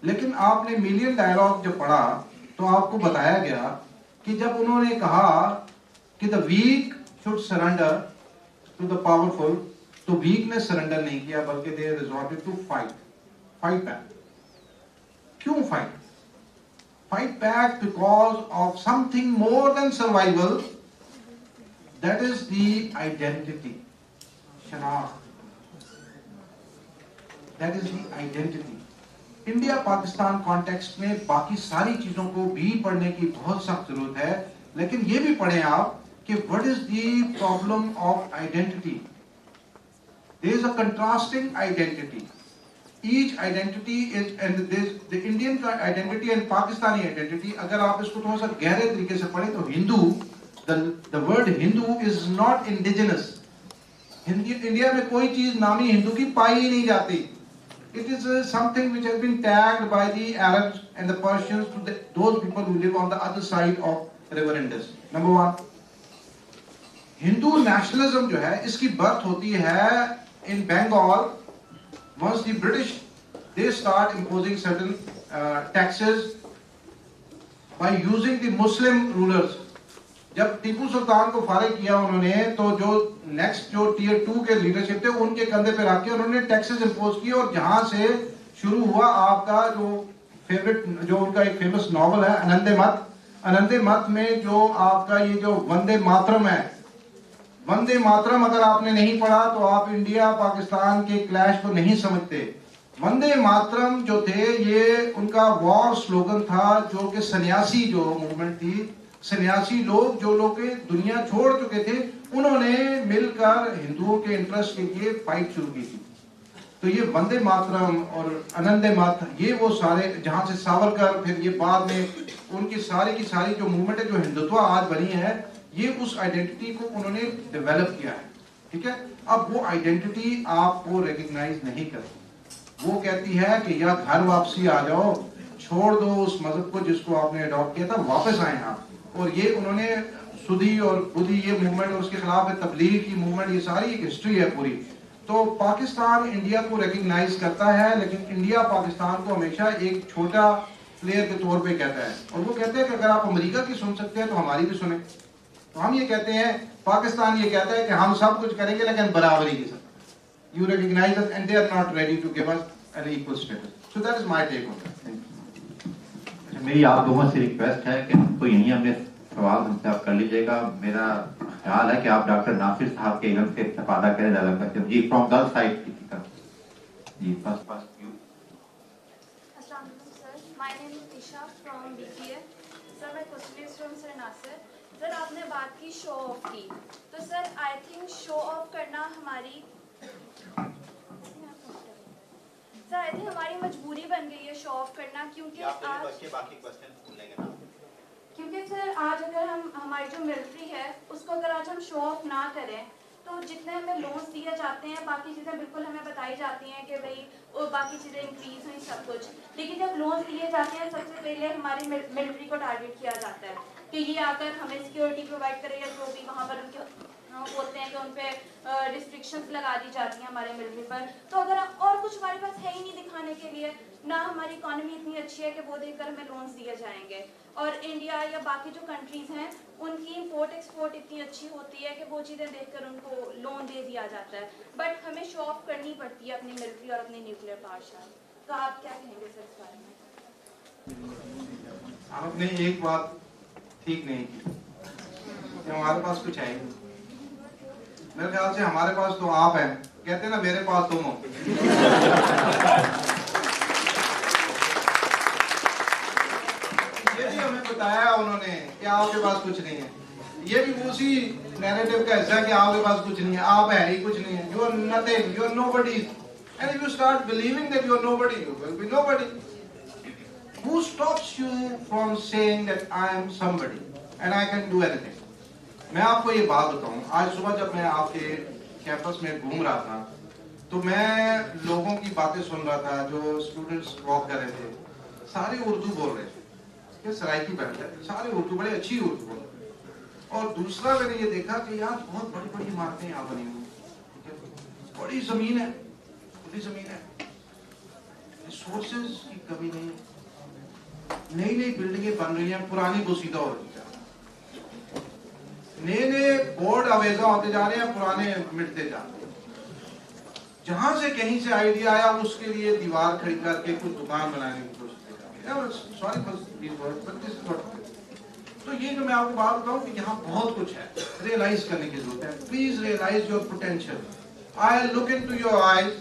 لیکن آپ نے ملین ڈائلاگ جب پڑھا تو آپ کو بتایا گیا کہ جب انہوں نے کہا کہ the weak should surrender to the powerful, تو ویک نے سرنڈر نہیں کیا بلکہ they resorted to fight back. کیوں fight back because of something more than survival, that is the identity, شناخت. that is the identity. India Pakistan context میں باقی ساری چیزوں کو بھی پڑھنے کی بہت سخت ضرورت ہے, لیکن یہ بھی پڑھیں آپ کہ what is the problem of identity. There is a contrasting identity. Each identity is, and the Indian identity and Pakistani identity, اگر آپ اس کو تھوڑا سا گہرے طریقے سے پڑھیں تو ہندو, the word Hindu is not indigenous. India میں کوئی چیز نامی ہندو کی پائی ہی نہیں جاتی. It is something which has been tagged by the Arabs and the Persians to those people who live on the other side of river Indus. Number one, Hindu nationalism جو ہے اس کی برتھ ہوتی ہے in Bengal. Once the British, they start imposing certain taxes by using the Muslim rulers. جب ٹیپو سلطان کو فارغ کیا انہوں نے, تو جو نیکسٹ جو ٹیئر 2 کے لیڈرشپ تھے ان کے کندھے پہ رکھ کے انہوں نے ٹیکسز امپوز کیے, اور جہاں سے شروع ہوا آپ کا جو فیوریٹ, جو ان کا ایک فیمس ناول ہے انندے مت. انندے مت میں جو آپ کا یہ جو وندے ماترم ہے, وندے ماترم اگر آپ نے نہیں پڑھا تو آپ انڈیا پاکستان کے کلیش کو نہیں سمجھتے. وندے ماترم جو تھے یہ ان کا وار سلوگن تھا, جو کہ سنیاسی جو موومنٹ تھی, سنیاسی لوگ جو لوگ دنیا چھوڑ چکے تھے, انہوں نے مل کر ہندوؤں کے انٹرسٹ کے لیے فائٹ شروع کی تھی. تو یہ وندے ماترم اور انندے ماترم, یہ وہ سارے, جہاں سے ساورکر, پھر یہ بعد میں ان کی ساری جو موومنٹ ہے جو ہندوتوا آج بنی ہے, یہ اس آئیڈینٹی کو انہوں نے ڈیولپ کیا ہے. ٹھیک ہے, اب وہ آئیڈینٹی آپ کو ریکگنائز نہیں کرتی. وہ کہتی ہے کہ یا گھر واپسی آ جاؤ, چھوڑ دو اس مذہب کو جس کو آپ نے اڈاپٹ کیا تھا, واپس آئیں آپ. اور یہ انہوں نے سدھی اور بدھی یہ موومنٹ, اور اس کے خلاف ہے تبلیغ کی موومنٹ, یہ ساری ایک ہسٹری ہے پوری. تو پاکستان انڈیا کو ریکگنائز کرتا ہے, لیکن انڈیا پاکستان کو ہمیشہ ایک چھوٹا پلیئر کے طور پہ کہتا ہے. اور وہ کہتے ہیں کہ اگر آپ امریکہ کی سن سکتے ہیں تو ہماری بھی سنیں. تو ہم یہ کہتے ہیں, پاکستان یہ کہتا ہے کہ ہم سب کچھ کریں گے لیکن برابری کے ساتھ. You recognize us and they are not ready to give us an equal status. So that is my take on that. میری آپ دونوں سے ریکویسٹ ہے کہ ہم کو یہیں ہم نے سوال ہم سے آپ کر لیجیے گا. میرا خیال ہے کہ آپ ڈاکٹر ناصر صاحب کے علم سے استفادہ کریں زیادہ کرتے ہیں. جی فرام گرل سائڈ کی طرف. جی first you. Assalamualaikum sir, my name is Isha from BPA. Sir मैं question is from sir Nasir. Sir आपने बात की शो ऑफ की, तो sir I think show off करना हमारी मजबूरी बन गई है शो ऑफ करना, क्योंकि सर आज अगर हमारी जो मिलिट्री है उसको अगर आज हम शो ऑफ ना करें तो जितने हमें लोन्स दिए जाते हैं बाकी चीज़ें बिल्कुल हमें बताई जाती हैं कि भाई और बाकी चीज़ें इंक्रीज हुई सब कुछ, लेकिन जब लोन्स दिए जाते हैं सबसे पहले हमारी मिलिट्री को टारगेट किया जाता है कि ये आकर हमें सिक्योरिटी प्रोवाइड करे, या जो भी वहाँ पर उनके बोलते हैं कि उन पर रिस्ट्रिक्शंस लगा दी जाती हैं हमारे मिलिट्री पर. तो अगर और कुछ हमारे पास है ही नहीं दिखाने के लिए, ना हमारी इकॉनमी इतनी अच्छी है कि वो देखकर हमें लोन्स दिए जाएंगे, और इंडिया या बाकी जो कंट्रीज़ हैं उनकी इंपोर्ट एक्सपोर्ट इतनी अच्छी होती है कि वो चीज़ें देखकर उनको लोन दे दिया जाता है, बट हमें शो ऑफ करनी पड़ती है अपनी मिलिट्री और अपने न्यूक्लियर पावर शायद. तो आप क्या कहेंगे सर इस बारे में? आपने एक बात ठीक नहीं की, हमारे पास कुछ है नहीं. मेरे ख्याल से हमारे पास तो आप हैं, कहते हैं ना मेरे पास तुम हो. ये भी हमें बताया उन्होंने कि आपके पास कुछ नहीं है. ये भी उसी नैरेटिव का हिस्सा है कि आपके पास कुछ नहीं है, आप है ही कुछ नहीं है. You are nothing, you are nobody. And if you start believing that you are nobody, you will be nobody. Who stops you from saying that I am somebody and I can do anything? मैं आपको ये बात बताऊं, आज सुबह जब मैं आपके कैंपस में घूम रहा था तो मैं लोगों की बातें सुन रहा था. जो स्टूडेंट्स वॉक कर रहे थे सारे उर्दू बोल रहे थे, ये सराइकी बैठ है, सारे उर्दू, बड़े अच्छी उर्दू बोल रहे थे. और दूसरा मैंने ये देखा कि यार बहुत बड़ी बड़ी इमारतें यहाँ बनी हुई, बड़ी जमीन है, बड़ी जमीन है, रिसोर्सेज की कमी नहीं है, नई नई बिल्डिंगें बन रही हैं, पुरानी बोसीदा हो रही है, नए नए बोर्ड अवेजा होते जा रहे हैं, पुराने मिटते जा रहे हैं. जहां से कहीं से आइडिया आया उसके लिए दीवार खरीद करके कुछ दुकान बनाने की कोशिश की जा रही है. सॉरी, तो ये जो मैं आपको बात बताऊं कि यहाँ बहुत कुछ है, रियलाइज करने की जरूरत है. Please realise your potential. I look into your eyes,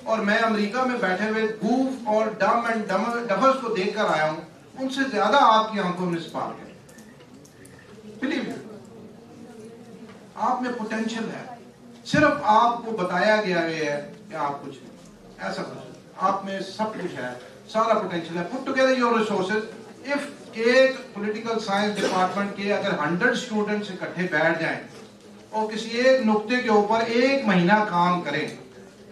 और मैं अमेरिका में बैठे हुए गूफ और डम एंड डफर्स को देखकर आया हूँ, उनसे ज्यादा आपकी आंखों में स्पार्क है. बिलीव मी, आप में पोटेंशियल है, सिर्फ आपको बताया गया है कि आप कुछ नहीं, ऐसा कुछ आप में सब कुछ है, सारा पोटेंशियल है. Put together your resources. If एक पॉलिटिकल साइंस डिपार्टमेंट के अगर 100 स्टूडेंट्स इकट्ठे बैठ जाएं और किसी एक नुक्ते के ऊपर एक महीना काम करें,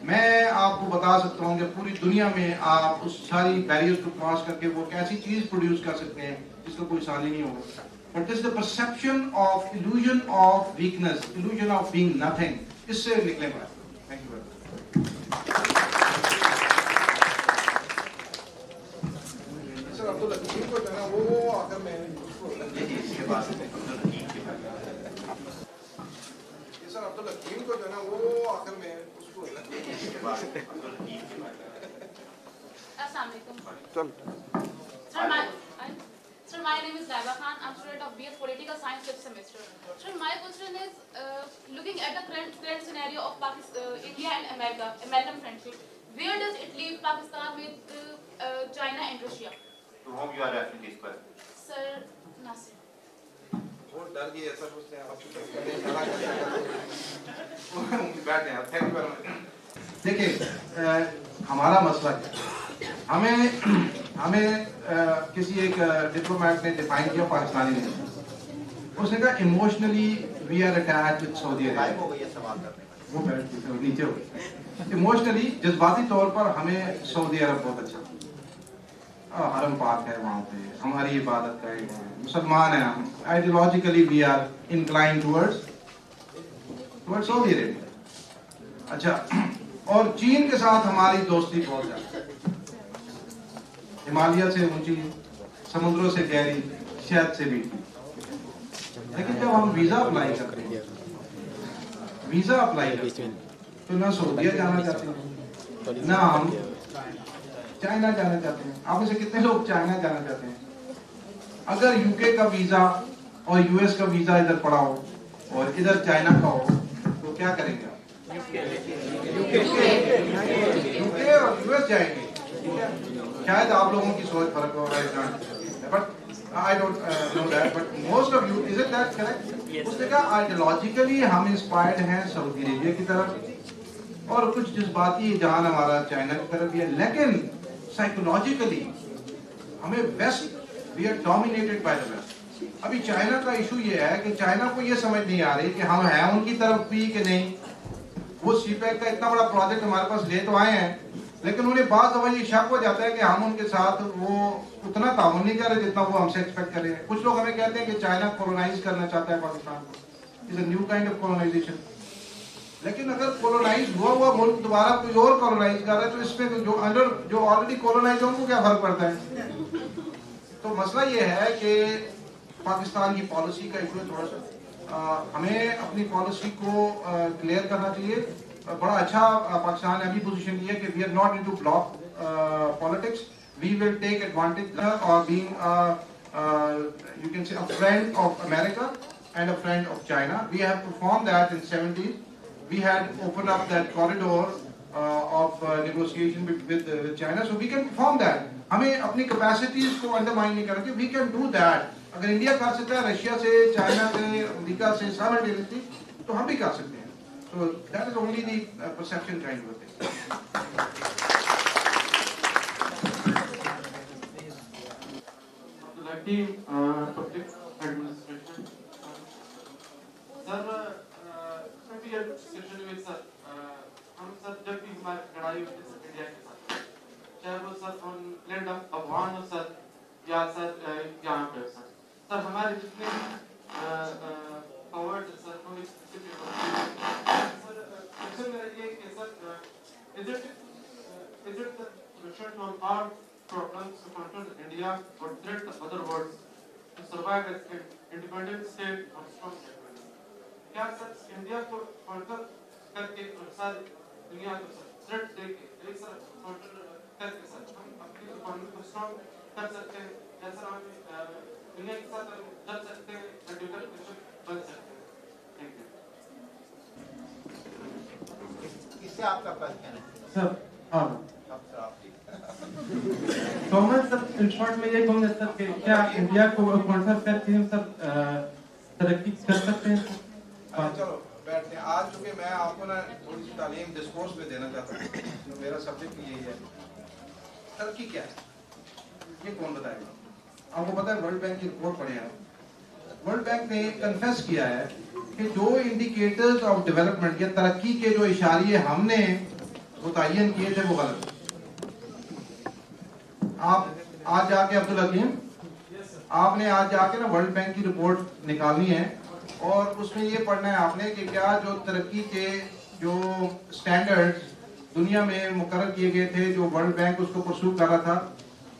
मैं आपको बता सकता हूँ कि पूरी दुनिया में आप उस सारी बैरियर्स को क्रॉस करके वो कैसी चीज प्रोड्यूस कर सकते हैं जिसका कोई साल ही नहीं होगा. But this is the perception of illusion of weakness, illusion of being nothing. इससे निकले पड़े. Thank you very much. Sir Abdul Hakeem को जो है वो आखिर में इसके बाद सर अब्दुल हकीम को जो है ना वो आखिर में उसको इसके बाद अब्दुल हकीम के बाद. अस्सलाम वालेकुम. Sir, my name is Laiba Khan. I'm student of BS Political Science 5th semester. Sir, my question is, looking at the current scenario of India and America, American friendship, where does it leave Pakistan with China and Russia? To whom you are referring this question? Sir, Nasir. वो डर गई ऐसा कुछ नहीं, आप बैठ गए. Thank you very much. देखिए हमारा मसला क्या है, हमें किसी एक डिप्लोमेट ने डिफाइन किया, पाकिस्तानी ने, उसने कहा emotionally we are attached with Saudi Arabia. वो नीचे हो गए. इमोशनली जज्बाती तौर पर हमें सऊदी अरब बहुत अच्छा, हरम पाक है वहाँ पे, हमारी इबादत का है, मुसलमान है हम, ideologically we are incline towards Saudi Arabia. अच्छा, और चीन के साथ हमारी दोस्ती बहुत ज्यादा, हिमालय से ऊंची, समुद्रों से गहरी, शहद से मीठी. लेकिन जब हम वीजा अप्लाई करते हैं, तो ना सऊदीया जाना चाहते हैं, ना हम चाइना जाना चाहते हैं. आप में से कितने लोग चाइना जाना चाहते हैं? अगर यूके का वीजा और यूएस का वीजा इधर पड़ा हो और इधर चाइना का हो तो क्या करेंगे आप? यूके और यूएस जाएंगे. शायद आप लोगों की सोच फर्क हो रहा है, but I don't know that, but most of you, is it that correct? उसने कहा आइडियोलॉजिकली हम इंस्पायर्ड हैं सऊदी अरेबिया की तरफ और कुछ जज्बाती जहान हमारा चाइना की तरफ भी है, लेकिन साइकोलॉजिकली हमें west we are dominated by the west. अभी चाइना का इशू ये है कि चाइना को ये समझ नहीं आ रही कि हम हैं उनकी तरफ भी कि नहीं। वो सीपैक का इतना बड़ा प्रोजेक्ट हमारे पास ले तो आए हैं, लेकिन उन्हें बात दफा ये शक हो जाता है कि हम उनके साथ वो उतना ताउन नहीं कर रहे जितना वो हमसे एक्सपेक्ट कर रहे हैं। कुछ लोग हमें कहते हैं कि चाइना कोलोनाइज करना चाहता है पाकिस्तान को, is a new kind of colonisation. लेकिन अगर कोलोनाइज हुआ मुल्क दोबारा कोई और कोलोनाइज कर रहा है तो इसमें जो अंडर जो ऑलरेडी कोलोनाइज है उनको क्या फर्क पड़ता है? तो मसला ये है कि पाकिस्तान की पॉलिसी का इशू थोड़ा सा हमें अपनी पॉलिसी को क्लियर करना चाहिए। बड़ा अच्छा पाकिस्तान ने अभी पोजीशन लिया कि we are not into bloc politics, we will take advantage और being you can say a friend of America and a friend of China. We have performed that in 70s. We had opened up that corridor of negotiation with China, so we can perform that. हमें अपनी capacities को undermine नहीं करके we can do that. अगर India कर सकता है Russia से, चाइना से, अमेरिका से simultaneously, तो हम भी कर सकते हैं। So that is only the perception kind of thing. Public administration. Sir, maybe a discussion with sir. हम सर जब भी हमारी लड़ाई होती है इंडिया के साथ, चाहे वो sir on land of Afghan हो सर या सर यहाँ पे सर हमारे जितने पावर्ड सर वो सर क्वेश्चन मेरा ये कि sir is it the solution on our problems to confront India or threat the other world to survive as an independent state or strong state? क्या sir India को counter करके और sir दुनिया को threat देके एक सर काउंटर करके sir हम अपनी इकोनॉमी को स्ट्रॉन्ग कर सकते हैं, या सर हम दुनिया के साथ लड़ सकते हैं, कंट्रीब्यूटर बन सकते हैं? Thank you. इससे आपका क्वेश्चन है सर? हाँ तो मैं सर इन शॉर्ट में ये कहूँगा सर कि क्या इंडिया को काउंटर करके हम सर तरक्की कर सकते हैं? चलो बैठते हैं। आज चूंकि मैं आपको ना थोड़ी सी तालीम डिस्कोर्स में देना चाहता हूँ, तो मेरा सब्जेक्ट यही है तरक्की क्या है, ये कौन बताएगा? आपको पता है वर्ल्ड बैंक की रिपोर्ट पढ़े हैं, वर्ल्ड बैंक ने कन्फेस किया है कि जो इंडिकेटर्स ऑफ डेवलपमेंट या तरक्की के जो इशारे हमने मुतय्यन किए थे वो गलत। आप आज जाके अब्दुल हकीम आपने आज जाके ना वर्ल्ड बैंक की रिपोर्ट निकालनी है और उसमें ये पढ़ना है आपने कि क्या जो तरक्की के जो स्टैंडर्ड्स दुनिया में मुकर्रर किए गए थे, जो वर्ल्ड बैंक उसको परस्यू कर रहा था,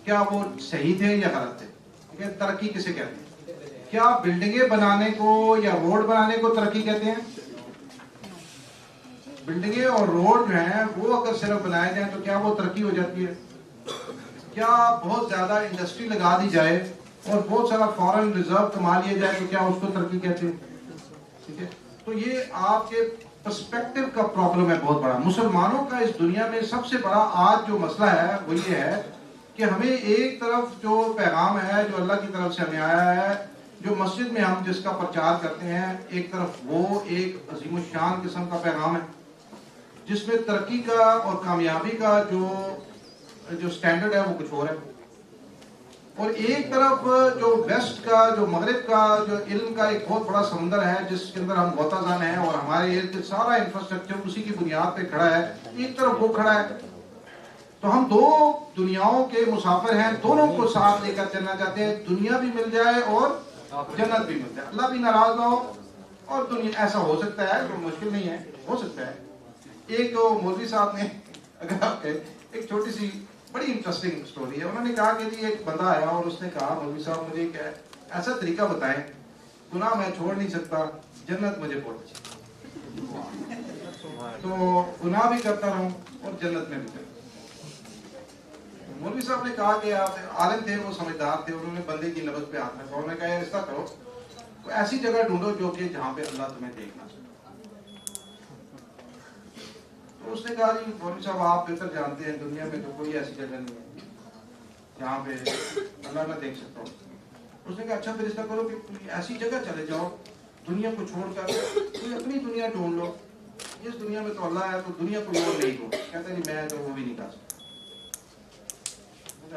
क्या वो सही थे या गलत थे? ठीक है, तरक्की किसे कहते हैं? क्या बिल्डिंगें बनाने को या रोड बनाने को तरक्की कहते हैं? बिल्डिंगें और रोड जो हैं वो अगर सिर्फ बनाए जाए तो क्या वो तरक्की हो जाती है? क्या बहुत ज्यादा इंडस्ट्री लगा दी जाए और बहुत सारा फॉरेन रिजर्व कमा लिया जाए तो क्या उसको तरक्की कहते हैं? ठीक है, तो ये आपके पर्सपेक्टिव का प्रॉब्लम है बहुत बड़ा। मुसलमानों का इस दुनिया में सबसे बड़ा आज जो मसला है वो ये है कि हमें एक तरफ जो पैगाम है जो अल्लाह की तरफ से हमें आया है, जो मस्जिद में हम जिसका प्रचार करते हैं, एक तरफ वो एक अजीम शान किस्म का पैगाम है जिसमें तरक्की का और कामयाबी का जो स्टैंडर्ड है वो कुछ और है, और एक तरफ जो वेस्ट का जो मगरिब का जो इल्म का एक बहुत बड़ा समंदर है जिसके अंदर हम गोताजान हैं और हमारे इर्द सारा इंफ्रास्ट्रक्चर उसी की बुनियाद पे खड़ा है, एक तरफ वो खड़ा है। तो हम दो दुनियाओं के मुसाफिर हैं, दोनों को साथ लेकर चलना चाहते हैं, दुनिया भी मिल जाए और जन्नत भी मिल जाए, अल्लाह भी नाराज ना हो और दुनिया। ऐसा हो सकता है, तो मुश्किल नहीं है, हो सकता है। एक तो मौलवी साहब ने अगर आप एक छोटी सी बड़ी इंटरेस्टिंग स्टोरी है, उन्होंने कहा कि जी एक बंदा आया और उसने कहा मौलवी साहब मुझे क्या ऐसा तरीका बताएं, गुनाह मैं छोड़ नहीं सकता, जन्नत मुझे बहुत अच्छी, तो गुनाह भी करता रहूं और जन्नत में भी। मौलवी साहब ने कहा कि आप आलिम थे, वो समझदार थे, उन्होंने बंदे की नब्ज पे हाथ रखा, उन्होंने कहा ऐसा करो तो ऐसी जगह ढूंढो जो कि जहाँ पे अल्लाह तुम्हें देखना चाहिए। तो उसने कहा जी मौलवी साहब आप बेहतर जानते हैं दुनिया में तो कोई ऐसी जगह नहीं है जहाँ पे अल्लाह ना देख सकता हो। اس نے کہا اچھا پھر ایسا کرو کہ کوئی ایسی جگہ چلے جاؤ دنیا کو چھوڑ کر کوئی اپنی دنیا ڈھونڈ لو, اس دنیا میں تو اللہ ہے تو دنیا کو اور نہیں دو. کہتا نہیں میں تو وہ بھی نہیں کر سکتا.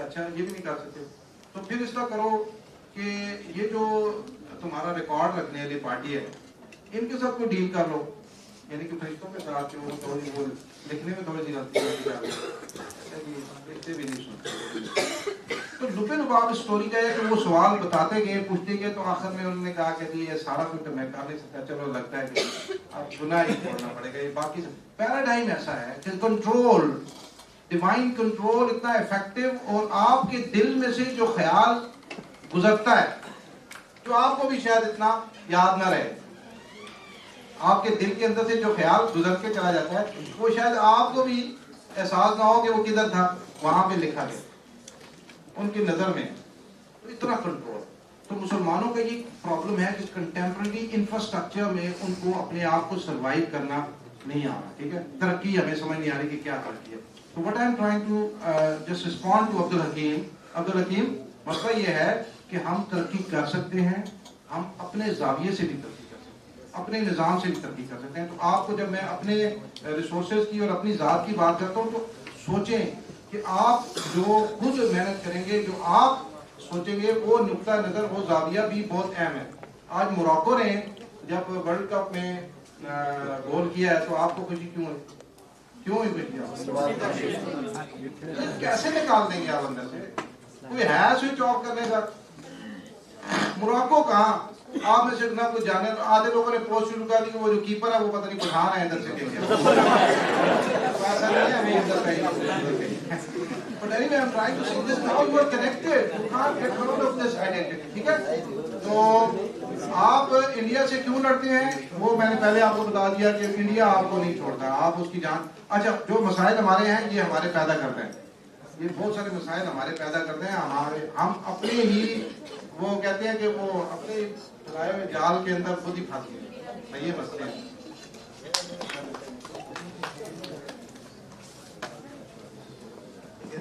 اچھا یہ بھی نہیں کر سکتے تو پھر اس طرح کرو کہ یہ جو تمہارا ریکارڈ رکھنے والی پارٹی ہے ان کے ساتھ کوئی ڈیل کر لو, یعنی کہ فرشتوں کے ساتھ جو تھوڑی وہ لکھنے میں تھوڑی سی غلطی بھی نہیں سنتے. تو لپے لباب اسٹوری کا ہے کہ وہ سوال بتاتے گئے پوچھتے گئے تو آخر میں انہوں نے کہا کہ یہ سارا کچھ تو میں کر نہیں سکتا, چلو لگتا ہے کہ اب گناہ ہی چھوڑنا پڑے گا. یہ باقی پیراڈائم ایسا ہے کہ کنٹرول, ڈیوائن کنٹرول اتنا افیکٹو, اور آپ کے دل میں سے جو خیال گزرتا ہے جو آپ کو بھی شاید اتنا یاد نہ رہے, آپ کے دل کے اندر سے جو خیال گزر کے چلا جاتا ہے وہ شاید آپ کو بھی احساس نہ ہو کہ وہ کدھر تھا, وہاں پہ لکھا گیا ان کی نظر میں. تو اتنا کنٹرول. تو مسلمانوں کا یہ پرابلم ہے کہ کنٹمپرری انفراسٹرکچر میں ان کو اپنے آپ کو سروائیو کرنا نہیں آ رہا. ٹھیک ہے, ترقی ہمیں سمجھ نہیں آ رہی کہ کیا ترقی ہے. تو what I am trying to just respond to Abdul Hakim, مسئلہ یہ ہے کہ ہم ترقی کر سکتے ہیں, ہم اپنے زاویے سے بھی ترقی کر سکتے ہیں, اپنے نظام سے بھی ترقی کر سکتے ہیں. تو آپ کو جب میں اپنے ریسورسز کی اور اپنی ذات کی بات کرتا ہوں تو سوچیں کہ آپ جو خود محنت کریں گے, جو آپ سوچیں گے, وہ نقطہ نظر, وہ زاویہ بھی بہت اہم ہے. آج موراکو نے جب ورلڈ کپ میں گول کیا ہے تو آپ کو خوشی کیوں ہے؟ کیوں خوشی؟ کیسے نکال دیں گے آپ اندر سے؟ کوئی ہے سوئچ آف کرنے کا؟ موراکو کہاں آپ میں سے نہ کوئی جانے, آدھے لوگوں نے پوسٹ شروع کر دی کہ وہ جو کیپر ہے وہ پتہ نہیں پٹھان ہے ادھر سے ایسا نہیں ہے, ہمیں ادھر کہیں. But anyway, I'm trying to say this, now you are connected, you can't get rid of this identity. ٹھیک ہے, تو آپ انڈیا سے کیوں لڑتے ہیں وہ میں نے پہلے آپ کو بتا دیا کہ انڈیا آپ کو نہیں چھوڑتا, آپ اس کی جان. اچھا جو مسائل ہمارے ہیں یہ ہمارے پیدا کرتے ہیں, یہ بہت سارے مسائل ہمارے پیدا کرتے ہیں, ہم اپنے ہی وہ کہتے ہیں کہ وہ اپنے چلائے ہوئے جال کے اندر خود ہی پھنس گئے, یہ مسئلے ہیں.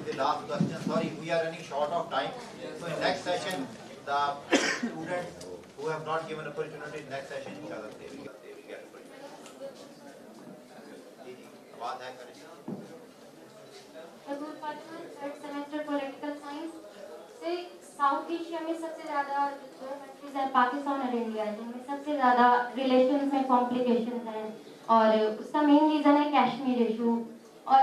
The last question, sorry, we are running short of time. So in next session, the students who have not given opportunity, next session, inshallah, they will get opportunity. Baat hai kare. Abdul Fatima, third semester political science. से south Asia में सबसे ज़्यादा दो countries हैं, पाकिस्तान और India, जिनमें सबसे ज़्यादा रिलेशंस में कॉम्प्लिकेशंस हैं, और उसका मेन रीज़न है कश्मीर इशू. और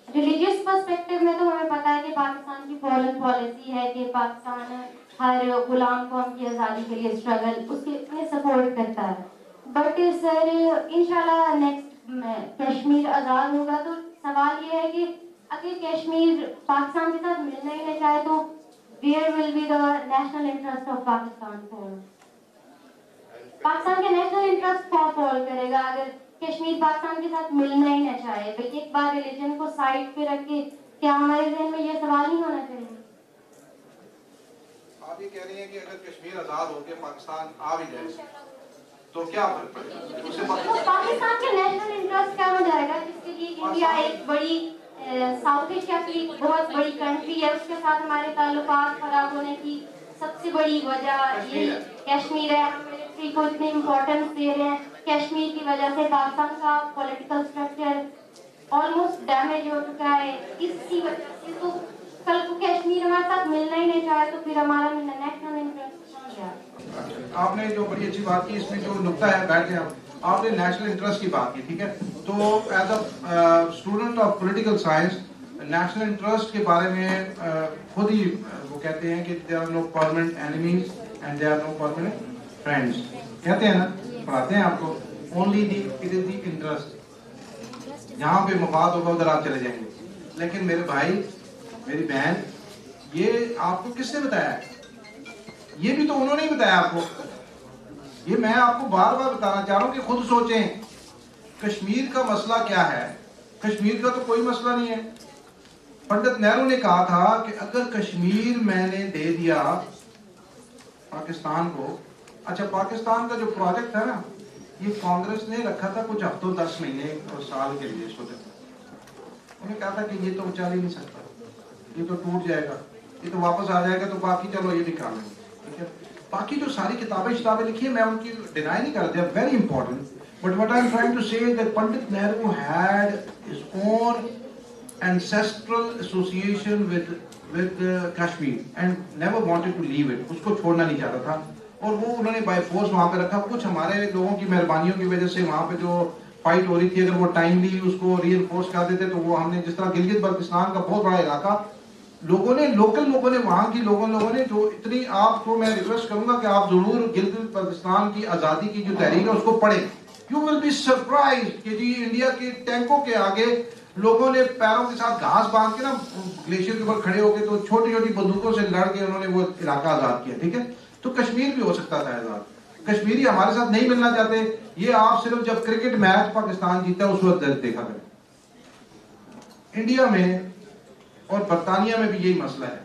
रिलीजियस पर्सपेक्टिव में तो हमें पता है कि पाकिस्तान की फॉरेन पॉलिसी है कि पाकिस्तान हर गुलाम कौम की आज़ादी के लिए स्ट्रगल उसके सपोर्ट करता है. बट सर इंशाल्लाह नेक्स्ट कश्मीर आज़ाद होगा तो सवाल ये है कि अगर कश्मीर पाकिस्तान के साथ मिलना ही नहीं चाहे तो where will be the national interest of Pakistan fall? Pakistan के नेशनल इंटरेस्ट कौन फॉल करेगा अगर कश्मीर पाकिस्तान के साथ मिलना ही न चाहे? भाई एक बार रिलीजन को साइड पे रख के क्या हमारे जहन में ये सवाल नहीं होना चाहिए? आप ये कह रही हैं कि अगर कश्मीर आजाद होकर पाकिस्तान आ भी जाए तो क्या फर्क पड़ेगा? तो पाकिस्तान के नेशनल इंटरेस्ट क्या हो जाएगा जिसके लिए इंडिया एक बड़ी साउथ एशिया की बहुत बड़ी कंट्री है, उसके साथ हमारे ताल्लुकात खराब होने की सबसे बड़ी वजह ये कश्मीर है. हम मिलिट्री को इतने इम्पोर्टेंस दे रहे हैं, कश्मीर की वजह से पाकिस्तान का पॉलिटिकल स्ट्रक्चर ऑलमोस्ट डैमेज हो चुका है. इसी वजह से तो कल को कश्मीर हमारे साथ मिलना ही नहीं चाहे तो फिर हमारा नेशनल इंटरेस्ट कहाँ गया? आपने जो बड़ी अच्छी बात की, इसमें जो नुक्ता है बैठ गया, आपने नेशनल इंटरेस्ट की बात की. ठीक है, तो as a student of political science national interest के बारे में खुद ही वो कहते हैं कि there are no permanent enemies and there are no permanent friends. कहते हैं ना, पढ़ाते हैं आपको, only the it is the interest. जहाँ पे मफाद होगा उधर आप चले जाएंगे. लेकिन मेरे भाई मेरी बहन, ये आपको किसने बताया है? ये भी तो उन्होंने ही बताया आपको. ये मैं आपको बार बार बताना चाह रहा हूँ कि खुद सोचें कश्मीर का मसला क्या है. कश्मीर का तो कोई मसला नहीं है. पंडित नेहरू ने कहा था कि अगर कश्मीर मैंने दे दिया पाकिस्तान को, अच्छा पाकिस्तान का जो प्रोजेक्ट है ना, ये कांग्रेस ने रखा था कुछ हफ्तों 10 महीने और साल के लिए. उन्होंने कहा था कि ये तो चल ही नहीं सकता, ये तो टूट जाएगा, ये तो वापस आ जाएगा, तो बाकी चलो ये निकाल लेंगे. ٹھیک ہے. باقی جو ساری کتابیں لکھی ہیں میں ان کی ڈینائی نہیں کرتے, ہیں very important, but what I am trying to say that Pandit Nehru had his own ancestral association with Kashmir and never wanted to leave it. اس کو چھوڑنا نہیں چاہتا تھا اور وہ انہوں نے بائی فورس وہاں پہ رکھا. کچھ ہمارے لوگوں کی مہربانیوں کی وجہ سے وہاں پہ جو فائٹ ہو رہی تھی اگر وہ ٹائملی اس کو ری انفورس کر دیتے تو وہ ہم نے جس طرح گلگت بلتستان کا بہت بڑا علاقہ لوگوں نے وہاں کی لوگوں نے جو اتنی, آپ کو میں ریکویسٹ کروں گا کہ آپ ضرور گلگت بلتستان کی آزادی کی جو تحریک ہے اس کو پڑھیں. یو ول بی سرپرائز کہ جی انڈیا کے ٹینکوں کے آگے لوگوں نے پیروں کے ساتھ گھاس باندھ کے نا گلیشیئر کے اوپر کھڑے ہو کے تو چھوٹی چھوٹی بندوقوں سے لڑ کے انہوں نے وہ علاقہ آزاد کیا. ٹھیک ہے, تو کشمیر بھی ہو سکتا تھا آزاد. کشمیری ہمارے ساتھ نہیں ملنا چاہتے. یہ آپ صرف جب کرکٹ میچ پاکستان جیتا اس وقت دیکھا کریں. انڈیا میں اور برطانیہ میں بھی یہی مسئلہ ہے.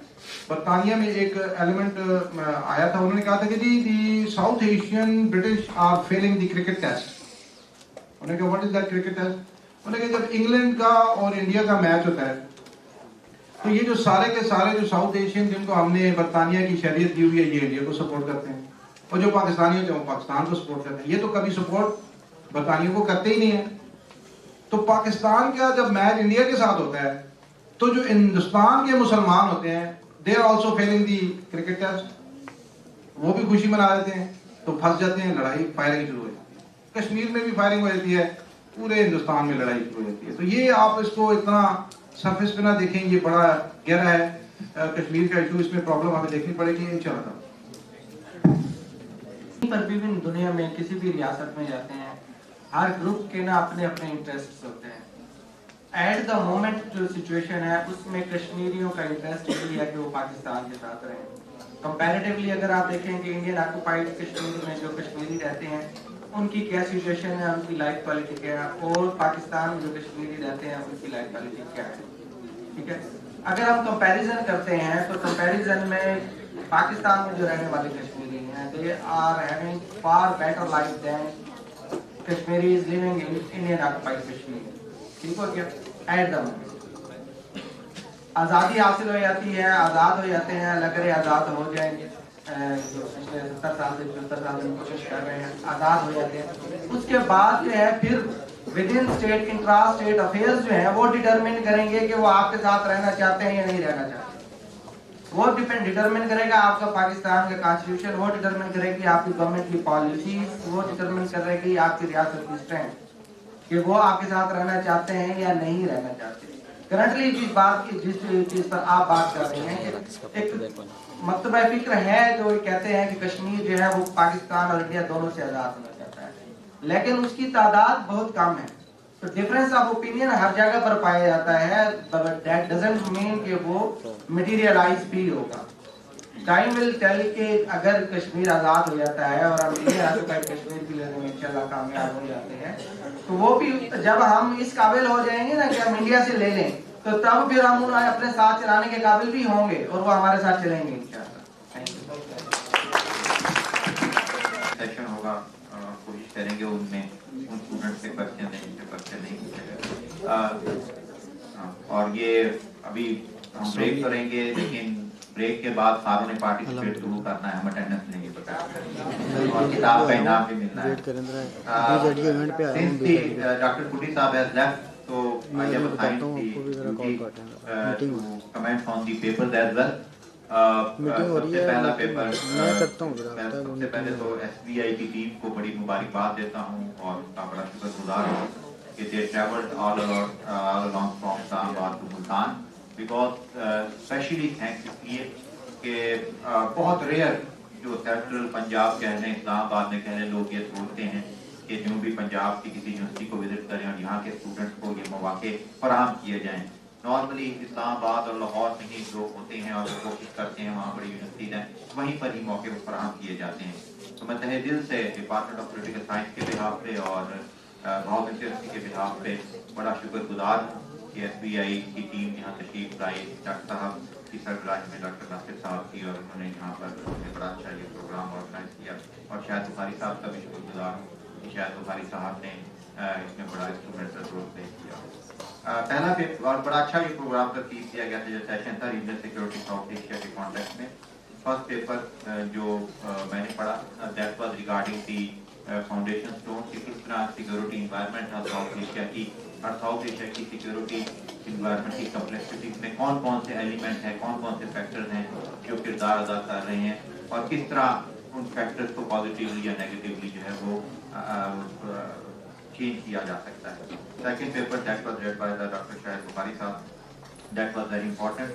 برطانیہ میں ایک ایلیمنٹ آیا تھا, انہوں نے کہا تھا کہ جی the South Asian British are feeling the cricket test. انہوں نے کہا what is that cricket test. انہوں نے کہا جب انگلینڈ کا اور انڈیا کا میچ ہوتا ہے تو یہ جو سارے کے سارے جو ساؤتھ ایشین جن کو ہم نے برطانیہ کی شہریت دی ہوئی ہے یہ انڈیا کو سپورٹ کرتے ہیں اور جو پاکستانی ہوتے ہیں وہ پاکستان کو سپورٹ کرتے ہیں. یہ تو کبھی سپورٹ برطانیہ کو کرتے ہی نہیں ہیں. تو پاکستان کا جب میچ انڈیا کے ساتھ ہوتا ہے تو جو ہندوستان کے مسلمان ہوتے ہیں they are also feeling the cricket test. وہ بھی خوشی منا لیتے ہیں تو پھنس جاتے ہیں, لڑائی فائرنگ شروع ہو جاتی ہے. کشمیر میں بھی فائرنگ ہو جاتی ہے, پورے ہندوستان میں لڑائی شروع ہو جاتی ہے. تو یہ آپ اس کو اتنا سرفیس پہ نہ دیکھیں, یہ بڑا گہرا ہے کشمیر کا ایشو. اس میں پرابلم ہمیں دیکھنی پڑے گی انشاءاللہ. پر بھی دنیا میں کسی بھی ریاست میں جاتے ہیں ہر گروپ کے نا اپنے اپنے انٹرسٹ ہوتے ہیں. ایٹ دا مومنٹ جو سچویشن ہے اس میں کشمیریوں کا انٹرسٹ یہی ہے کہ وہ پاکستان کے ساتھ رہیں. کمپیریٹیولی اگر آپ دیکھیں کہ انڈین آکوپائڈ کشمیر میں جو کشمیری رہتے ہیں ان کی کیا سچویشن ہے, ان کی لائف کوالٹی کیا ہے, اور پاکستان میں جو کشمیری رہتے ہیں ان کی لائف کوالٹی کیا ہے. ٹھیک ہے, اگر ہم کمپیریزن کرتے ہیں تو کمپیریزن میں پاکستان میں جو رہنے والے کشمیری ہیں they are having far better life than Kashmiris living in Indian occupied Kashmir. ٹھیک ہو گیا. ایٹ دا مومنٹ آزادی حاصل ہو جاتی ہے, آزاد ہو جاتے ہیں, لگ رہے آزاد ہو جائیں گے, جو پچھلے 70 سال سے 75 سال سے کوشش کر رہے ہیں, آزاد ہو جاتے ہیں. اس کے بعد جو ہے پھر with in state intra state affairs جو ہیں وہ ڈٹرمن کریں گے کہ وہ آپ کے ساتھ رہنا چاہتے ہیں یا نہیں رہنا چاہتے. وہ ڈٹرمن کرے گا آپ کا پاکستان کا کانسٹیٹیوشن, وہ ڈٹرمن کرے گی آپ کی گورنمنٹ کی پالیسیز, وہ ڈٹرمن کرے گی آپ کی ریاست کی اسٹرینتھ کہ وہ آپ کے ساتھ رہنا چاہتے ہیں یا نہیں رہنا چاہتے. کرنٹلی جس چیز پر آپ بات کر رہے ہیں ایک مکتبہ فکر ہے جو کہتے ہیں کہ کشمیر جو ہے وہ پاکستان اور انڈیا دونوں سے آزاد ہونا چاہتا ہے, لیکن اس کی تعداد بہت کم ہے. تو ڈفرینس آف اوپینین ہر جگہ پر پایا جاتا ہے, بٹ دیٹ ڈزنٹ مین کہ وہ مٹیریلائز بھی ہوگا. ٹائم ول ٹیل کہ اگر کشمیر آزاد ہو جاتا ہے اور ہم انڈیا کشمیر بھی لینے میں انشاءاللہ کامیاب ہو جاتے ہیں تو وہ بھی جب ہم اس قابل ہو جائیں گے نا کہ ہم انڈیا سے لے لیں تو تب پھر ہم انہیں اپنے ساتھ چلانے کے قابل بھی ہوں گے اور وہ ہمارے ساتھ چلیں گے انشاءاللہ. سیشن ہوگا, کوشش کریں گے ان میں ان اسٹوڈنٹ سے کوشچن نہیں پوچھے گا. اور یہ ابھی ہم بریک کریں گے, لیکن بریک کے بعد ساروں نے پارٹیسپیٹ ضرور کرنا ہے, ہم اٹینڈنس لیں گے اور کتاب کا انعام بھی ملنا ہے. ڈاکٹر پٹی صاحب has left, so I have assigned the duty to comment on the papers as well. سب سے پہلا پیپر سب سے پہلے تو SVI کی ٹیم کو بڑی مبارکباد دیتا ہوں اور ان کا بڑا شکر گزار ہوں کہ they traveled all along from Islamabad to Multan. Because especially thanks اس لیے کہ بہت ریئر جو سینٹرل پنجاب کہہ لیں, اسلام آباد میں کہہ لیں, لوگ یہ سوچتے ہیں کہ جنوبی پنجاب کی کسی یونیورسٹی کو وزٹ کریں اور یہاں کے اسٹوڈنٹس کو یہ مواقع فراہم کیے جائیں. نارملی اسلام آباد اور لاہور میں ہی لوگ ہوتے ہیں اور کوشش کرتے ہیں وہاں بڑی یونیورسٹیز ہیں, وہیں پر ہی موقع فراہم کیے جاتے ہیں. تو میں تہہ دل سے ڈپارٹمنٹ آف پولیٹیکل سائنس کے بہاف پہ اور بہاؤدن یونیورسٹی کے بہاف پہ بڑا شکر گزار ہوں کہ SBI کی ٹیم یہاں تشریف لائی. ڈاکٹر صاحب کی سربراہی میں ڈاکٹر ناصر صاحب کی, اور انہوں نے یہاں پر بڑا اچھا یہ پروگرام آرگنائز کیا. اور شاید بخاری صاحب کا بھی شکر گزار ہوں کہ شاید بخاری صاحب نے اس میں بڑا انسٹرومنٹل رول پلے کیا. پہلا اور بڑا اچھا یہ پروگرام ترتیب کیا گیا تھا جو سیشن تھا ریجنل سیکورٹی ساؤتھ ایشیا کے کانٹیکٹ میں. first paper जो मैंने पढ़ा, that was regarding the foundation stone कि किस तरह security environment और South Asia की security environment की complexity में कौन कौन से element हैं, कौन कौन से factors हैं जो किरदार अदा कर रहे हैं और किस तरह उन factors को positively या negatively जो है वो change किया जा सकता है. Second paper that was read by the Dr. Zakaria sahab, that was very important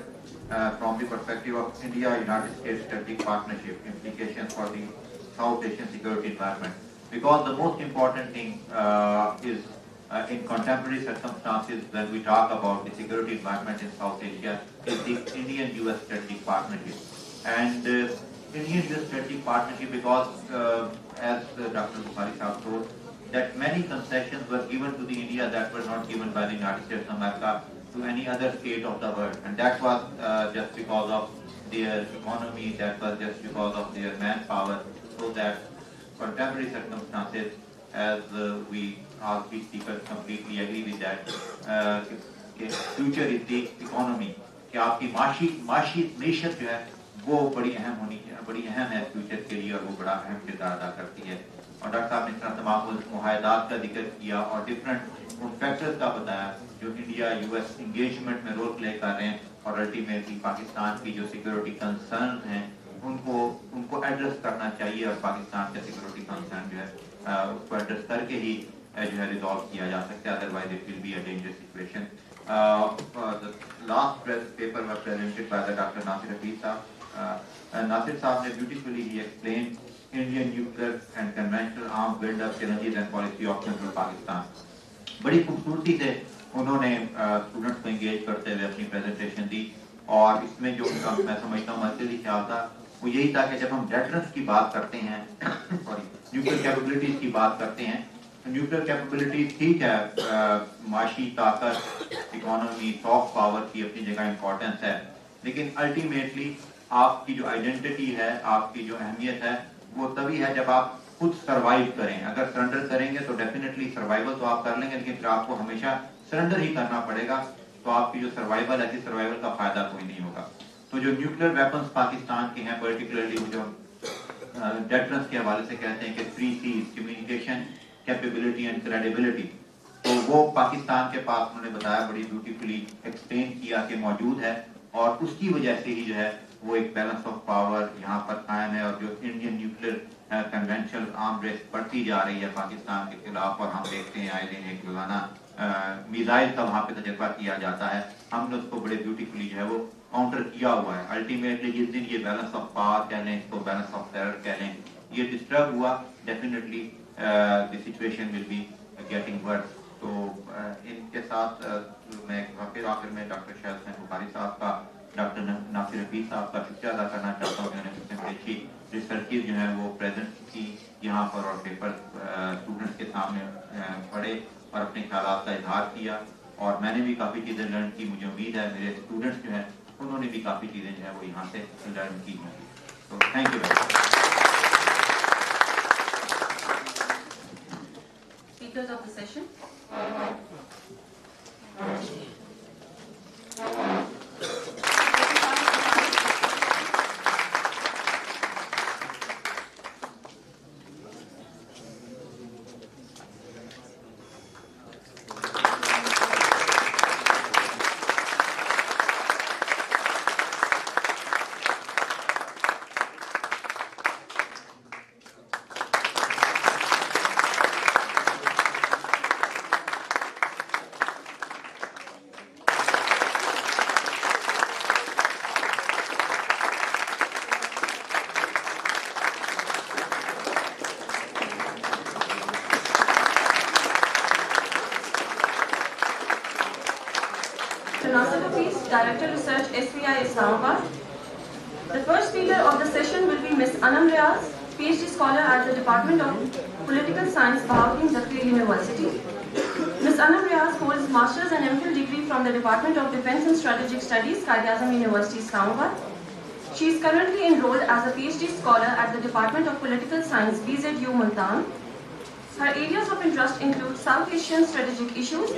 from the perspective of India-United States strategic partnership implications for the South Asian security environment. Because the most important thing is in contemporary circumstances when we talk about the security environment in South Asia is the Indian-US strategic partnership. And Indian-US strategic partnership because as Dr. Zakaria sahab told, that many concessions were given to the India that were not given by the United States of America to any other state of the world, and that was just because of their economy, that was just because of their manpower, so that contemporary circumstances, as we all three speakers completely agree with that, future is the economy, कि आपकी माशी जो है वो बड़ी अहम है future के लिए और वो बड़ा अहम किरदार अदा करती है. और डॉक्टर साहब ने इस तरह तमाम मुआहदात का जिक्र किया और डिफरेंट उन फैक्टर्स का बताया जो इंडिया यूएस इंगेजमेंट में रोल प्ले कर रहे हैं और अल्टीमेटली पाकिस्तान की जो सिक्योरिटी कंसर्न हैं उनको एड्रेस करना चाहिए और पाकिस्तान के सिक्योरिटी कंसर्न जो है उसको एड्रेस करके ही जो है रिजॉल्व किया जा सकता है, otherwise it will be a dangerous situation. The last paper was presented by the doctor Nasir Hafeez साहब. नासिर साहब ने ब्यूटीफुली ही explain Indian nuclear and conventional arms build-up challenges and policy options for Pakistan. बड़ी खूबसूरती से उन्होंने स्टूडेंट्स को एंगेज करते हुए अपनी प्रेजेंटेशन दी और इसमें जो उनका मैं समझता हूँ मर्कजी ख्याल था वो यही था कि जब हम डेटरेंस की बात करते हैं न्यूक्लियर कैपेबिलिटीज की बात करते हैं तो न्यूक्लियर कैपेबिलिटीज ठीक है, माशी ताकत, इकोनॉमी, सॉफ्ट पावर की अपनी जगह इम्पोर्टेंस है, लेकिन अल्टीमेटली आपकी जो आइडेंटिटी है, आपकी जो अहमियत है वो तभी है जब आप खुद सरवाइव करें. अगर सरेंडर करेंगे तो डेफिनेटली सर्वाइवल तो आप कर लेंगे, लेकिन फिर आपको हमेशा सरेंडर ही करना पड़ेगा, तो आपकी जो सर्वाइवल है सर्वाइवल का फायदा कोई नहीं होगा. तो जो न्यूक्लियर वेपन्स पाकिस्तान के हैं, पर्टिकुलरली वो जो डेटरेंस के हवाले से कहते हैं कि 3 C's, communication, capability and credibility, तो वो पाकिस्तान के पास उन्होंने बताया बड़ी ब्यूटीफुली एक्सप्लेन किया कि मौजूद है और उसकी वजह से ही जो है वो एक बैलेंस ऑफ पावर यहाँ पर कायम है और जो Indian nuclear conventional arm race बढ़ती जा रही है पाकिस्तान के खिलाफ और हम देखते हैं आए दिन एक रोजाना मिसाइल का वहाँ पे तजर्बा किया जाता है, हमने उसको बड़े ब्यूटीफुली जो है वो काउंटर किया हुआ है. अल्टीमेटली जिस दिन ये बैलेंस ऑफ पावर कह लें, इसको बैलेंस ऑफ टेरर कह लें, ये डिस्टर्ब हुआ, definitely the situation will be getting worse. तो इनके साथ मैं फिर आखिर में डॉक्टर ज़कारिया साहब का, डॉक्टर नासिर हफीज साहब का शुक्रिया अदा करना चाहता हूँ. मैंने सबसे अच्छी रिसर्चेज जो है वो प्रेजेंट की यहाँ पर और पेपर स्टूडेंट्स के सामने पढ़े और अपने ख्यालात का इजहार किया और मैंने भी काफ़ी चीज़ें लर्न की. मुझे उम्मीद है मेरे स्टूडेंट्स जो हैं उन्होंने भी काफ़ी चीज़ें जो है वो यहाँ से लर्न की होंगी. तो thank you very much. Speakers of the session. Director Research, SVI Islamabad. The first speaker of the session will be Ms. Anam Riaz, PhD scholar at the Department of Political Science, Bahauddin, Zakaria University. Ms. Anam Riaz holds Master's and MPhil degree from the Department of Defense and Strategic Studies, Qaid-e-Azam University, Islamabad. She is currently enrolled as a PhD scholar at the Department of Political Science, BZU, Multan. Her areas of interest include South Asian strategic issues,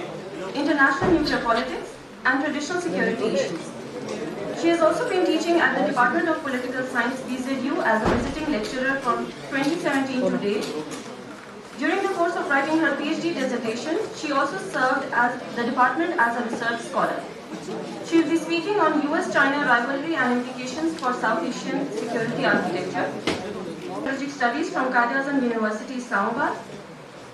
international nuclear politics, and traditional security issues. She has also been teaching at the Department of Political Science, BZU, as a visiting lecturer from 2017 to date. During the course of writing her PhD dissertation, she also served at the department as a research scholar. She will be speaking on US-China rivalry and implications for South Asian security architecture. Strategic Studies from Qaid-e-Azam University, Islamabad.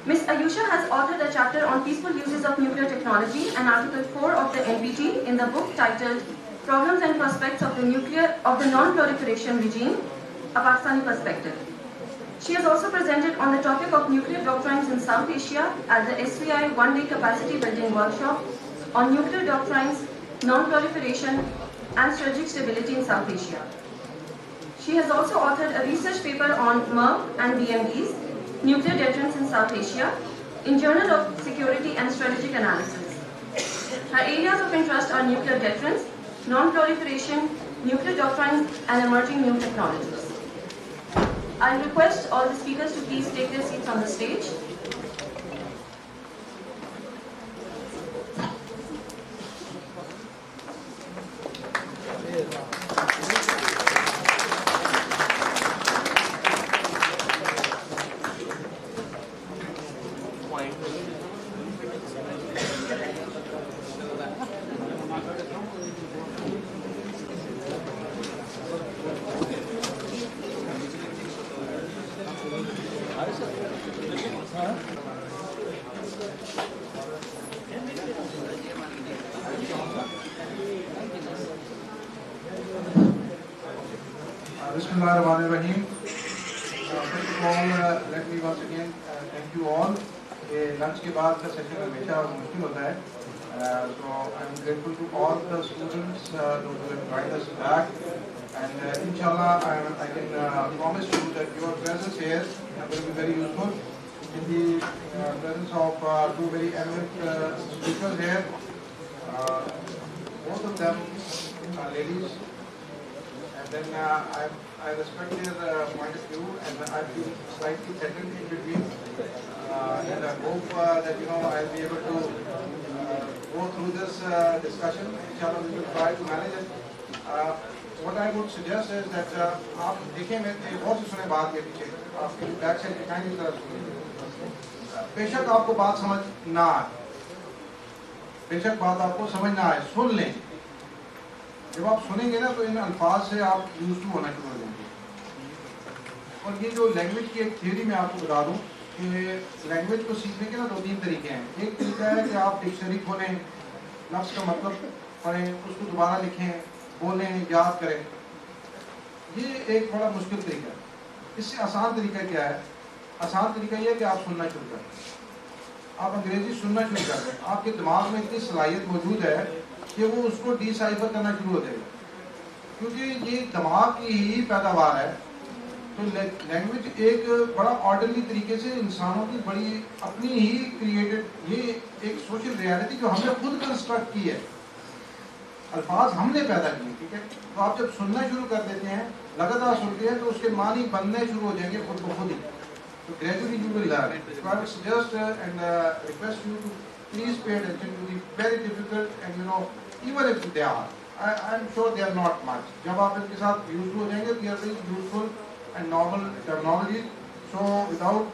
Ms. Ayusha has authored a chapter on peaceful uses of nuclear technology and Article 4 of the NPT in the book titled Problems and Prospects of the Non-Proliferation Regime, a Pakistani Perspective. She has also presented on the topic of nuclear doctrines in South Asia at the SVI one-day capacity building workshop on nuclear doctrines, non-proliferation and strategic stability in South Asia. She has also authored a research paper on MIRV and BMDs, nuclear deterrence in South Asia, in Journal of Security and Strategic Analysis. Her areas of interest are nuclear deterrence, non-proliferation, nuclear doctrines, and emerging new technologies. I request all the speakers to please take their seats on the stage. Bismillahirrahmanirrahim. First of all, let me once again thank you all. Lunch के बाद का session हमेशा मुश्किल होता है. So I'm grateful to all the students who have joined us back. And inshallah, I can promise you that your presence here is going to be very useful. In the presence of two very eminent speakers here, both of them are ladies. And then I respect their point of view, and I feel slightly threatened in between. And I hope that I'll be able to go through this discussion. Inshallah, we will try to manage it. What I would suggest is that आप देखें मैं बहुत सी सुने बात के पीछे आपके back side दिखाई नहीं तरह सुने. बेशक आपको बात समझ ना आए, बेशक बात आपको समझ ना आए, सुन लें. जब आप सुनेंगे ना तो इन अल्फाज से आप यूज टू होना शुरू हो जाएंगे. और ये जो लैंग्वेज की एक थियोरी मैं आपको बता दूं कि लैंग्वेज को सीखने के ना दो तीन तरीके हैं. एक तरीका है कि आप डिक्शनरी खोलें, लफ्ज़ का मतलब पढ़ें, उसको दोबारा लिखें, बोलें, याद करें. ये एक बड़ा मुश्किल तरीका है. इससे आसान तरीका क्या है? आसान तरीका ये है कि आप सुनना शुरू करें. आप अंग्रेजी सुनना शुरू करें. आपके दिमाग में इतनी सलाहियत मौजूद है कि वो उसको डिसाइफर करना शुरू हो जाएगा, क्योंकि ये दिमाग की ही पैदावार है. तो लैंग्वेज एक बड़ा ऑर्डरली तरीके से इंसानों की बड़ी अपनी ही क्रिएटेड ये एक सोशल रियलिटी जो हमने खुद कंस्ट्रक्ट की है, अल्फाज हमने पैदा किए. ठीक है, तो आप जब सुनना शुरू कर देते हैं, लगातार सुनते हैं, तो उसके मानी बनने शुरू हो जाएंगे खुद ब खुद ही. तो gradually you will learn. So I would suggest and request you to please pay attention to the very difficult and even if they are, I'm sure they are not much. जब आप इनके साथ used हो जाएंगे, they are very useful and normal terminology. So without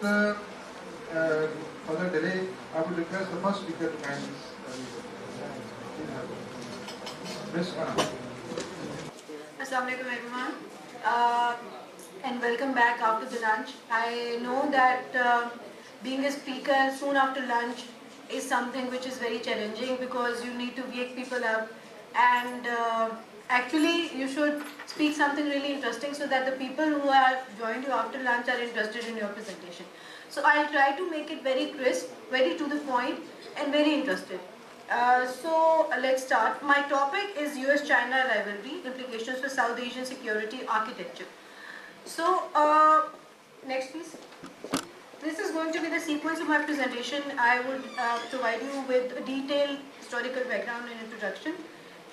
further delay, I would request the first speaker to kindly. Assalamu alaikum everyone, and welcome back after the lunch. I know that being a speaker soon after lunch is something which is very challenging because you need to wake people up, and actually you should speak something really interesting so that the people who have joined you after lunch are interested in your presentation. So I'll try to make it very crisp, very to the point, and very interested. So let's start. My topic is US-China rivalry, implications for South Asian security architecture. So next please. This is going to be the sequence of my presentation. I would provide you with a detailed historical background and introduction,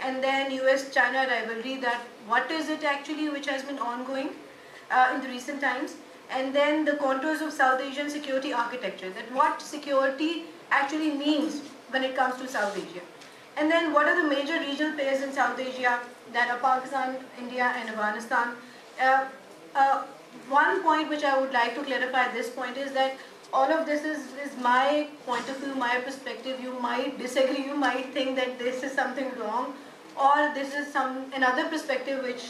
and then US-China rivalry, that what is it actually which has been ongoing in the recent times, and then the contours of South Asian security architecture, that what security actually means when it comes to South Asia. And then what are the major regional players in South Asia? That are Pakistan, India and Afghanistan. One point which I would like to clarify at this point is that all of this is my point of view, my perspective. You might disagree, you might think that this is something wrong, or this is another perspective which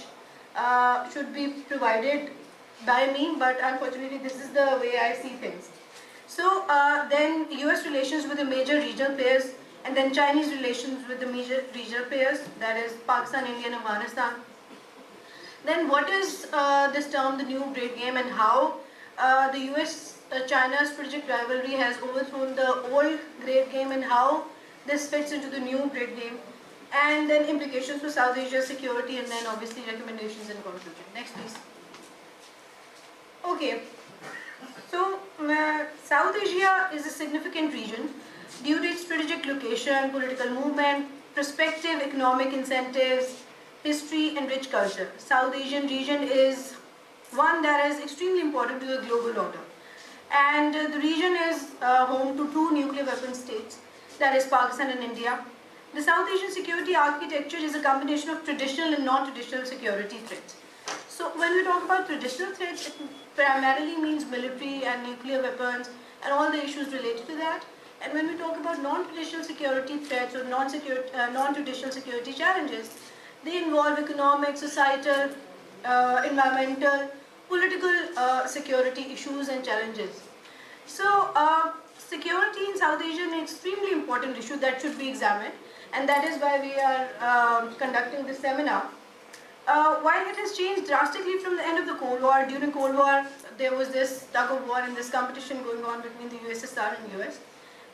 should be provided by me, but unfortunately this is the way I see things. So then US relations with the major regional players, and then Chinese relations with the major regional players, that is Pakistan, India and Afghanistan. Then what is this term, the new great game, and how the US-China strategic rivalry has overthrown the old great game, and how this fits into the new great game, and then implications for South Asia security, and then obviously recommendations and conclusion. Next please. Okay, so South Asia is a significant region due to its strategic location, political movement, prospective economic incentives, history and rich culture. South Asian region is one that is extremely important to the global order. And the region is home to two nuclear weapon states, that is Pakistan and India. The South Asian security architecture is a combination of traditional and non-traditional security threats. So when we talk about traditional threats, it primarily means military and nuclear weapons and all the issues related to that. And when we talk about non-traditional security threats or non-traditional security challenges, they involve economic, societal, environmental, political security issues and challenges. So security in South Asia is an extremely important issue that should be examined, and that is why we are conducting this seminar. While it has changed drastically from the end of the Cold War, during Cold War there was this tug of war and this competition going on between the USSR and US.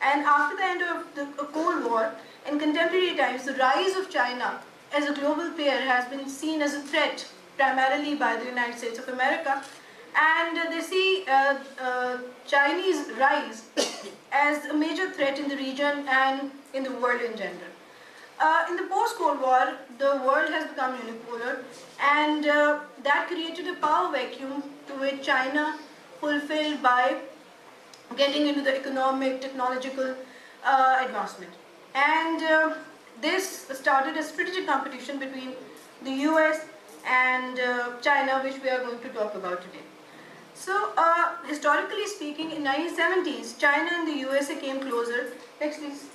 And after the end of the Cold War, in contemporary times, the rise of China as a global player has been seen as a threat primarily by the United States of America, and they see Chinese rise as a major threat in the region and in the world in general. In the post-Cold War, the world has become unipolar, and that created a power vacuum to which China fulfilled by getting into the economic, technological advancement. And this started a strategic competition between the US and China, which we are going to talk about today. So, historically speaking, in 1970s, China and the USA came closer. Next, please.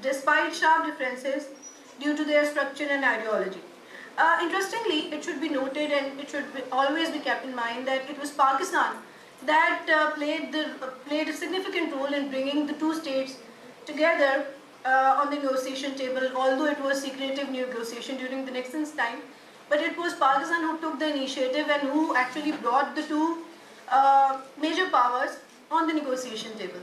Despite sharp differences due to their structure and ideology. Interestingly, it should be noted and it should always be kept in mind that it was Pakistan that played a significant role in bringing the two states together on the negotiation table, although it was secretive negotiation during the Nixon's time. But it was Pakistan who took the initiative and who actually brought the two major powers on the negotiation table.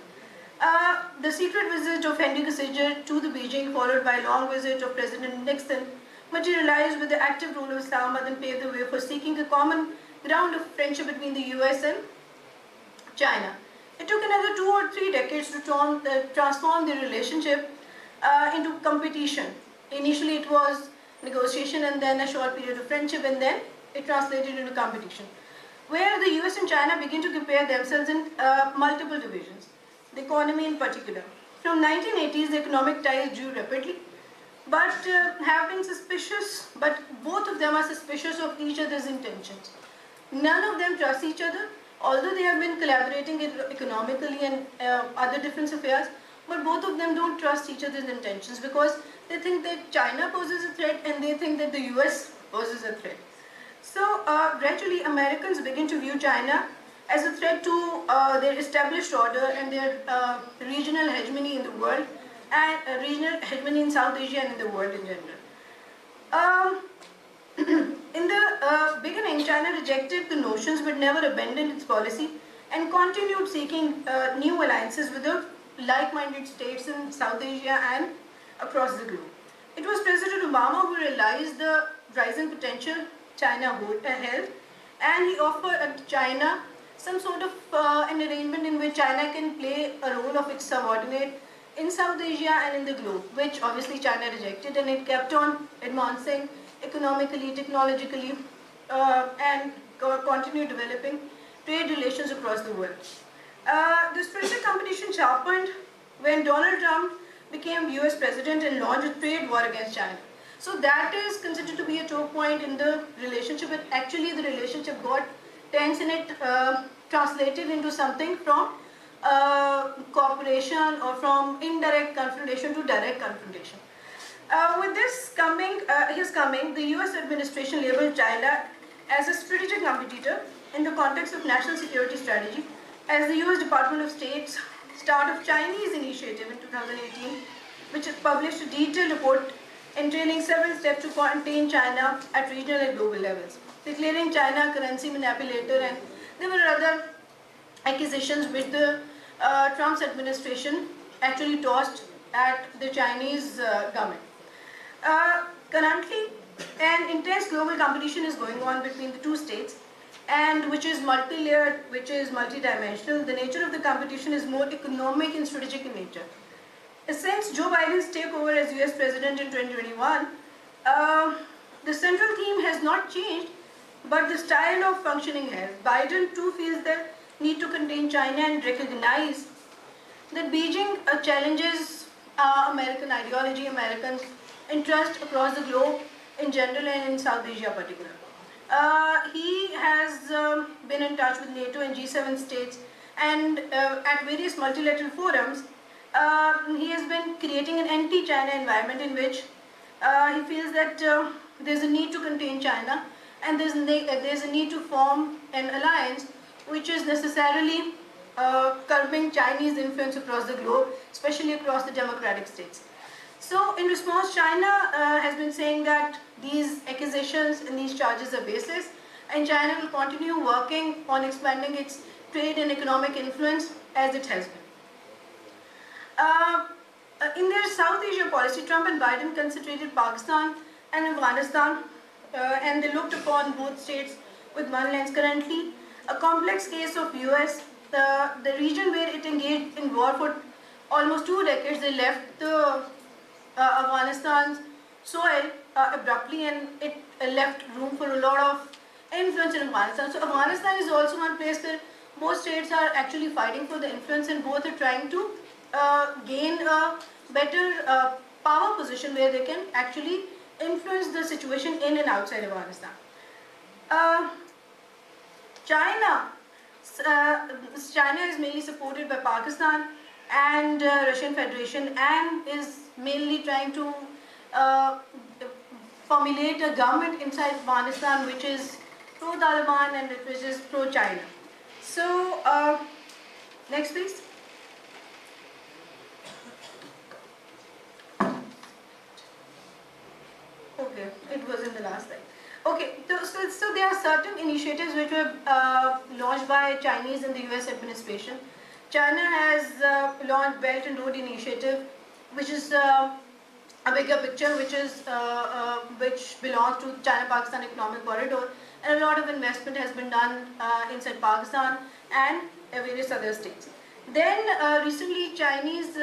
The secret visit of Henry Kissinger to the Beijing, followed by a long visit of President Nixon, materialized with the active role of Islamabad and paved the way for seeking a common ground of friendship between the US and China. It took another 2 or 3 decades to transform the relationship into competition. Initially it was negotiation and then a short period of friendship, and then it translated into competition, where the US and China began to compare themselves in multiple divisions, the economy in particular. From 1980s, the economic ties grew rapidly, but both of them are suspicious of each other's intentions. None of them trust each other, although they have been collaborating economically and other different affairs, but both of them don't trust each other's intentions because they think that China poses a threat and they think that the US poses a threat. So gradually Americans begin to view China as a threat to their established order and their regional hegemony in the world, and regional hegemony in South Asia and in the world in general. In the beginning, China rejected the notions but never abandoned its policy and continued seeking new alliances with the like-minded states in South Asia and across the globe. It was President Obama who realized the rising potential China held, and he offered China some sort of an arrangement in which China can play a role of its subordinate in South Asia and in the globe, which obviously China rejected, and it kept on advancing economically, technologically, and continued developing trade relations across the world. The strategic competition sharpened when Donald Trump became US President and launched a trade war against China. So that is considered to be a choke point in the relationship, but actually the relationship got tense and it translated into something from cooperation or from indirect confrontation to direct confrontation. With this coming, the US administration labeled China as a strategic competitor in the context of national security strategy, as the US Department of State's Start of Chinese initiative in 2018, which has published a detailed report entailing several steps to contain China at regional and global levels, declaring China a currency manipulator, and there were other accusations which the Trump's administration actually tossed at the Chinese government. Currently, an intense global competition is going on between the two states, and which is multi-layered, which is multi-dimensional. The nature of the competition is more economic and strategic in nature. Since Joe Biden's takeover as US President in 2021, the central theme has not changed, but the style of functioning has. Biden too feels the need to contain China and recognize that Beijing challenges American ideology, American interest across the globe in general and in South Asia particular. He has been in touch with NATO and G7 states, and at various multilateral forums, he has been creating an anti-China environment in which he feels that there's a need to contain China, and there's a need to form an alliance which is necessarily curbing Chinese influence across the globe, especially across the democratic states. So in response, China has been saying that these accusations and these charges are baseless, and China will continue working on expanding its trade and economic influence as it has been. In their South Asia policy, Trump and Biden concentrated Pakistan and Afghanistan, and they looked upon both states with one lens. Currently, a complex case of US, the region where it engaged in war for almost 2 decades, they left the Afghanistan's soil abruptly, and it left room for a lot of influence in Afghanistan. So Afghanistan is also one place where both states are actually fighting for the influence, and both are trying to gain a better power position where they can actually influence the situation in and outside Afghanistan. China is mainly supported by Pakistan and Russian Federation, and is mainly trying to formulate a government inside Afghanistan which is pro-Taliban and which is pro-China. So, next please. Okay, it was in the last slide. Okay, so there are certain initiatives which were launched by Chinese and the US administration. China has launched Belt and Road Initiative, which is a bigger picture, which belongs to China-Pakistan Economic Corridor, and a lot of investment has been done inside Pakistan and various other states. Then recently, Chinese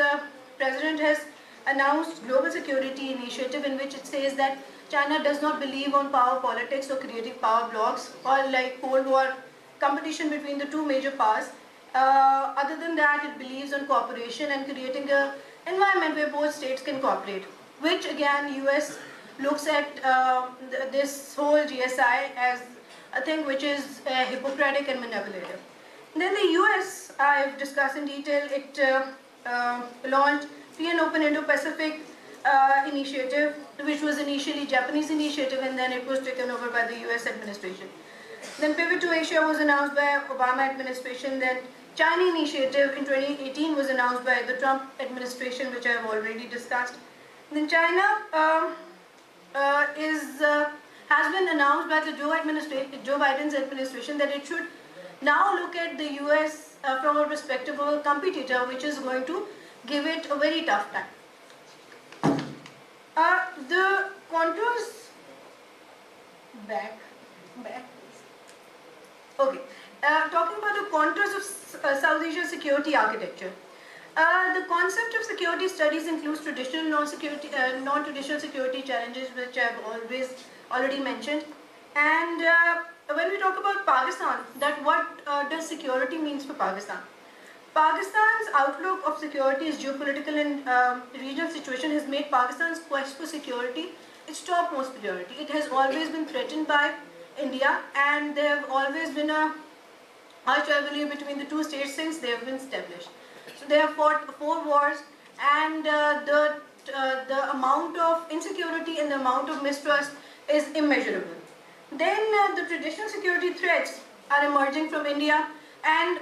president has announced Global Security Initiative, in which it says that China does not believe on power politics or creating power blocks or like Cold War competition between the two major powers. Other than that, it believes on cooperation and creating an environment where both states can cooperate, which again US looks at this whole GSI as a thing which is hypocritical and manipulative. Then the US, I've discussed in detail, it launched Free and Open Indo-Pacific initiative, which was initially Japanese initiative, and then it was taken over by the US administration. Then Pivot to Asia was announced by Obama administration. Then China initiative in 2018 was announced by the Trump administration, which I have already discussed. Then China has been announced by the Joe Biden's administration that it should now look at the US from a perspective of a competitor, which is going to give it a very tough time. The contours, back. Okay, talking about the contours of South Asia security architecture. The concept of security studies includes traditional non-traditional security challenges, which I've already mentioned. And when we talk about Pakistan, that what does security means for Pakistan? Pakistan's outlook of security, its geopolitical and regional situation has made Pakistan's quest for security its topmost priority. It has always been threatened by India, and there have always been a arch rivalry between the two states since they have been established. So they have fought 4 wars, and the amount of insecurity and the amount of mistrust is immeasurable. Then the traditional security threats are emerging from India, and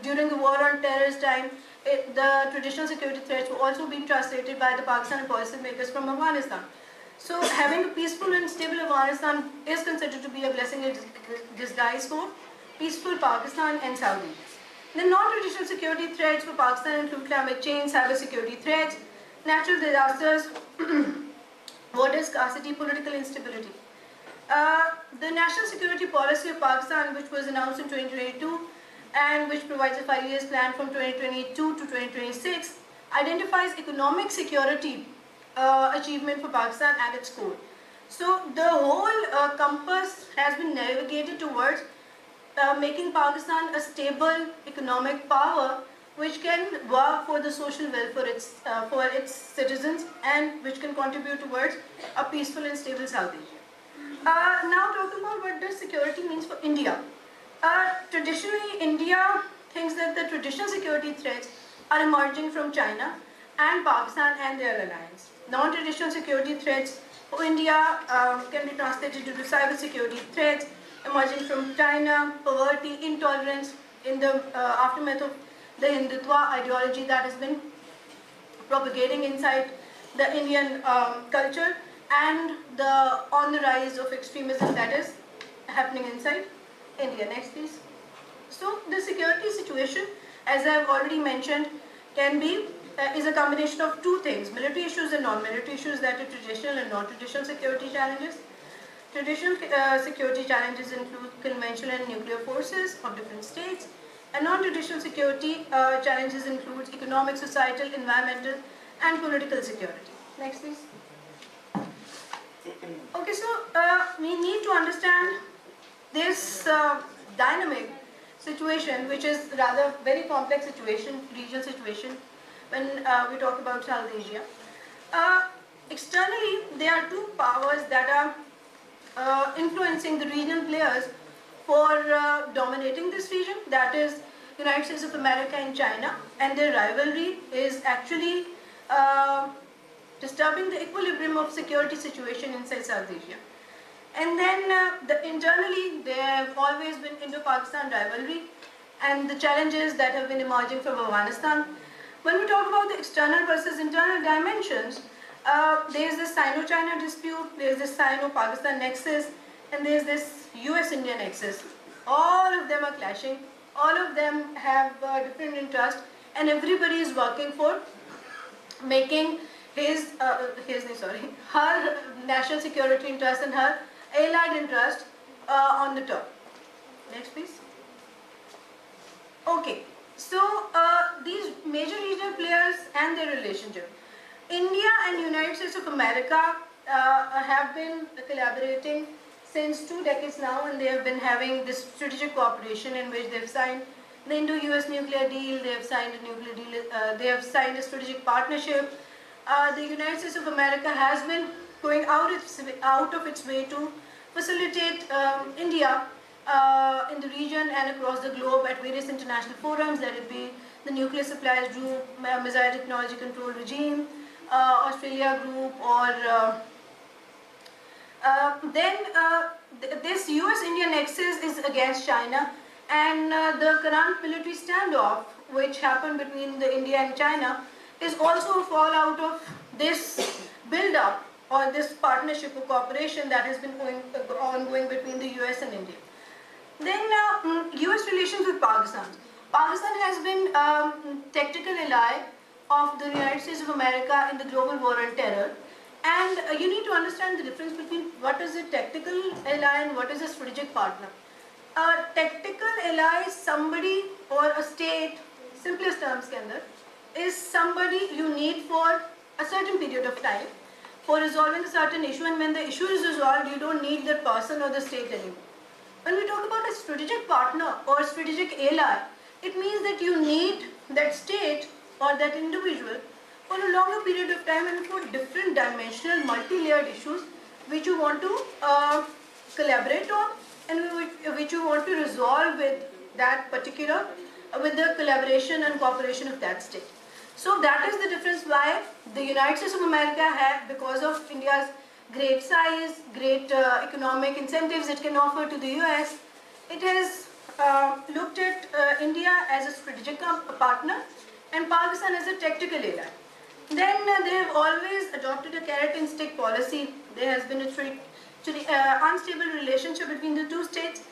during the war on terrorist time, the traditional security threats were also being translated by the Pakistani policymakers from Afghanistan. So having a peaceful and stable Afghanistan is considered to be a blessing in disguise for peaceful Pakistan and Saudi. The non-traditional security threats for Pakistan include climate change, cyber security threats, natural disasters, water scarcity, political instability. The national security policy of Pakistan, which was announced in 2022 and which provides a 5-year plan from 2022 to 2026, identifies economic security achievement for Pakistan at its core. So the whole compass has been navigated towards making Pakistan a stable economic power which can work for the social welfare for its citizens and which can contribute towards a peaceful and stable South Asia. Now talking about what does security means for India. Traditionally, India thinks that the traditional security threats are emerging from China and Pakistan and their alliance. Non-traditional security threats for India can be translated into cyber security threats emerging from China, poverty, intolerance in the aftermath of the Hindutva ideology that has been propagating inside the Indian culture, and on the rise of extremism that is happening inside India. Next please. So the security situation, as I have already mentioned, can be is a combination of 2 things: military issues and non-military issues, that are traditional and non-traditional security challenges. Traditional security challenges include conventional and nuclear forces of different states, and non-traditional security challenges include economic, societal, environmental, and political security. Next please. Okay, so we need to understand this dynamic situation, which is rather very complex situation, regional situation, when we talk about South Asia. Externally, there are 2 powers that are influencing the regional players for dominating this region, that is United States of America and China, and their rivalry is actually disturbing the equilibrium of security situation inside South Asia. And then internally, there have always been Indo-Pakistan rivalry and the challenges that have been emerging from Afghanistan. When we talk about the external versus internal dimensions, there is this Sino-China dispute, there is this Sino-Pakistan nexus, and there is this US-India nexus. All of them are clashing, all of them have different interests, and everybody is working for making her national security interest and her allied interest on the top. Next please. Okay, so these major regional players and their relationship. India and United States of America have been collaborating since 2 decades now, and they have been having this strategic cooperation in which they have signed the Indo-US nuclear deal, they have signed a nuclear deal, they have signed a strategic partnership. The United States of America has been going out of its way to facilitate India in the region and across the globe at various international forums, that it be the Nuclear Suppliers Group, Missile Technology Control Regime, Australia Group, or this US-India nexus is against China, and the current military standoff which happened between India and China is also a fallout of this build-up or this partnership or cooperation that has been ongoing between the US and India. Then US relations with Pakistan. Pakistan has been tactical ally of the United States of America in the global war on terror. And you need to understand the difference between what is a tactical ally and what is a strategic partner. A tactical ally is somebody or a state, simplest terms ke andar, is somebody you need for a certain period of time for resolving a certain issue, and when the issue is resolved, you don't need that person or the state anymore. When we talk about a strategic partner or strategic ally, it means that you need that state or that individual for a longer period of time and for different dimensional, multi-layered issues which you want to collaborate on and which you want to resolve with that particular, with the collaboration and cooperation of that state. So that is the difference why the United States of America have, because of India's great size, great economic incentives it can offer to the US, it has looked at India as a strategic partner and Pakistan as a tactical ally. Then they have always adopted a carrot and stick policy. There has been a unstable relationship between the two states,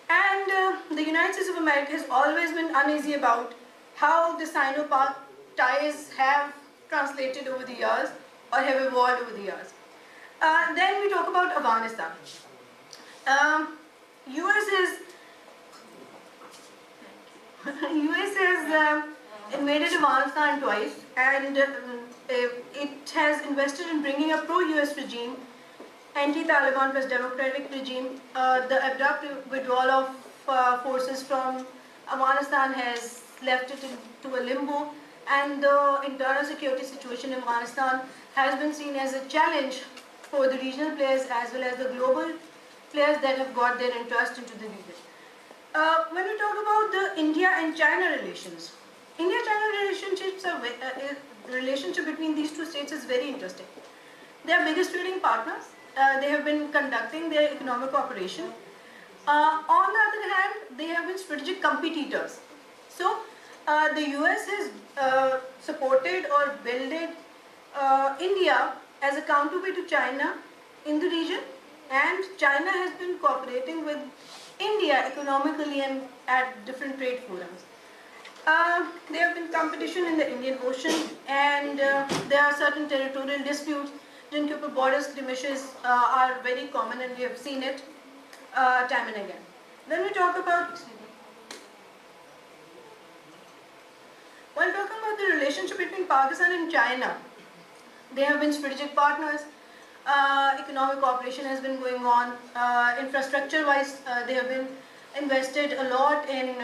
and the United States of America has always been uneasy about how the Sino-Pak ties have translated over the years or have evolved over the years. Then we talk about Afghanistan. US has invaded Afghanistan twice, and it has invested in bringing a pro-US regime, anti-Taliban plus democratic regime. The abrupt withdrawal of forces from Afghanistan has left it into a limbo, and the internal security situation in Afghanistan has been seen as a challenge for the regional players as well as the global players that have got their interest into the region. When we talk about the India and China relations, India-China relationships are the relationship between these two states is very interesting. They are biggest trading partners. They have been conducting their economic cooperation. On the other hand, they have been strategic competitors. So the US has supported or builded India as a counterweight to China in the region, and China has been cooperating with India economically and at different trade forums. There have been competition in the Indian Ocean, and there are certain territorial disputes. Jin-Cooper border skirmishes are very common, and we have seen it time and again. Then we talk about, while talking about the relationship between Pakistan and China, they have been strategic partners. Economic cooperation has been going on. Infrastructure-wise, they have been invested a lot in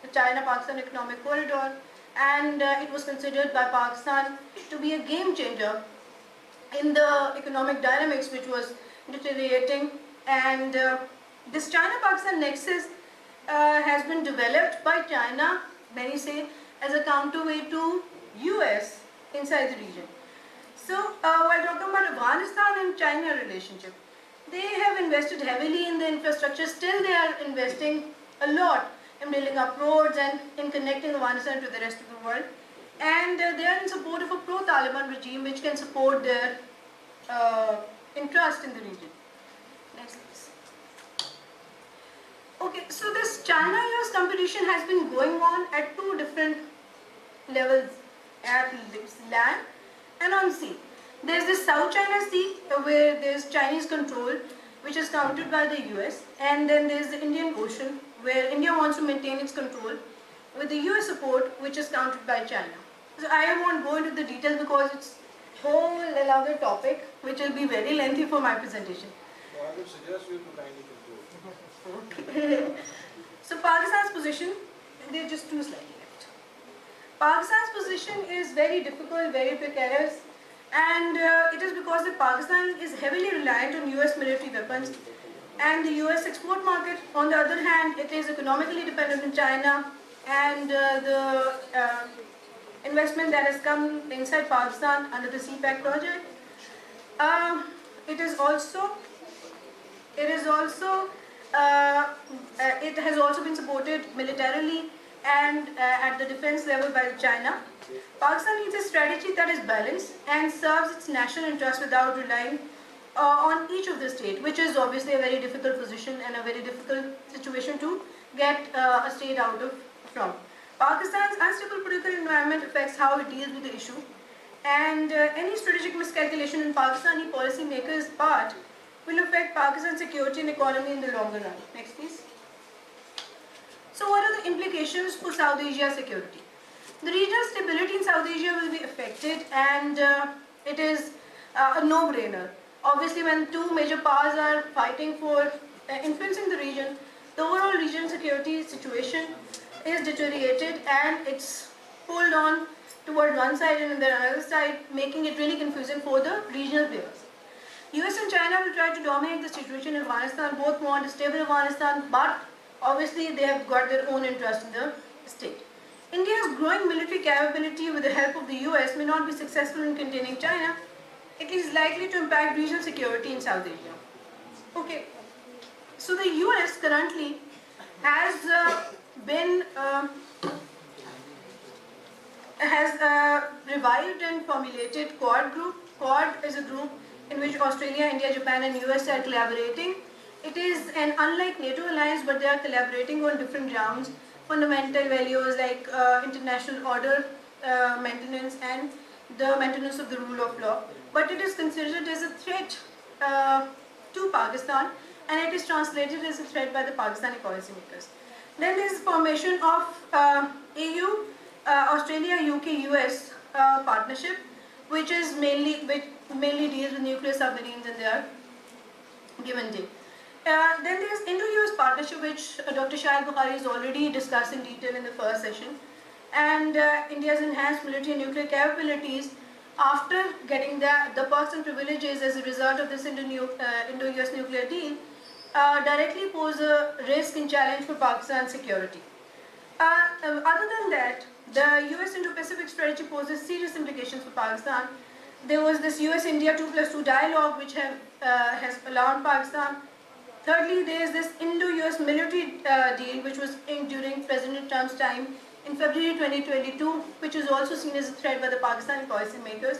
the China-Pakistan economic corridor, and it was considered by Pakistan to be a game changer in the economic dynamics which was deteriorating. And this China-Pakistan nexus has been developed by China, many say, as a counterweight to US inside the region. So while talking about Afghanistan and China relationship, they have invested heavily in the infrastructure. Still they are investing a lot in building up roads and in connecting Afghanistan to the rest of the world. And they are in support of a pro-Taliban regime which can support their interest in the region. Next please. Okay, so this China-US competition has been going on at two different levels, at land and on sea. There is the South China Sea where there is Chinese control, which is countered by the US, and then there is the Indian Ocean where India wants to maintain its control with the US support, which is countered by China. So I won't go into the details because it's a whole another topic which will be very lengthy for my presentation. So I would suggest you to kindly conclude. So Pakistan's position, there are just two slides left. Pakistan's position is very difficult, very precarious, and it is because that Pakistan is heavily reliant on US military weapons, and the US export market, on the other hand, it is economically dependent on China, and the investment that has come inside Pakistan under the CPAC project. It has also been supported militarily and at the defense level by China. Pakistan needs a strategy that is balanced and serves its national interest without relying on each of the state, which is obviously a very difficult position and a very difficult situation to get a state out of from. Pakistan's unstable political environment affects how it deals with the issue, and any strategic miscalculation in Pakistani policymakers' part will affect Pakistan's security and economy in the longer run. Next please. So what are the implications for South Asia security? The regional stability in South Asia will be affected, and it is a no-brainer. Obviously, when two major powers are fighting for influencing the region, the overall regional security situation is deteriorated and it's pulled on toward one side and then another side, making it really confusing for the regional players. US and China will try to dominate the situation in Afghanistan. Both want a stable Afghanistan, but obviously they have got their own interest in the state. India's growing military capability with the help of the US may not be successful in containing China. It is likely to impact regional security in South Asia. Okay, so the US currently has revived and formulated Quad group. Quad is a group in which Australia, India, Japan and US are collaborating. It is an unlike NATO alliance, but they are collaborating on different grounds, fundamental values like international order maintenance and the maintenance of the rule of law. But it is considered as a threat to Pakistan, and it is translated as a threat by the Pakistani policymakers. Then there is formation of AU, Australia, UK, US partnership, which mainly deals with nuclear submarines and their give and take. Then there is Indo-US partnership, which Dr. Shahid Bukhari has already discussed in detail in the first session, and India's enhanced military and nuclear capabilities after getting the perks and privileges as a result of this Indo-US nuclear deal directly pose a risk and challenge for Pakistan's security. Other than that, the US Indo-Pacific strategy poses serious implications for Pakistan. There was this US-India 2+2 dialogue which has alarmed Pakistan. Thirdly, there is this Indo-US military deal which was inked during President Trump's time in February 2022, which is also seen as a threat by the Pakistani policymakers.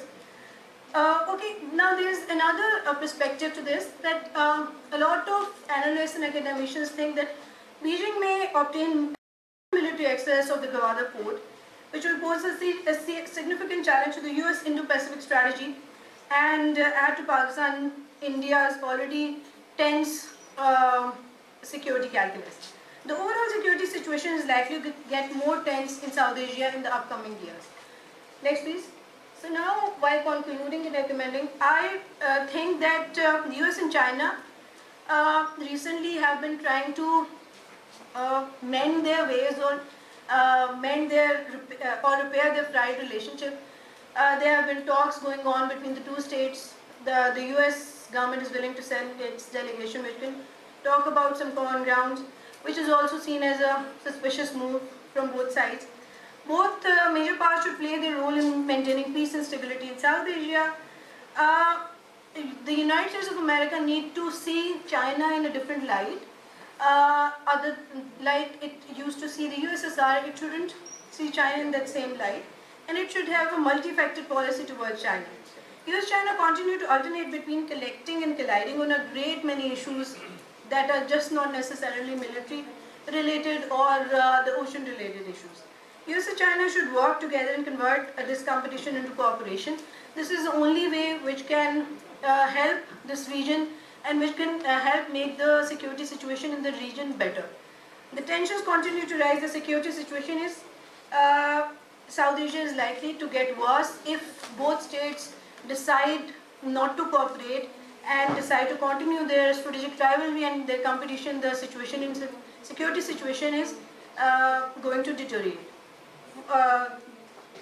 Okay, now there is another perspective to this, that a lot of analysts and academicians think that Beijing may obtain military access of the Gwadar port, which will pose a significant challenge to the US Indo-Pacific strategy and add to Pakistan, India's already tense security calculus. The overall security situation is likely to get more tense in South Asia in the upcoming years. Next, please. So now, while concluding and recommending, I think that the US and China recently have been trying to mend their ways or repair their fried relationship. There have been talks going on between the two states. The US government is willing to send its delegation which can talk about some common grounds, which is also seen as a suspicious move from both sides. Both major powers should play their role in maintaining peace and stability in South Asia. The United States of America need to see China in a different light. Like it used to see the USSR, it shouldn't see China in that same light, and it should have a multi-factored policy towards China. US-China continue to alternate between collecting and colliding on a great many issues that are just not necessarily military related or the ocean related issues. US and China should work together and convert this competition into cooperation. This is the only way which can help this region and which can help make the security situation in the region better. The tensions continue to rise. The security situation is South Asia is likely to get worse if both states decide not to cooperate and decide to continue their strategic rivalry and their competition. The situation in security situation is going to deteriorate.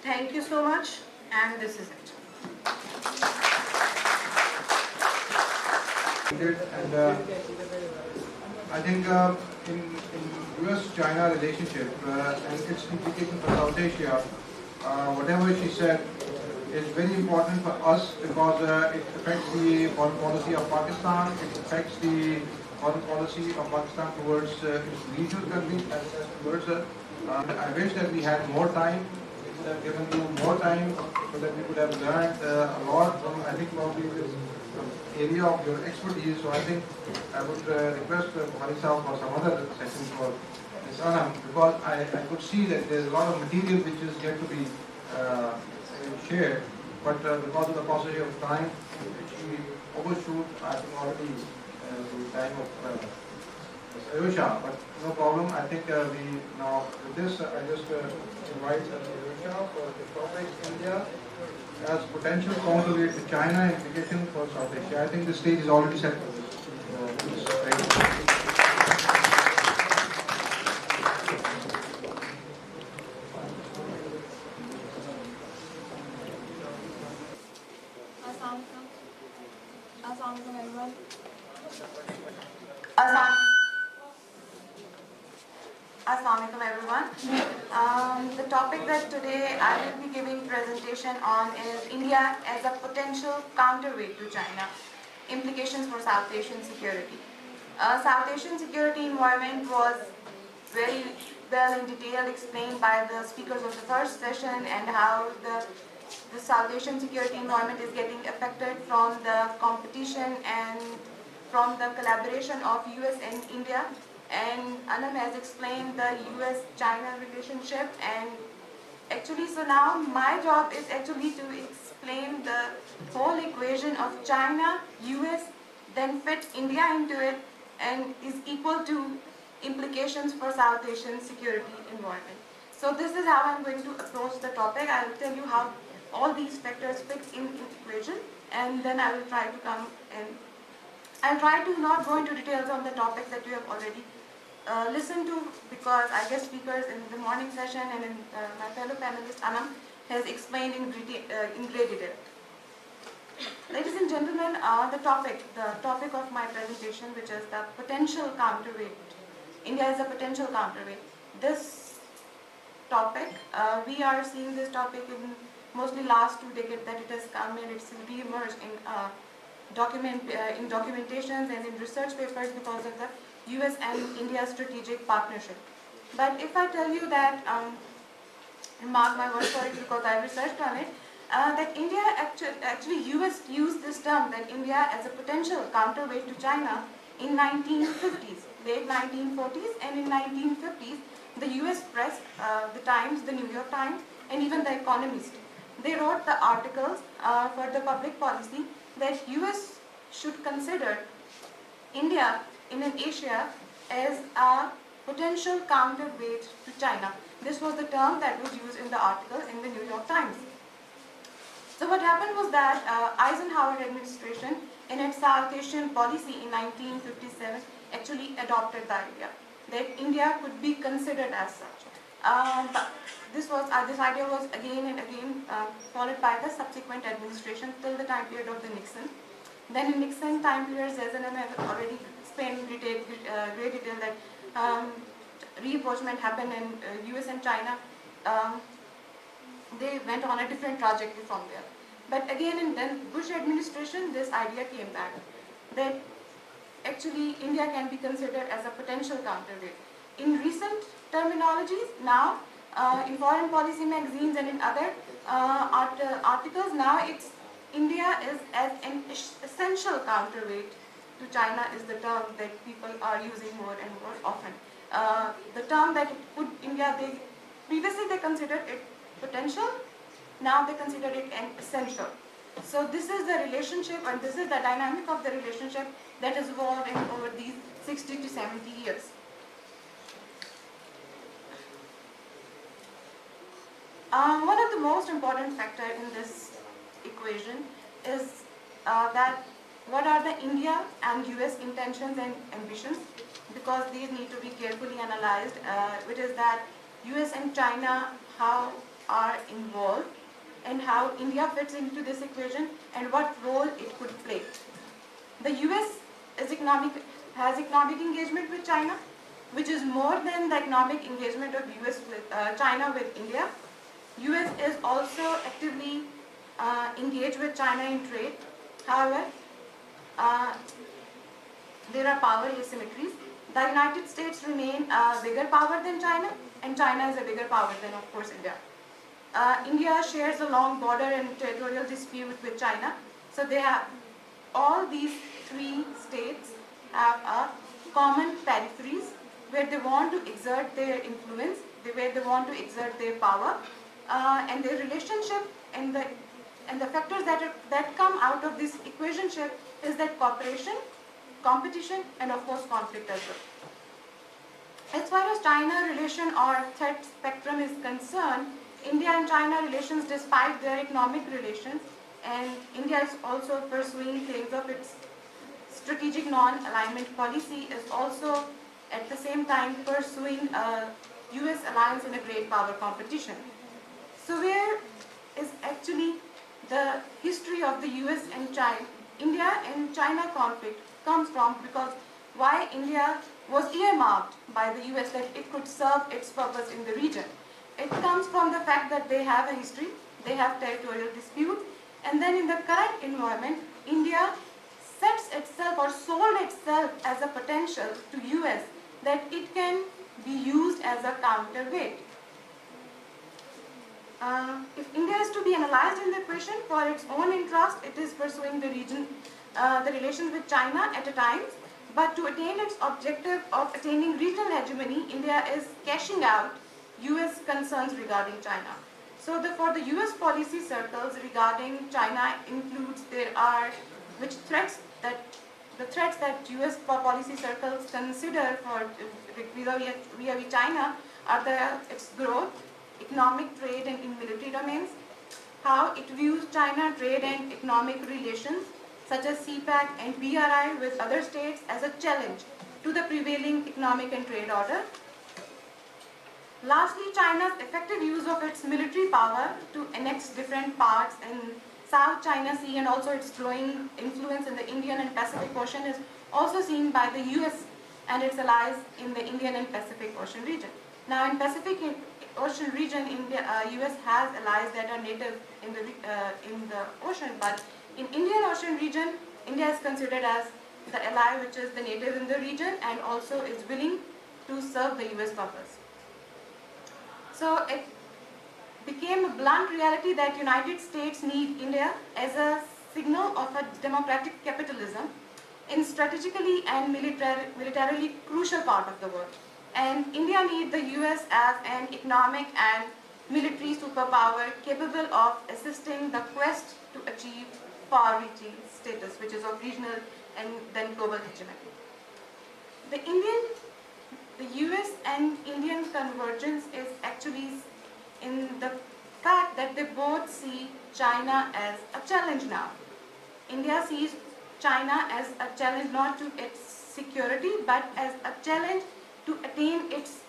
Thank you so much, and this is it. And I think in US-China relationship and its implication for South Asia, whatever she said is very important for us because it affects the foreign policy of Pakistan, it affects the foreign policy of Pakistan towards its regional countries as towards I wish that we had more time, given you more time so that we could have learned a lot from, I think, probably this area of your expertise. So I think I would request Bukhari Sahab for some other sessions for Ms. Anam, because I could see that there is a lot of material which is yet to be shared, but because of the paucity of time, which we overshoot, I think already the time of Ayosha, but no problem. I think we now, with this, I just invite Ayosha for the topic India as potential counterweight to China, implication for South Asia. I think the stage is already set for this. Assalamualaikum everyone. Assalamualaikum everyone. The topic that today I will be giving presentation on is India as a potential counterweight to China. Implications for South Asian security. South Asian security environment was very well in detail explained by the speakers of the first session, and how the South Asian security environment is getting affected from the competition and from the collaboration of US and India. And Anam has explained the US-China relationship, and actually so now my job is actually to explain the whole equation of China, US, then fit India into it, and is equal to implications for South Asian security environment. So this is how I'm going to approach the topic. I will tell you how all these factors fit in equation, and then I will try to come and I'll try to not go into details on the topics that you have already listened to, because I guess speakers in the morning session and in my fellow panelist Anam has explained in great detail. Ladies and gentlemen, the topic of my presentation, which is the potential counterweight. India is a potential counterweight. This topic, we are seeing this topic in mostly last 2 decades that it has come and it's re-emerged in documentations and in research papers because of the US and India strategic partnership. But if I tell you that, mark my word for it because I researched on it, that India actually US used this term that India as a potential counterweight to China in 1950s, late 1940s, and in 1950s, the US press, the Times, the New York Times, and even the Economist, they wrote the articles for the public policy that US should consider India in Asia as a potential counterweight to China. This was the term that was used in the article in the New York Times. So what happened was that Eisenhower administration in its South Asian policy in 1957 actually adopted the idea that India could be considered as such. This idea was again and again followed by the subsequent administration till the time period of the Nixon. Then in Nixon time periods, as I have already explained in great detail, that reapproachment happened in US and China. They went on a different trajectory from there. But again in the Bush administration, this idea came back that actually India can be considered as a potential counterweight. In recent terminologies now, in foreign policy magazines and in other articles, now it's India is as an essential counterweight to China is the term that people are using more and more often. The term that put India, previously they considered it potential, now they consider it an essential. So this is the relationship, and this is the dynamic of the relationship that has evolved over these 60 to 70 years. One of the most important factors in this equation is that what are the India and US intentions and ambitions, because these need to be carefully analyzed, which is that US and China, how are involved and how India fits into this equation and what role it could play. The US has economic engagement with China, which is more than the economic engagement of China with India. US is also actively engaged with China in trade. However, there are power asymmetries. The United States remain a bigger power than China, and China is a bigger power than, of course, India. India shares a long border and territorial dispute with China. So they have, all these three states have a common peripheries where they want to exert their influence, where they want to exert their power, and their relationship and the factors that come out of this equationship is that cooperation, competition, and of course conflict as well. As far as China relation or threat spectrum is concerned, India and China relations, despite their economic relations, and India is also pursuing things of its strategic non-alignment policy, is also at the same time pursuing a US alliance in a great power competition. So where is actually the history of the US and China, India and China conflict comes from, because why India was earmarked by the US that it could serve its purpose in the region. It comes from the fact that they have a history, they have territorial dispute, and then in the current environment, India sets itself or sold itself as a potential to US that it can be used as a counterweight. If India is to be analyzed in the question for its own interest, it is pursuing the relations with China at a time, but to attain its objective of attaining regional hegemony, India is cashing out US concerns regarding China. So for the US policy circles regarding China includes the threats that US policy circles consider for vis-a-vis China are its growth, economic, trade and in military domains, how it views China trade and economic relations such as CPAC and BRI with other states as a challenge to the prevailing economic and trade order. Lastly, China's effective use of its military power to annex different parts in South China Sea and also its growing influence in the Indian and Pacific Ocean is also seen by the US and its allies in the Indian and Pacific Ocean region. Now in Pacific Ocean region, US has allies that are native in the ocean, but in Indian Ocean region, India is considered as the ally which is the native in the region and also is willing to serve the US purpose. So it became a blunt reality that United States need India as a signal of a democratic capitalism in strategically and militarily crucial part of the world. And India needs the US as an economic and military superpower capable of assisting the quest to achieve far-reaching status, which is of regional and then global hegemony. The US and Indian convergence is actually in the fact that they both see China as a challenge now. India sees China as a challenge not to its security, but as a challenge to attain its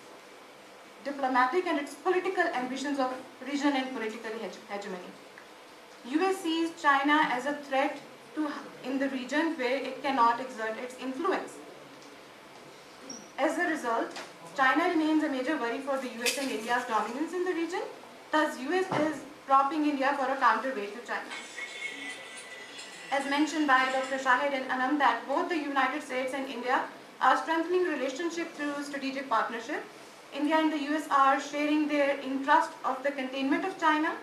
diplomatic and its political ambitions of region and political hegemony. US sees China as a threat in the region where it cannot exert its influence. As a result, China remains a major worry for the US and India's dominance in the region. Thus, US is propping India for a counterweight to China. As mentioned by Dr. Shahid and Anam, that both the United States and India are strengthening relationship through strategic partnership. India and the US are sharing their interest of the containment of China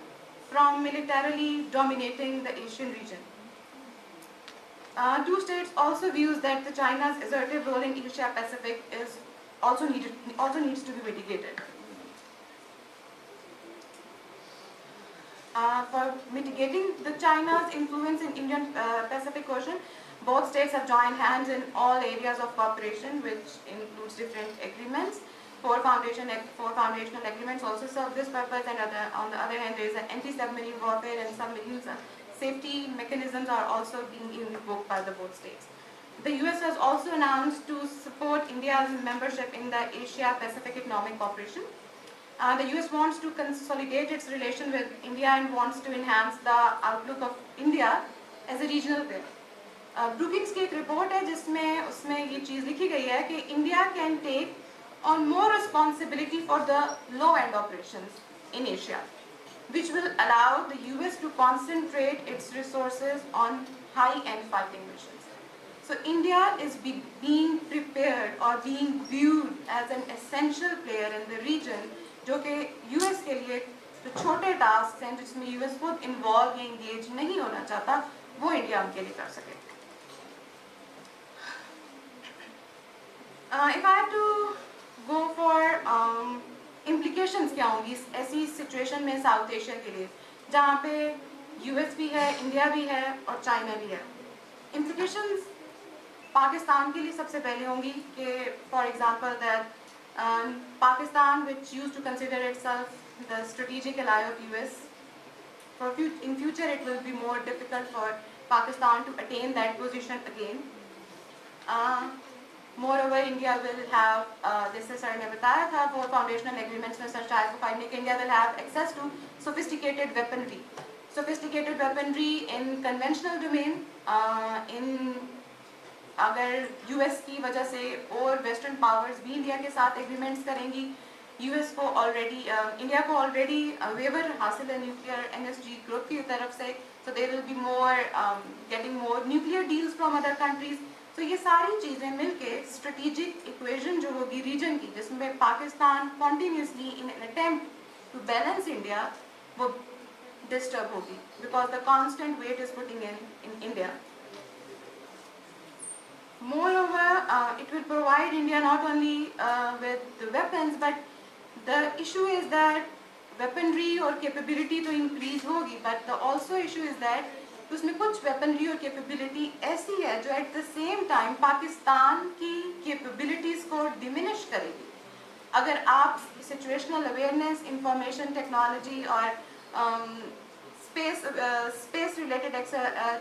from militarily dominating the Asian region. Two states also views that the China's assertive role in Asia Pacific is also needs to be mitigated. For mitigating the China's influence in Indian Pacific Ocean, both states have joined hands in all areas of cooperation, which includes different agreements. Four foundational agreements also serve this purpose, and on the other hand, there is an anti-submarine warfare and submarine safety mechanisms are also being invoked by the both states. The US has also announced to support India's membership in the Asia Pacific Economic Cooperation. The US wants to consolidate its relation with India and wants to enhance the outlook of India as a regional player. Brookings की एक report है जिसमें उसमें ये चीज़ लिखी गई है कि India can take on more responsibility for the low-end operations in Asia, which will allow the US to concentrate its resources on high-end fighting missions. So India is being prepared or being viewed as an essential player in the region, जो कि US के लिए जो छोटे tasks हैं जिसमें US खुद involve या engage नहीं होना चाहता, वो इंडिया उनके लिए कर सके. If I have to go for implications क्या होंगी ऐसी situation में South Asia के लिए, जहाँ पे US भी है, India भी है और China भी है. Implications पाकिस्तान के लिए सबसे पहले होंगी कि, for example, that Pakistan, which used to consider itself the strategic ally of US, in future it will be more difficult for Pakistan to attain that position again. Moreover, India will have, जैसे sir ने बताया था, four foundational agreements में sir शायद को finally India will have access to sophisticated weaponry. sophisticated weaponry in conventional domain, in अगर US की वजह से और वेस्टर्न पावर्स भी इंडिया के साथ एग्रीमेंट्स करेंगी, यूएस को ऑलरेडी इंडिया को ऑलरेडी वेवर हासिल है न्यूक्लियर एनएसजी ग्रुप की तरफ से, so they will be more getting more nuclear deals from other countries. तो ये सारी चीज़ें मिलके स्ट्रेटेजिक इक्वेशन जो होगी रीजन की, जिसमें Pakistan continuously in an attempt to balance India, वो डिस्टर्ब होगी because the constant weight is putting in India. Moreover, it will provide India not only with the weapons, but the issue is that weaponry or capability तो increase होगी, but the also issue is that उसमें कुछ weaponry और capability ऐसी है जो at the same time Pakistan की capabilities को diminish करेगी. अगर आप situational awareness, information technology और space related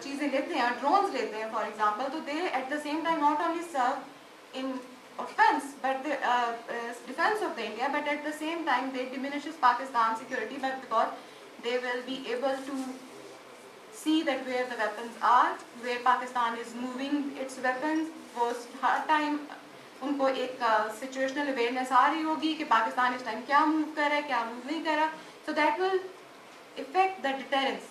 चीज़ें लेते हैं, drones लेते हैं for example, तो they at the same time not only serve in offense but the defense of the India, but at the same time they diminishes Pakistan's security, but because they will be able to see that where the weapons are, where Pakistan is moving its weapons, वो हर time उनको एक situational awareness आ रही होगी कि पाकिस्तान इस time क्या move कर रहा है, क्या move नहीं कर रहा, so that will affect the deterrence,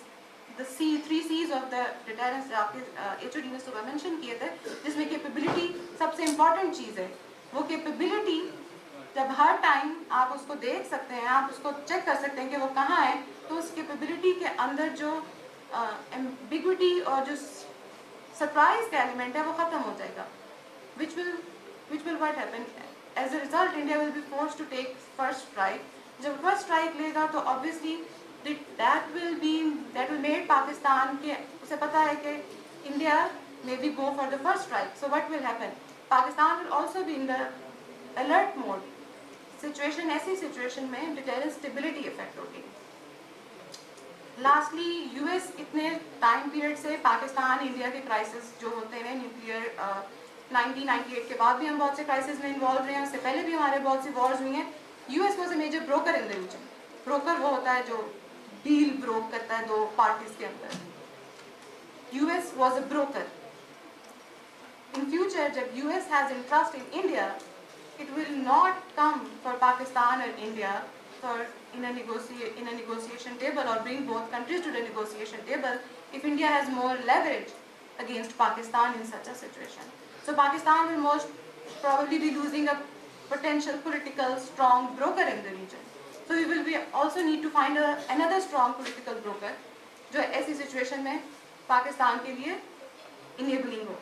the three C's of the deterrence आपके HOD ने सुबह mention किए थे, जिसमें capability सबसे important चीज़ है. वो capability जब हर time आप उसको देख सकते हैं, आप उसको check कर सकते हैं कि वो कहाँ है, तो उस capability के अंदर जो ambiguity और जो surprise का element है वो खत्म हो जाएगा. Which will what happen? As a result, India will be forced to take first strike. जब first strike लेगा तो obviously that will make Pakistan के उसे पता है कि India may be go for the first strike. So what will happen? Pakistan will also be in the alert mode. Situation ऐसी situation में deterrence stability effect होगी. Lastly, US इतने time period से पाकिस्तान इंडिया के crisis जो होते हैं nuclear 1998 के बाद भी हम बहुत से crisis में involved रहे हैं, उससे पहले भी हमारे बहुत सी wars हुई हैं. US was a major broker in the region. Broker वो होता है जो डील ब्रोक करता है दो पार्टीज के अंदर. US was a broker. In future जब US has interest in India, it will not come for Pakistan और India for in a negotiation table or bring both countries to the negotiation table if India has more leverage against Pakistan in such a situation. So Pakistan will most probably be losing a potential political strong broker in the region. So we will also need to find another strong political broker जो ऐसी situation में पाकिस्तान के लिए enabling हो.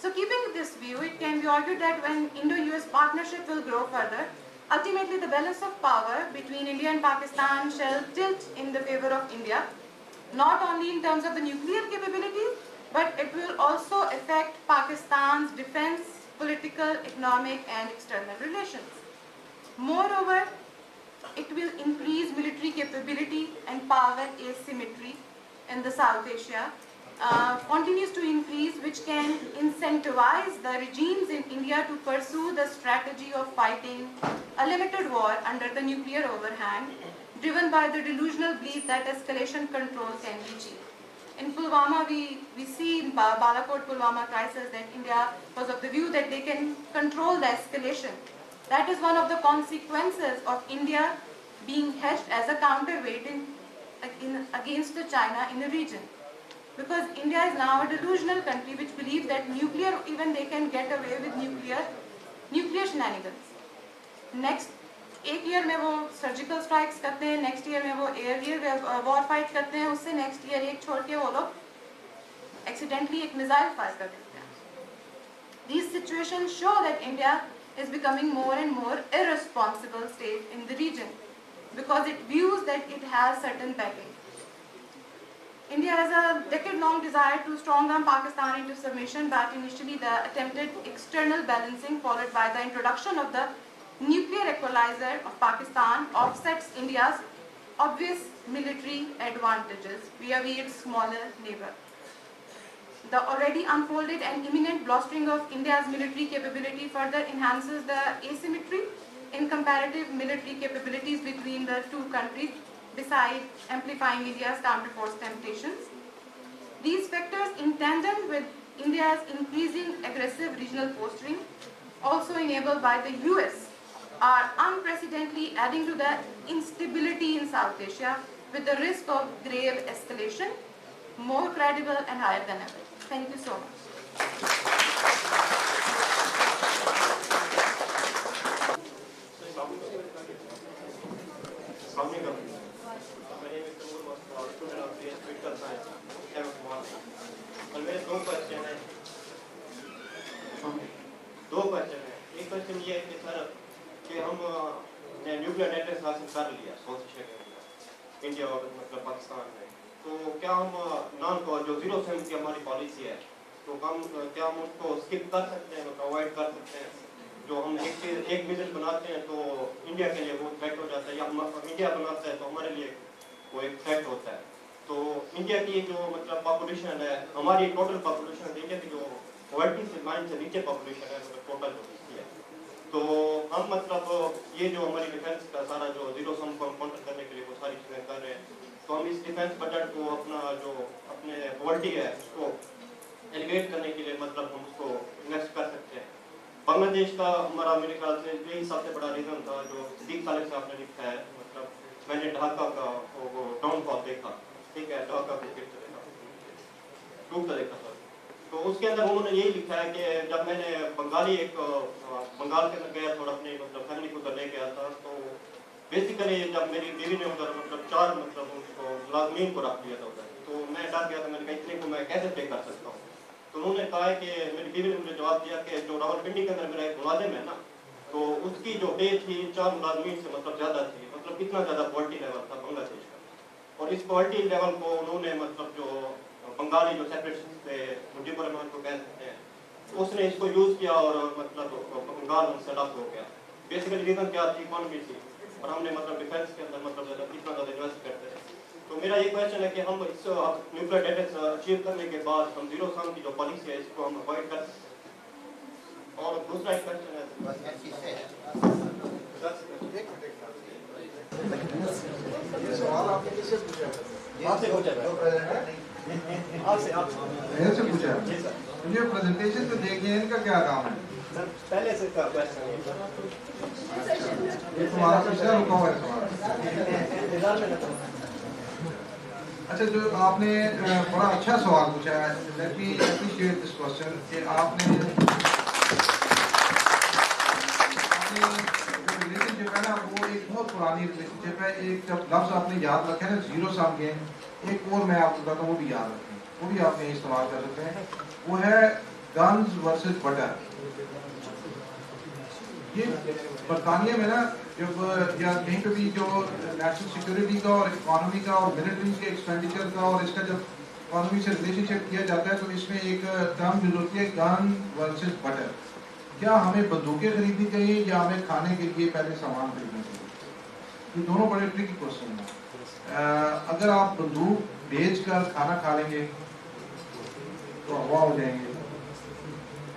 So keeping this view, it can be argued that when Indo-US partnership will grow further, ultimately the balance of power between India and Pakistan shall tilt in the favor of India, not only in terms of the nuclear capabilities, but it will also affect Pakistan's defense, political, economic and external relations. Moreover, it will increase military capability and power asymmetry in the South Asia, continues to increase, which can incentivize the regimes in India to pursue the strategy of fighting a limited war under the nuclear overhang, driven by the delusional belief that escalation control can be achieved. In Pulwama, we see in Balakot Pulwama crisis that India was of the view that they can control the escalation. That is one of the consequences of India being hedged as a counterweight against China in the region. Because India is now a delusional country which believes that nuclear, even they can get away with nuclear shenanigans. Next एक year में वो surgical strikes करते हैं, next year में वो air war fight करते हैं, उससे next year एक छोड़ के वो लोग accidentally एक missile fire कर देते हैं. These situations show that India is becoming more and more irresponsible state in the region because it views that it has certain backing. India has a decade-long desire to strong-arm Pakistan into submission, but initially the attempted external balancing followed by the introduction of the nuclear equalizer of Pakistan offsets India's obvious military advantages via its smaller neighbor. The already unfolded and imminent blustering of India's military capability further enhances the asymmetry in comparative military capabilities between the two countries, besides amplifying India's counterforce temptations. These factors, in tandem with India's increasing aggressive regional posturing, also enabled by the US, are unprecedentedly adding to the instability in South Asia, with the risk of grave escalation more credible and higher than ever. Thank you so much. और मेरे दो question हैं। एक question ये है कि sir कि हम ने न्यूक्लियर डेटर्स हासिल कर लिया साउथ एशिया के अंदर, इंडिया और मतलब पाकिस्तान में, तो क्या हम नॉन को जो जीरो सम की हमारी पॉलिसी है तो हम क्या हम उसको स्किप कर सकते हैं, मतलब अवॉइड कर सकते हैं? जो हम एक मिसाइल बनाते हैं तो इंडिया के लिए वो थ्रेट हो जाता है, या इंडिया बनाता है तो हमारे लिए वो एक थ्रेट होता है। तो इंडिया की जो मतलब पॉपुलेशन है, हमारी टोटल पॉपुलेशन इंडिया की जो पॉवर्टी से लाइन से नीचे पॉपुलेशन है, मतलब टोटल जो है, तो हम मतलब ये जो हमारी डिफेंस का सारा जो जीरो सम को काउंटर करने के लिए वो सारी चीज़ें कर रहे हैं, तो हम इस डिफेंस बजट को अपना जो अपने पॉवर्टी है उसको एलिवेट करने के लिए मतलब हम उसको इन्वेस्ट कर सकते हैं। बांग्लादेश का हमारा मेरे ख्याल से यही सबसे बड़ा रीज़न था जो सिद्दीक खालिद साहब ने लिखा है, मतलब मैंने ढाका का वो डाउनफॉल देखा, ठीक है, ढाका के टूट देखा सर, तो उसके अंदर उन्होंने यही लिखा है कि जब मैंने बंगाल के अंदर गया थोड़ा अपने मतलब फैमिली को उधर ले गया था, तो बेसिकली जब मेरी बीवी ने उधर मतलब 4 मतलब उसको मुलाजमीन को रख दिया था उधर, तो मैं डर गया था, मैंने कहा इतने को मैं कैसे पे कर सकता हूँ। तो उन्होंने कहा है कि मेरी बीवी ने मुझे जवाब दिया कि जो रावलपिंडी के अंदर मेरा एक मुलाजिम है ना, तो उसकी जो पे थी 4 मुलाजमीन से मतलब ज़्यादा थी, मतलब कितना ज़्यादा पॉवर्टी लेवल था बांग्लादेश का। और इस पॉवर्टी लेवल को उन्होंने मतलब जो बंगाली जो सेपरेटिस्ट थे, मुजीबुर रहमान को कह सकते हैं, उसने इसको यूज़ किया और मतलब बंगाल उनसे अलग हो गया। बेसिकली रीज़न क्या थी, इकॉनमी थी, और हमने मतलब डिफेंस के अंदर मतलब कितना ज़्यादा इन्वेस्ट करते हैं। तो मेरा ये क्वेश्चन है कि हम इस न्यूक्लियर डेटर्स अचीव करने के बाद हम जीरो सम की जो पॉलिसी है इसको हम अवॉइड कर सकते हैं। और दूसरा एक क्वेश्चन है से पूछा मुझे प्रेजेंटेशन तो देखिए, इनका क्या काम है सर? पहले से का क्वेश्चन है ये तुम्हारा पिछला रुका हुआ है सवाल। अच्छा, जो आपने बड़ा अच्छा सवाल पूछा है, let me appreciate this question कि आपने रिलेशनशिप है ना, वो एक बहुत पुरानी रिलेशनशिप है। एक जब लफ्ज़ आपने याद रखा है ना, जीरो सम गेम, एक और मैं आपको बताता हूँ, वो भी याद रखें, वो भी आपने इस्तेमाल कर सकते हैं, वो है गन्स वर्सेस बटर। ये बरतानिया में ना जब या कहीं पे भी जो नेशनल सिक्योरिटी का और इकोनॉमी का और मिलिट्री के एक्सपेंडिचर का और इसका जब इकोनॉमी से रिलेशनशिप किया जाता है, तो इसमें एक टर्म यूज होती है गन वर्सेस बटर। क्या हमें बंदूकें खरीदनी चाहिए या हमें खाने के लिए पहले सामान खरीदना चाहिए? ये दोनों बड़े ट्रिकी क्वेश्चन हैं। अगर आप बंदूक बेच कर खाना खा लेंगे तो हवा हो जाएंगे,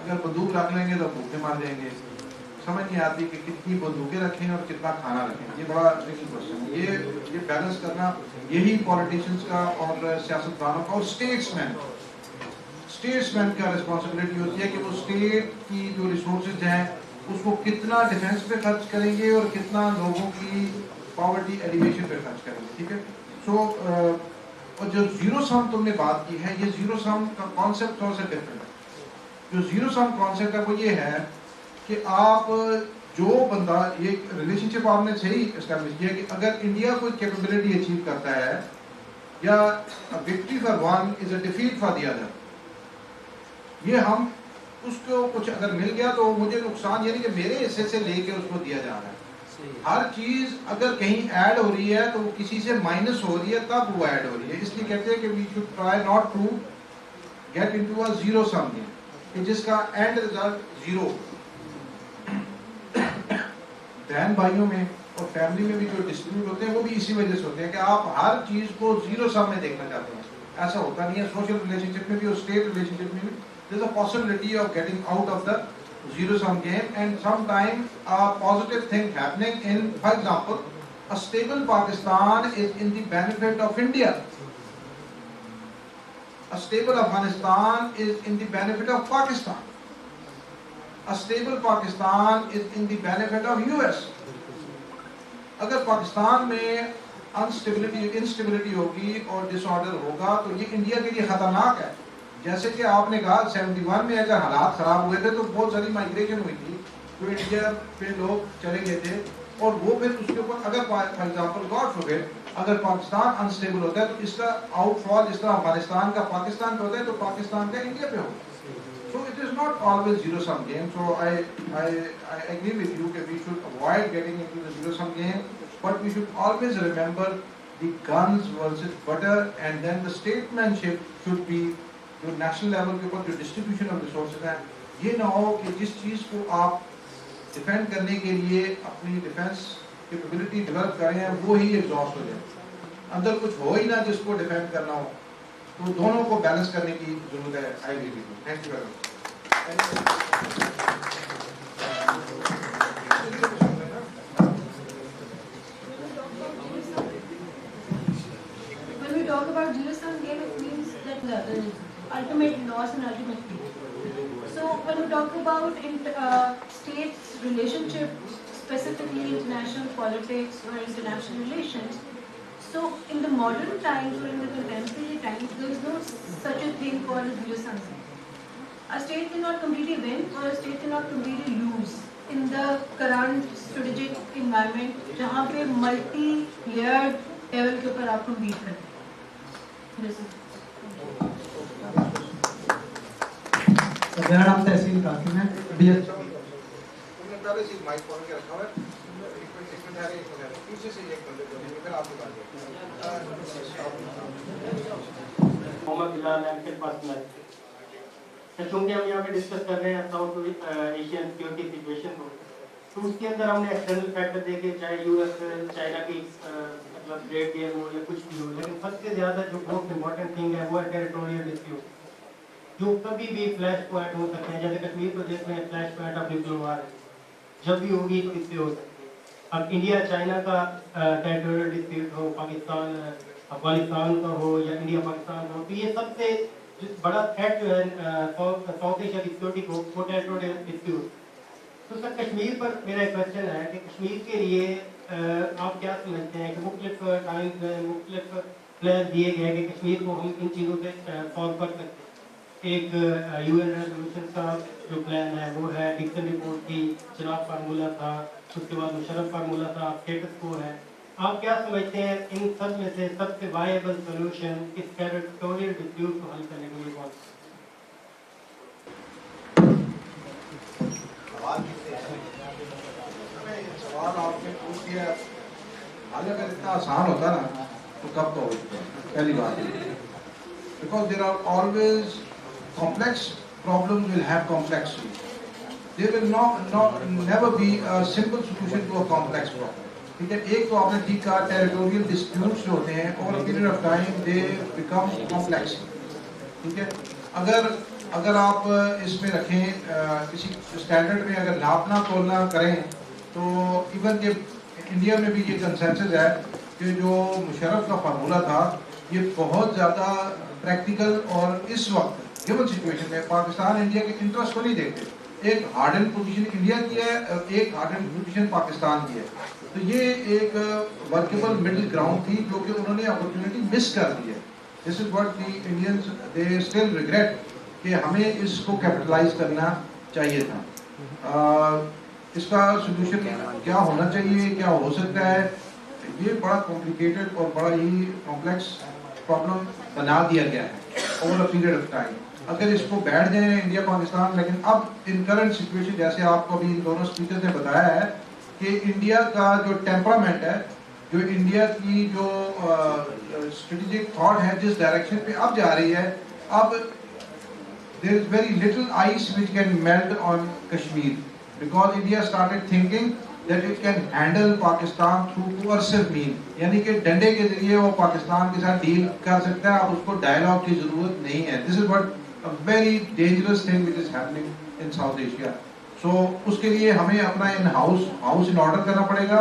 अगर बंदूक रख लेंगे तो भूखे मार जाएंगे। समझ नहीं आती कि कितनी बंदूकें रखें और कितना खाना रखें, ये बड़ा ट्रिकी क्वेश्चन है। ये बैलेंस करना यही पॉलिटिशियंस का और सियासतदानों का और स्टेट्समैन का रिस्पॉन्सिबिलिटी होती है कि वो स्टेट की जो रिसोर्सेज हैं उसको कितना डिफेंस पे खर्च करेंगे और कितना लोगों की पॉवर्टी एलिवेशन पे खर्च करेंगे, ठीक है। सो और जो जीरो सम तुमने बात की है, ये जीरो सम का कॉन्सेप्ट थोड़ा सा डिफरेंट है। जो जीरो सम कॉन्सेप्ट है वो ये है कि आप जो बंदा, ये रिलेशनशिप आपने सही एस्टैब्लिश किया कि अगर इंडिया कोई कैपेबिलिटी अचीव करता है या victory for one is a defeat for the other, ये हम उसको कुछ अगर मिल गया तो मुझे नुकसान ये नहीं कि मेरे हिस्से से लेके उसको दिया जा रहा है। हर चीज अगर कहीं ऐड हो रही है तो वो किसी से माइनस हो रही है, तब वो ऐड हो रही है। इसलिए कहते हैं कि we should try not to get into a zero sum game, कि जिसका एंड रिजल्ट जीरो। बहन भाइयों में और फैमिली में भी जो डिस्प्यूट होते हैं वो भी इसी वजह से होते हैं कि आप हर चीज को जीरो सम में देखना चाहते हैं। ऐसा होता नहीं है। सोशल रिलेशनशिप में भी और स्टेट रिलेशनशिप में भी there's a possibility of getting out of the zero sum game, and sometime a positive thing happening in, for example, A stable Pakistan is in the benefit of India. A stable Afghanistan is in the benefit of Pakistan. A stable Pakistan is in the benefit of US. اگر پاکستان میں instability ہوگی اور ڈس order ہوگا تو یہ India کے لیے خطرناک ہے. جیسے کہ آپ نے کہا 71 میں اگر حالات خراب ہوئے تھے تو بہت ساری مائگریشن ہوئی تھی تو انڈیا پہ لوگ چلے گئے تھے اور وہ پھر اس کے اوپر اگر فار ایگزامپل گاڈ فوربڈ اگر پاکستان انسٹیبل ہوتا ہے تو اس کا آؤٹ فال جس طرح افغانستان کا پاکستان پہ ہوتا ہے تو پاکستان کا انڈیا پہ ہوگا. So it is not always zero-sum game. So I agree with you that we should avoid getting into the zero-sum game, but we should always remember the guns versus butter, and then the statesmanship should be جو national level کے اوپر جو distribution of resources ہیں یہ نہ ہو کہ جس چیز کو آپ ڈیفینڈ کرنے کے لیے اپنی ڈیفینس کیپیبلٹی ڈیولپ کر رہے ہیں وہی ایگزاسٹ ہو جائے, اندر کچھ ہو ہی نہ جس کو ڈیفینڈ کرنا ہو. تو دونوں کو بیلنس کرنے کی ضرورت ہے. I agree with you. Thank you very much. When we talk about zero-sum game, it means that ultimate loss and ultimate gain. So when we talk about states' relationship, specifically international politics or international relations, so in the modern times or in the contemporary times, there is no such a thing called a zero-sum game. A state cannot completely win or a state cannot completely lose in the current strategic environment جہاں پہ multi-layered level کے اوپر آپ compete کرتے ہیں. میرا نام تحصیل قاسم ہے. پہلے سے مائک فون کے رکھا ہوا ہے. چونکہ ہم یہاں پہ ڈسکس کر رہے ہیں ساؤتھ ایشین سیکورٹی سچویشن کو, تو اس کے اندر ہم نے ایکسٹرنل فیکٹر دیکھے, چاہے یو ایس چائنا کی مطلب ٹریڈ گیم ہو یا کچھ بھی ہو, لیکن سب سے زیادہ جو موسٹ امپورٹنٹ تھنگ ہے وہ ہے ٹیریٹوریل ڈسپیوٹ, جو کبھی بھی فلیش پوائنٹ ہو سکتے ہیں. جیسے کشمیر کو دیکھ رہے ہیں فلیش پوائنٹ آف نیوکلیئر وار ہے, جب بھی ہوگی تو اس سے ہو سکتی ہے. اب انڈیا چائنا کا ٹیریٹوریل ڈسپیوٹ ہو, پاکستان افغانستان کا ہو یا انڈیا پاکستان کا ہو, تو یہ سب سے بڑا تھریٹ جو ہے ساؤتھ ایشیا کی سیکورٹی کو وہ ٹیریٹوریل ڈسپیوٹ. تو سر کشمیر پر میرا ایک کوشچن ہے کہ کشمیر کے لیے آپ کیا سمجھتے ہیں کہ مختلف ٹائمز میں مختلف پلان دیے گئے کہ کشمیر کو ہم ان چیزوں پہ سالو کر سکتے ہیں. ایک یو این ریزولوشن کا جو پلان ہے وہ ہے, ڈکسن رپورٹ کی چناب فارمولہ تھا, اس کے بعد مشرف فارمولہ تھا, اسٹیٹس کو ہے. آپ کیا سمجھتے ہیں ان سب میں سے سب سے وائبل سولوشن اس ٹیریٹوریل ڈسپیوٹ کو حل کرنے کے لیے کون سا؟ سوال آپ نے پوچھ دیا, حال اگر اتنا آسان ہوتا نا تو کب تو ہوتا. پہلی بات because there are always complex problems will have complexity. There will never be a simple solution to a complex problem. ٹھیک ہے, ایک تو آپ نے ٹھیک کہا ٹیریٹوریل ڈسپیوٹس جو ہوتے ہیں over a period of time they become complex. ٹھیک ہے, اگر آپ اس میں رکھیں کسی اسٹینڈرڈ میں اگر ناپنا تولنا کریں تو ایون کہ انڈیا میں بھی یہ کنسنسس ہے کہ جو مشرف کا فارمولہ تھا یہ بہت زیادہ پریکٹیکل اور اس وقت گیون سچویشن میں پاکستان انڈیا کے انٹرسٹ کو نہیں دیکھتے. ایک ہارڈن پوزیشن انڈیا کی ہے اور ایک ہارڈن پوزیشن پاکستان کی ہے, تو یہ ایک ورکیبل مڈل گراؤنڈ تھی جو کہ انہوں نے اپرچونٹی مس کر دی ہے. This is what the Indians they still regret کہ ہمیں اس کو کیپٹلائز کرنا چاہیے تھا. اس کا سولوشن کیا ہونا چاہیے, کیا ہو سکتا ہے, یہ بڑا کمپلیکیٹڈ اور بڑا ہی کمپلیکس پرابلم بنا دیا گیا ہے over a period of time. اگر اس کو بیٹھ جائیں انڈیا پاکستان, لیکن اب ان کرنٹ سچویشن جیسے آپ کو ابھی ان دونوں اسپیکر نے بتایا ہے کہ انڈیا کا جو ٹیمپرامنٹ ہے, جو انڈیا کی جو اسٹریٹجک تھاٹ ہے جس ڈائریکشن پہ اب جا رہی ہے, اب there is very little ice which can melt on Kashmir because India started thinking that it can handle Pakistan through coercive means, یعنی کہ ڈنڈے کے ذریعے وہ پاکستان کے ساتھ ڈیل کر سکتا ہے, اب اس کو ڈائلاگ کی ضرورت نہیں ہے. This is what a very dangerous thing which is happening in South Asia. So اس کے لیے ہمیں اپنا ان ہاؤس ان آرڈر کرنا پڑے گا,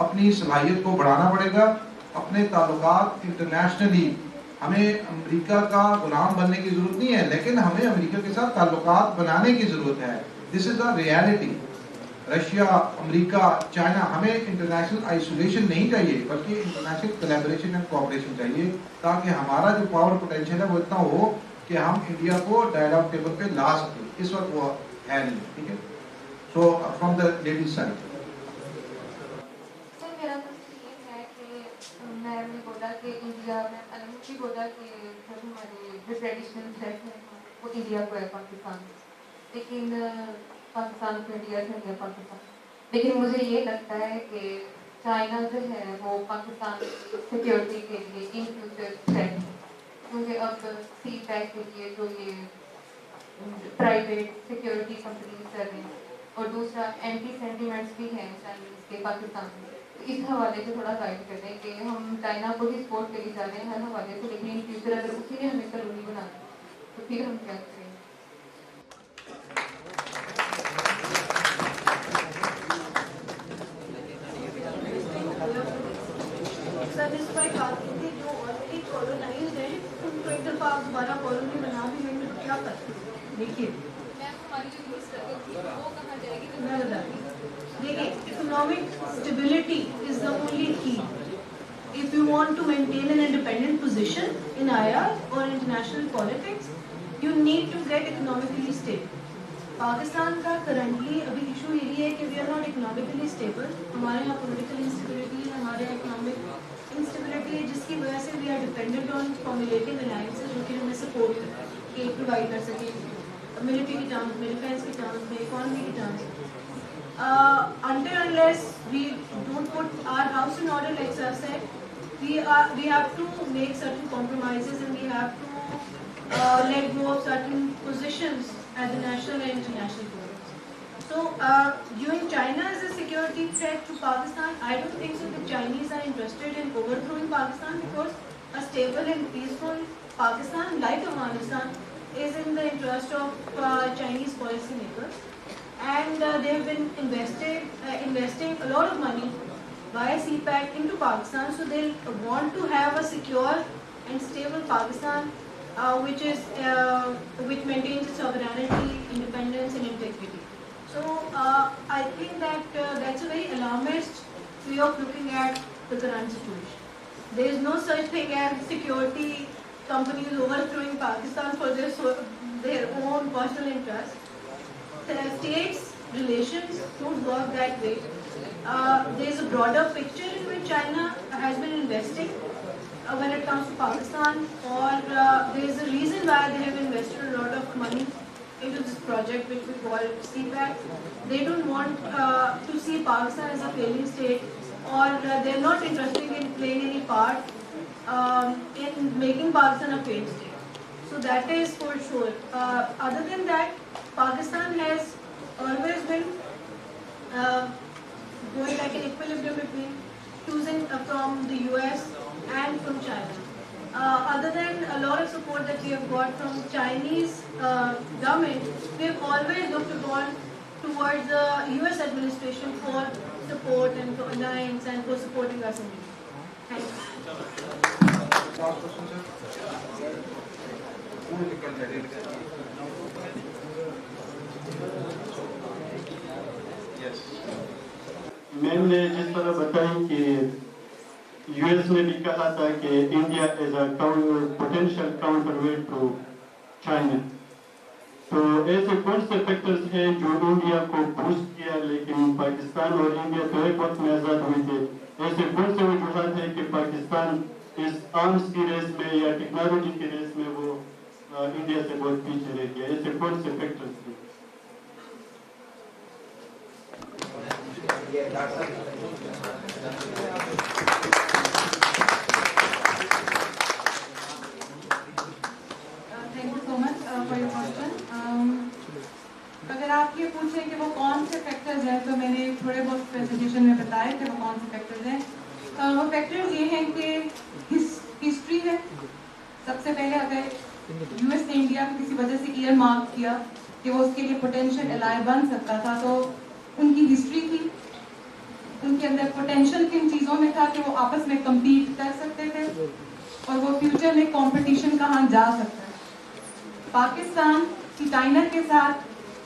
अपनी सलाहियत को बढ़ाना पड़ेगा, अपने ताल्लुकात इंटरनेशनली। हमें अमेरिका का गुलाम बनने की जरूरत नहीं है, लेकिन हमें अमेरिका के साथ ताल्लुकात बनाने की जरूरत है। This is the reality. Russia, America, China, हमें इंटरनेशनल आइसोलेशन नहीं चाहिए, बल्कि इंटरनेशनल कोलैबोरेशन एंड कोऑपरेशन चाहिए, ताकि हमारा जो पावर पोटेंशियल है वो इतना हो कि हम इंडिया को डायलॉग टेबल पे ला सकें। इस वक्त वो है नहीं। ठीक है। So from the ladies side. Sir मेरा क्वेश्चन ये है कि मैंने बोला कि इंडिया में अलग बोला कि जो हमारे जो ट्रेडिशनल थ्रेट है वो इंडिया को है, पाकिस्तान, लेकिन पाकिस्तान को इंडिया से है पाकिस्तान। लेकिन मुझे ये लगता है कि चाइना जो है वो पाकिस्तान सिक्योरिटी के लिए इन फ्यूचर थ्रेट है, क्योंकि अब सी पैक के लिए जो ये प्राइवेट सिक्योरिटी कंपनीज कर रहे हैं, और दूसरा एंटी सेंटीमेंट्स भी हैं चाइनीज के पाकिस्तान में। तो इस हवाले से थोड़ा गाइड कर दें कि हम चाइना को ही सपोर्ट करी जा रहे हैं हर हवाले से, लेकिन इन फ्यूचर अगर उसी ने हमें कॉलोनी बना दी तो फिर हम क्या करें? सेटिस्फाई बातें थी जो ऑलरेडी कॉलोनाइज्ड है, उनको एक दफा आप दोबारा कॉलोनी बना भी लेंगे तो क्या करते हैं? देखिए मैं बताती हूँ। देखिए, economic stability is the only key. If you want to maintain an independent position in IR और international politics, you need to get economically stable. Pakistan का करंटली अभी इशू यही है कि we are not economically stable. हमारे यहाँ political instability है, हमारे यहाँ इकोनॉमिक इंस्टेबिलिटी है, जिसकी वजह से we are dependent on formulating alliances जो कि हमें सपोर्ट के प्रोवाइड कर सके मिलिट्री की टर्म्स में, डिफेंस की टर्म्स में, इकोनॉमी की टर्म्स में। Until unless we don't put our house in order, like sir said, we have to make certain compromises and we have to let go of certain positions at the national and international forums. So, viewing China as a security threat to Pakistan, I don't think so. The Chinese are interested in overthrowing Pakistan, because a stable and peaceful Pakistan, like Afghanistan, is in the interest of Chinese policymakers, and they have been investing a lot of money via CPAC into Pakistan. So they want to have a secure and stable Pakistan, which maintains its sovereignty, independence, and integrity. So I think that that's a very alarmist way of looking at the current situation. There is no such thing as security companies overthrowing Pakistan for their own personal interests. The states' relations don't work that way. There is a broader picture in which China has been investing when it comes to Pakistan, or there is a reason why they have invested a lot of money into this project which we call CPAC. They don't want to see Pakistan as a failing state, or they are not interested in playing any part in making Pakistan a failed state. So that is for sure. Other than that, Pakistan has always been going like an equilibrium between choosing from the US and from China. Other than a lot of support that we have got from Chinese government, we have always looked upon towards the US administration for support and for alliance and for supporting us in India. Thank you. Last question, sir. Yes. Ma'am ने जिस तरह बताई कि US ने भी कहा था कि India is a potential counterweight to China, तो ऐसे कौन से फैक्टर्स हैं जो इंडिया को बूस्ट किया, लेकिन पाकिस्तान और इंडिया तो एक वक्त में आज़ाद हुए थे, ऐसे कौन से वजूहत है कि पाकिस्तान इस आर्म्स की रेस में या टेक्नोलॉजी की रेस में वो इंडिया से बहुत पीछे रह गया, ऐसे कौन से फैक्टर्स हैं? Thank you so much for your question. अगर आप ये पूछें कि वो कौन से फैक्टर्स हैं, तो मैंने थोड़े बहुत प्रेजेंटेशन में बताया कि वो कौन से फैक्टर्स हैं। वो फैक्टर्स ये हैं कि हिस्ट्री है। सबसे पहले अगर यूएस ने इंडिया को किसी वजह से ईयर मार्क किया कि वो उसके लिए पोटेंशियल एलाय बन सकता था, तो उनकी हिस्ट्री थी। उनके अंदर पोटेंशियल किन चीज़ों में था कि वो आपस में कम्पीट कर सकते थे और वो फ्यूचर में कंपटीशन कहाँ जा सकता है। पाकिस्तान की चाइना के साथ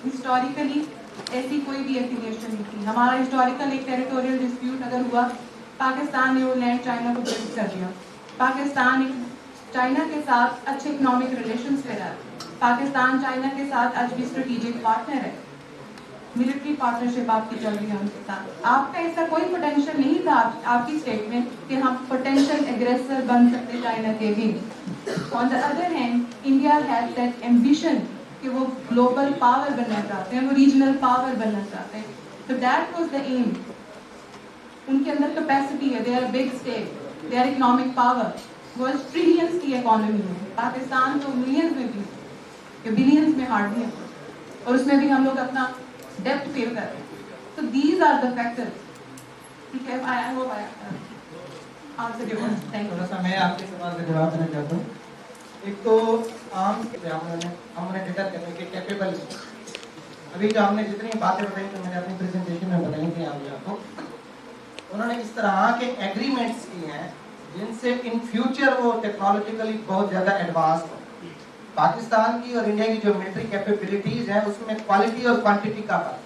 हिस्टोरिकली ऐसी कोई भी एफिलिएशन नहीं थी। हमारा हिस्टोरिकल एक टेरिटोरियल डिस्प्यूट अगर हुआ, पाकिस्तान ने वो लैंड चाइना को गिफ्ट कर दिया। पाकिस्तान चाइना के साथ अच्छे इकोनॉमिक रिलेशंस पे रहा। पाकिस्तान चाइना के साथ आज भी स्ट्रेटेजिक पार्टनर है। मिलिट्री पार्टनरशिप आपकी चल रही है उनके साथ। आपका ऐसा कोई पोटेंशियल नहीं था आपकी स्टेटमेंट कि हम पोटेंशियल एग्रेसर बन सकते चाइना के against. On the other hand, India has that ambition कि वो ग्लोबल पावर बनना चाहते हैं, वो रीजनल पावर बनना चाहते हैं। तो दैट वाज द एम। उनके अंदर कैपेसिटी है, they are big state, they are economic power. World trillions की इकोनॉमी है, पाकिस्तान तो मिलियंस में भी है, बिलियंस में हार्डली है, और उसमें भी हम लोग अपना डेप्थ पे कर रहे हैं। तो दीज आर द फैक्टर्स। ठीक है, I hope I answer your question. Thank you. थोड़ा सा मैं आपके सवाल का जवाब देना चाहता हूँ। एक तो आम हमने डिटेक्ट करने के कैपेबल, अभी जो हमने जितनी बातें बताई तो मैंने अपनी प्रेजेंटेशन में बताई थी आपको, उन्होंने इस तरह के एग्रीमेंट्स किए हैं जिनसे इन फ्यूचर वो टेक्नोलॉजिकली बहुत ज़्यादा एडवांस हो। पाकिस्तान की और इंडिया की जो मिलिट्री कैपेबिलिटीज हैं उसमें क्वालिटी और क्वांटिटी का फर्क।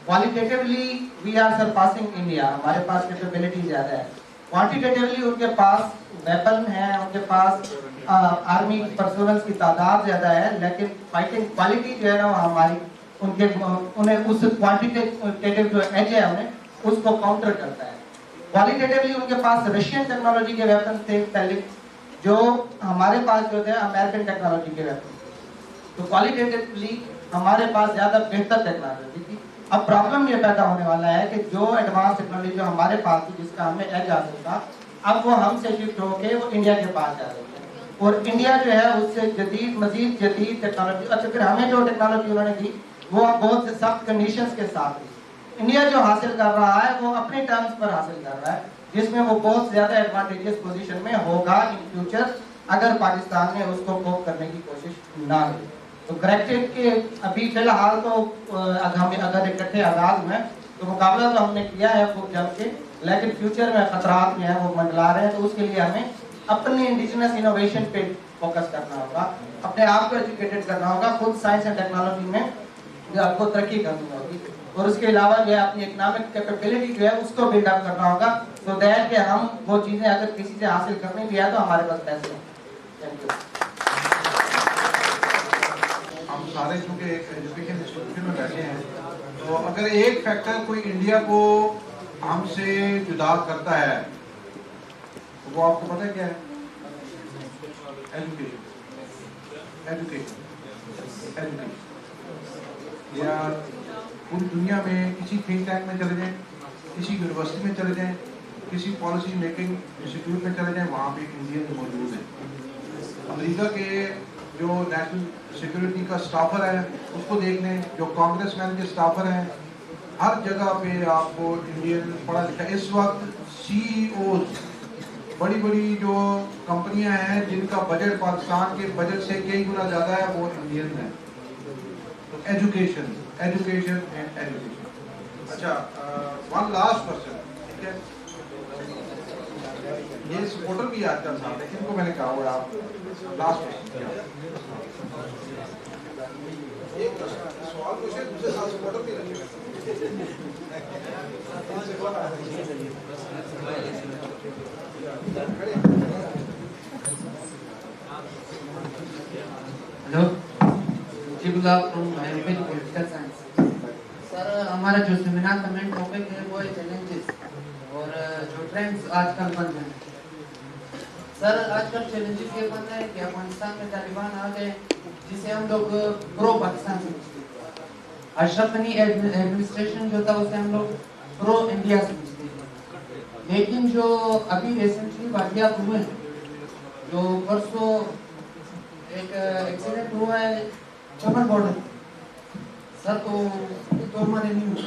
Qualitatively we are surpassing India, हमारे पास कैपेबिलिटी ज़्यादा है। क्वांटिटेटिवली उनके पास वेपन है, उनके पास आर्मी पर्सोनल्स की तादाद ज़्यादा है, लेकिन फाइटिंग क्वालिटी जो है ना हमारी उन्हें उस क्वांटिटेटिव जो एज है उन्हें उसको काउंटर करता है। क्वालिटेटिवली उनके पास रशियन टेक्नोलॉजी के वेपन थे पहले, जो हमारे पास जो थे अमेरिकन टेक्नोलॉजी के वेपन। तो क्वालिटेटिवली हमारे पास ज़्यादा बेहतर टेक्नोलॉजी थी। अब प्रॉब्लम ये पैदा होने वाला है कि जो एडवांस टेक्नोलॉजी जो हमारे पास थी, जिसका हमें एज हासिल था, अब वो हमसे शिफ्ट होके वो इंडिया के पास जा रही है, और इंडिया जो है उससे मजीद जदीद टेक्नोलॉजी, अच्छा फिर हमें जो टेक्नोलॉजी उन्होंने दी वो बहुत से सख्त कंडीशंस के साथ दी। इंडिया जो हासिल कर रहा है वो अपने टर्म्स पर हासिल कर रहा है, जिसमें वो बहुत ज़्यादा एडवांटेजियस पोजीशन में होगा इन फ्यूचर अगर पाकिस्तान ने उसको कोप करने की कोशिश ना की। तो करेक्टेड के अभी फिलहाल तो हम अगर इकट्ठे आज़ाद हुए तो मुकाबला तो हमने किया है खूब जम के, लेकिन फ्यूचर में खतरात जो है वो मंडला रहे हैं। तो उसके लिए हमें अपने इंडिजिनस इनोवेशन पे फोकस करना होगा, अपने आप को एजुकेटेड करना होगा, खुद साइंस एंड टेक्नोलॉजी में जो आपको तरक्की करनी होगी, और उसके अलावा जो है अपनी इकोनॉमिक कैपेबिलिटी जो है उसको बिल्डअप करना होगा, तो दैट कि हम वो चीज़ें अगर किसी से हासिल करनी भी है तो हमारे पास पैसे हैं। Thank you. हम सारे चूँकि एक एजुकेशन इंस्टीट्यूशन में बैठे हैं, तो अगर एक फैक्टर कोई इंडिया को हमसे जुदा करता है तो वो आपको पता है क्या है? एजुकेशन। एजुकेशन एजुकेशन या पूरी दुनिया में किसी थिंक टैंक में चले जाएं, किसी यूनिवर्सिटी में चले जाएं, किसी पॉलिसी मेकिंग इंस्टीट्यूट में चले जाएं, वहाँ पे इंडियन मौजूद है। अमेरिका के जो नेशनल सिक्योरिटी का स्टाफर है उसको देख लें, जो कांग्रेसमैन के स्टाफर हैं, हर जगह पे आपको इंडियन पढ़ा लिखा। इस वक्त CEOs बड़ी बड़ी जो कंपनियां हैं जिनका बजट पाकिस्तान के बजट से कई गुना ज़्यादा है वो इंडियन है। तो एजुकेशन एजुकेशन एंड एजुकेशन। अच्छा, वन लास्ट क्वेश्चन, ठीक है? ये सपोर्टर भी आजकल साथ है, इनको मैंने कहा हुआ आप लास्ट क्वेश्चन सवाल पूछे, दूसरे साथ सपोर्टर भी रखे। हेलो जी, फ्रॉम पॉलिटिकल साइंस। सर, हमारा जो सेमिनार का मेन टॉपिक है वो है चैलेंजेस और जो ट्रेंड्स आजकल बन रहे हैं। सर, आजकल चैलेंजेस ये बन रहे हैं कि अफगानिस्तान में तालिबान आ गए, जिसे हम लोग प्रो पाकिस्तान समझते हैं। अशरफ गनी एडमिनिस्ट्रेशन जो था उसे हम लोग प्रो इंडिया समझते हैं। लेकिन जो अभी रिसेंटली वाक़यात हुए हैं, जो परसों एक एक्सीडेंट हुआ है चमन बॉर्डर, सर, तो हमारे नहीं हुए,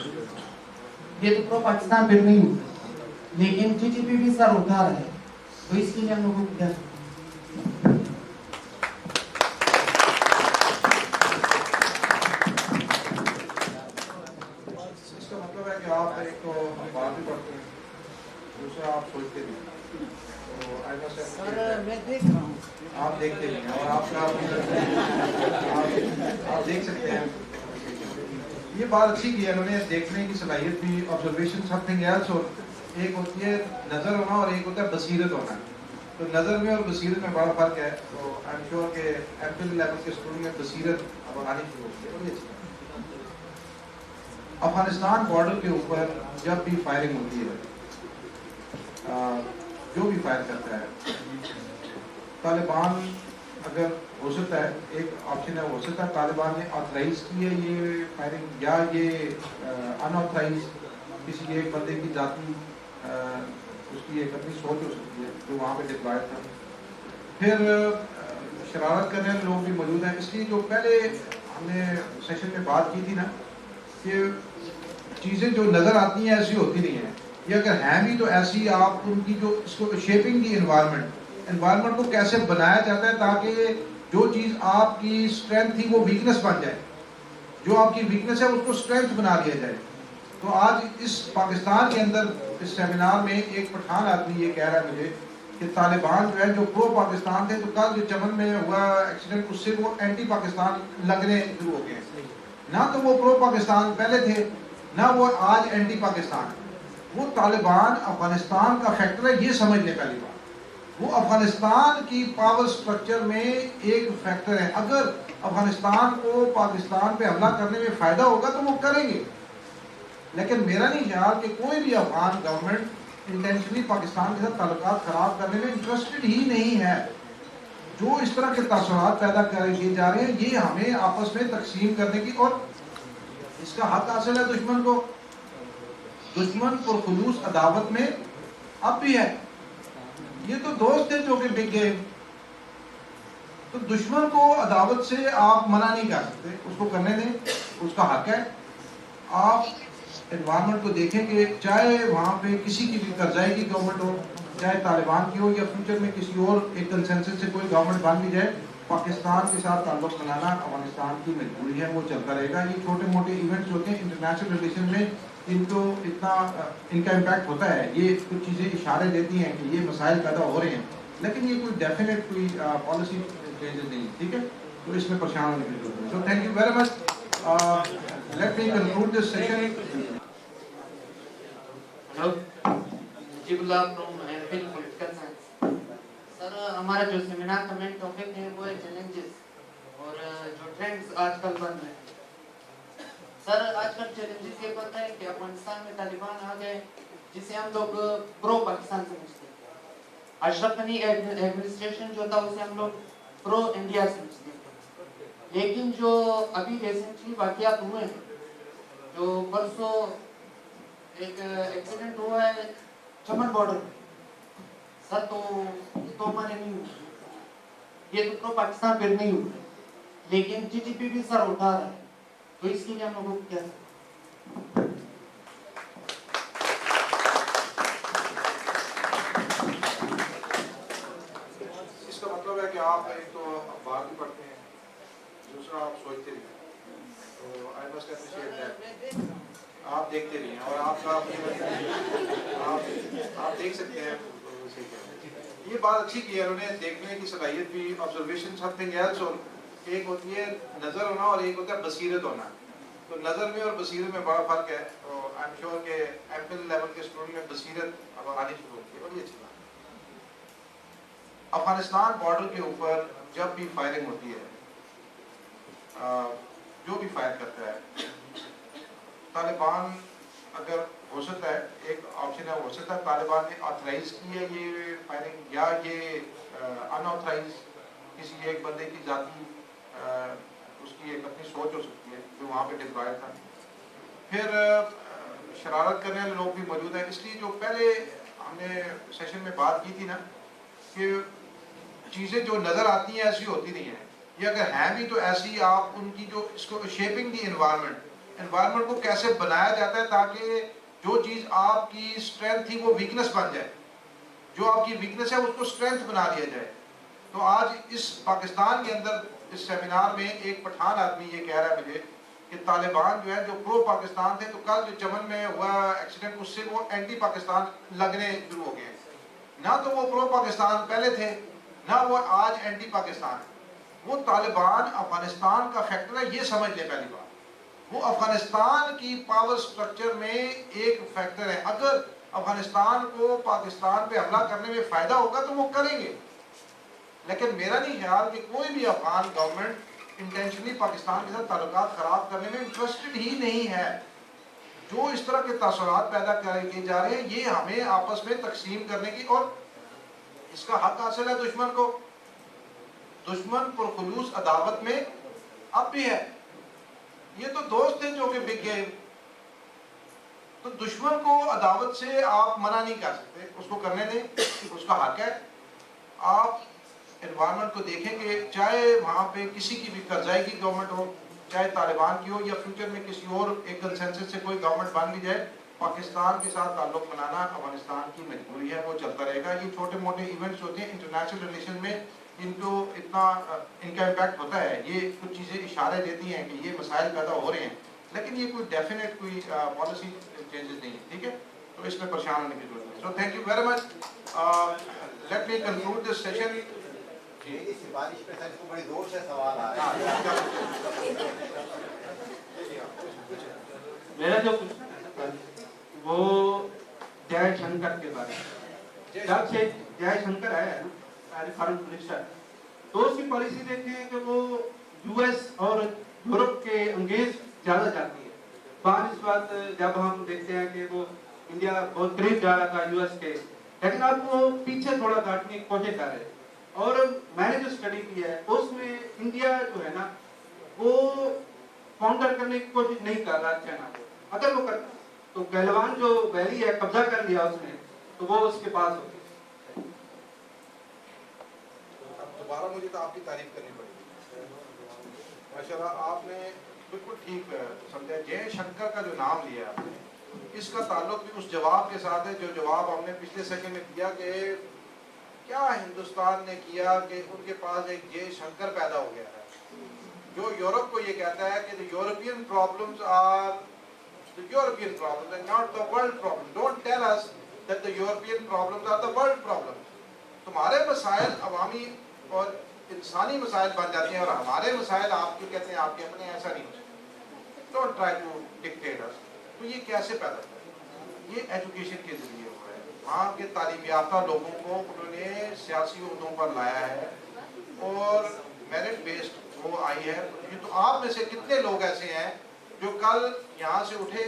ये तो प्रो पाकिस्तान फिर नहीं हुआ, लेकिन TTP भी सर उठा रहा है, तो इसके लिए हम लोगों को क्या इसका मतलब है कि आप एक तो बात भी पढ़ते دیکھتے بھی ہیں اور آپ دیکھ سکتے ہیں یہ بات اچھی کی ہے انہوں نے دیکھنے کی صلاحیت بھی آبزرویشن سم تھنگ ایلس اور ایک ہوتی ہے نظر ہونا اور ایک ہوتا ہے بصیرت ہونا تو نظر میں اور بصیرت میں بڑا فرق ہے تو آئی ایم شیور کہ ایم فل لیول کے اسٹوڈنٹ میں بصیرت اب آنی شروع ہوتی ہے بڑی اچھی افغانستان بارڈر کے اوپر جب بھی فائرنگ ہوتی ہے جو بھی فائر کرتا ہے طالبان اگر ہو سکتا ہے ایک آپشن ہے ہو سکتا ہے طالبان نے آتھرائز کی ہے یہ فائرنگ یا یہ ان آتھرائز کسی ایک بندے کی ذاتی اس کی ایک اپنی سوچ ہو سکتی ہے جو وہاں پہ ڈپلائڈ تھا پھر شرارت کرنے والے لوگ بھی موجود ہیں اس لیے جو پہلے ہم نے سیشن میں بات کی تھی نا کہ چیزیں جو نظر آتی ہیں ایسی ہوتی نہیں ہیں یہ اگر ہیں بھی تو ایسی آپ ان کی جو اس کو شیپنگ دی انوائرمنٹ کو کیسے بنایا جاتا ہے تاکہ جو چیز آپ کی اسٹرینتھ تھی وہ ویکنس بن جائے جو آپ کی ویکنس ہے اس کو اسٹرینتھ بنا لیا جائے تو آج اس پاکستان کے اندر اس سیمینار میں ایک پٹھان آدمی یہ کہہ رہا ہے مجھے کہ طالبان جو ہے جو پرو پاکستان تھے تو کل جو چمن میں ہوا ایکسیڈنٹ اس سے وہ اینٹی پاکستان لگنے شروع ہو گئے ہیں نہ تو وہ پرو پاکستان پہلے تھے نہ وہ آج اینٹی پاکستان وہ طالبان افغانستان کا فیکٹر ہے یہ سمجھ لیں پہلی بات وہ افغانستان کی پاور سٹرکچر میں ایک فیکٹر ہے اگر افغانستان کو پاکستان پہ حملہ کرنے میں فائدہ ہوگا تو وہ کریں گے لیکن میرا نہیں خیال کہ کوئی بھی افغان گورنمنٹ انٹینشنلی پاکستان کے ساتھ تعلقات خراب کرنے میں انٹرسٹڈ ہی نہیں ہے جو اس طرح کے تاثرات پیدا کیے جا رہے ہیں یہ ہمیں آپس میں تقسیم کرنے کی اور اس کا حق حاصل ہے دشمن کو دشمن پرخلوص عداوت میں اب بھی ہے یہ تو دوست تھے جو کہ بک گئے تو دشمن کو عداوت سے آپ منع نہیں کر سکتے اس کو کرنے دیں اس کا حق ہے آپ انوائرمنٹ کو دیکھیں کہ چاہے وہاں پہ کسی کی بھی قرضائی کی گورنمنٹ ہو چاہے طالبان کی ہو یا فیوچر میں کسی اور ایک کنسنسس سے کوئی گورنمنٹ بن بھی جائے پاکستان کے ساتھ تعلق بنانا افغانستان کی مجبوری ہے وہ چلتا رہے گا یہ چھوٹے موٹے ایونٹس ہوتے ہیں انٹرنیشنل ریلیشن میں ان کو اتنا ان کا امپیکٹ ہوتا ہے یہ کچھ چیزیں اشارے دیتی ہیں کہ یہ مسائل پیدا ہو رہے ہیں لیکن یہ کوئی ڈیفینیٹ کوئی پالیسی چینجز نہیں ٹھیک ہے تو اس میں پریشان ہونے کی ضرورت ہے so thank you very much let me conclude this session sir ہمارا جو سیمینار کا مین ٹاپک ہے وہ ہے چیلنجز اور جو ٹرینڈز آج کل بن رہے ہیں سر آج کل چیلنجز یہ بن رہا ہے کہ افغانستان میں طالبان آ گئے جسے ہم لوگ پرو پاکستان سمجھتے ہیں اشرف غنی ایڈمنسٹریشن جو تھا اسے ہم لوگ پرو انڈیا سمجھتے ہیں لیکن جو ابھی ریسنٹلی واقعات ہوئے ہیں جو پرسوں ایک ایکسیڈنٹ ہوا ہے چمن بارڈر میں سر تو ہمارے نہیں ہوئے یہ تو پرو پاکستان پھر نہیں ہوئے لیکن جی ڈی پی بھی سر اٹھا رہا ہے تو اس کے لیے ہم لوگوں کو کیا اس کا مطلب ہے کہ آپ ایک تو اخبار بھی پڑھتے ہیں دوسرا آپ سوچتے بھی ہیں تو آئی مسٹ اپریشیٹ دیٹ آپ دیکھتے بھی ہیں اور آپ کا آپ دیکھ سکتے ہیں یہ بات اچھی کی ہے انہوں نے دیکھنے کی صلاحیت بھی آبزرویشن سم تھنگ ایلس اور ایک ہوتی ہے نظر ہونا اور ایک ہوتا ہے بصیرت ہونا تو نظر میں اور بصیرت میں بڑا فرق ہے تو آئی ایم شیور کہ ایم فل لیول کے اسٹوڈنٹ میں بصیرت اب آنی شروع ہوتی ہے بڑی اچھی بات افغانستان بارڈر کے اوپر جب بھی فائرنگ ہوتی ہے جو بھی فائر کرتا ہے طالبان اگر ہو سکتا ہے ایک آپشن ہے ہو سکتا ہے طالبان نے آتھرائز کی ہے یہ فائرنگ یا یہ ان آتھرائز کسی ایک بندے کی ذاتی اس کی ایک اپنی سوچ ہو سکتی ہے جو وہاں پہ ڈپلائڈ تھا پھر شرارت کرنے والے لوگ بھی موجود ہیں اس لیے جو پہلے ہم نے سیشن میں بات کی تھی نا کہ چیزیں جو نظر آتی ہیں ایسی ہوتی نہیں ہیں یہ اگر ہیں بھی تو ایسی آپ ان کی جو اس کو شیپنگ دی انوائرمنٹ کو کیسے بنایا جاتا ہے تاکہ جو چیز آپ کی اسٹرینتھ تھی وہ ویکنس بن جائے جو آپ کی ویکنس ہے اس کو اسٹرینتھ بنا دیا جائے تو آج اس پاکستان کے اندر اس سیمینار میں ایک پٹھان آدمی یہ کہہ رہا ہے مجھے کہ طالبان جو ہے جو پرو پاکستان تھے تو کل جو چمن میں ہوا ایکسیڈنٹ اس سے وہ اینٹی پاکستان لگنے شروع ہو گئے نہ تو وہ پرو پاکستان پہلے تھے نہ وہ آج اینٹی پاکستان ہے. وہ طالبان افغانستان کا فیکٹر ہے، یہ سمجھ لیں پہلی بات. وہ افغانستان کی پاور سٹرکچر میں ایک فیکٹر ہے. اگر افغانستان کو پاکستان پہ حملہ کرنے میں فائدہ ہوگا تو وہ کریں گے، لیکن میرا نہیں خیال کہ کوئی بھی افغان گورنمنٹ انٹینشنلی پاکستان کے ساتھ تعلقات خراب کرنے میں انٹرسٹڈ ہی نہیں ہے. جو اس طرح کے تاثرات پیدا کیے جا رہے ہیں یہ ہمیں آپس میں تقسیم کرنے کی، اور اس کا حق حاصل ہے دشمن کو. دشمن پرخلوص عداوت میں اب بھی ہے. یہ تو دوست ہیں جو کہ بک گئے، تو دشمن کو عداوت سے آپ منع نہیں کر سکتے. اس کو کرنے دیں، اس کا حق ہے. آپ انوائرمنٹ کو دیکھیں کہ چاہے وہاں پہ کسی کی بھی قرضائی کی گورنمنٹ ہو، چاہے طالبان کی ہو، یا فیوچر میں کسی اور ایک کنسنسس سے کوئی گورنمنٹ بن بھی جائے، پاکستان کے ساتھ تعلق بنانا افغانستان کی مجبوری ہے، وہ چلتا رہے گا. یہ چھوٹے موٹے ایونٹس ہوتے ہیں انٹرنیشنل ریلیشن میں، ان کو اتنا ان کا امپیکٹ ہوتا ہے. یہ کچھ چیزیں اشارے دیتی ہیں کہ یہ مسائل پیدا ہو رہے ہیں، لیکن یہ کوئی ڈیفینیٹ کوئی پالیسی چینجز نہیں ہے. ٹھیک ہے، تو اس میں پریشان ہونے کی ضرورت نہیں. سو thank you very much. Let me conclude this session. سفارش پہ سر کو بڑی زور سے سوال آ رہا ہے. میرا جو پوچھنا وہ جے شنکر کے بارے میں. جب سے جے شنکر ہے فارن منسٹر، تو اس کی پالیسی دیکھیں کہ وہ یو ایس اور یورپ کے انگیز زیادہ جاتی ہے. بعد اس بات جب ہم دیکھتے ہیں کہ وہ انڈیا بہت قریب جا رہا تھا یو ایس کے، لیکن اب وہ پیچھے تھوڑا کاٹنے کی کوشش کر رہے. اور میں نے جو اسٹڈی کی ہے اس میں انڈیا جو ہے نا وہ کاؤنٹر کرنے کی کوشش نہیں کر رہا چائنا کو. اگر وہ کرتا تو گلوان جو ویلی ہے قبضہ کر لیا اس نے، تو وہ اس کے پاس ہوگی. دوبارہ مجھے تو آپ کی تعریف کرنی پڑے گی. ماشاءاللہ آپ نے بالکل ٹھیک سمجھا. جے شنکر کا جو نام لیا آپ نے، اس کا تعلق بھی اس جواب کے ساتھ ہے جو جواب ہم نے پچھلے سیکنڈ میں دیا کہ کیا ہندوستان نے کیا کہ ان کے پاس ایک جے شنکر پیدا ہو گیا ہے جو یورپ کو یہ کہتا ہے کہ the European problems are the European problems and not the world problems. Don't tell us that the European problems are the world problems. تمہارے مسائل عوامی اور انسانی مسائل بن جاتے ہیں اور ہمارے مسائل آپ کیوں کہتے ہیں آپ کے اپنے. ایسا نہیں ہو سکتا. Don't try to dictate us. تو یہ کیسے پیدا ہوا؟ یہ ایجوکیشن کے ذریعے ہوا ہے. وہاں کے تعلیم یافتہ لوگوں کو انہوں نے سیاسی عہدوں پر لایا ہے اور میرٹ بیسڈ وہ آئی ہے. تو آپ میں سے کتنے لوگ ایسے ہیں جو کل یہاں سے اٹھے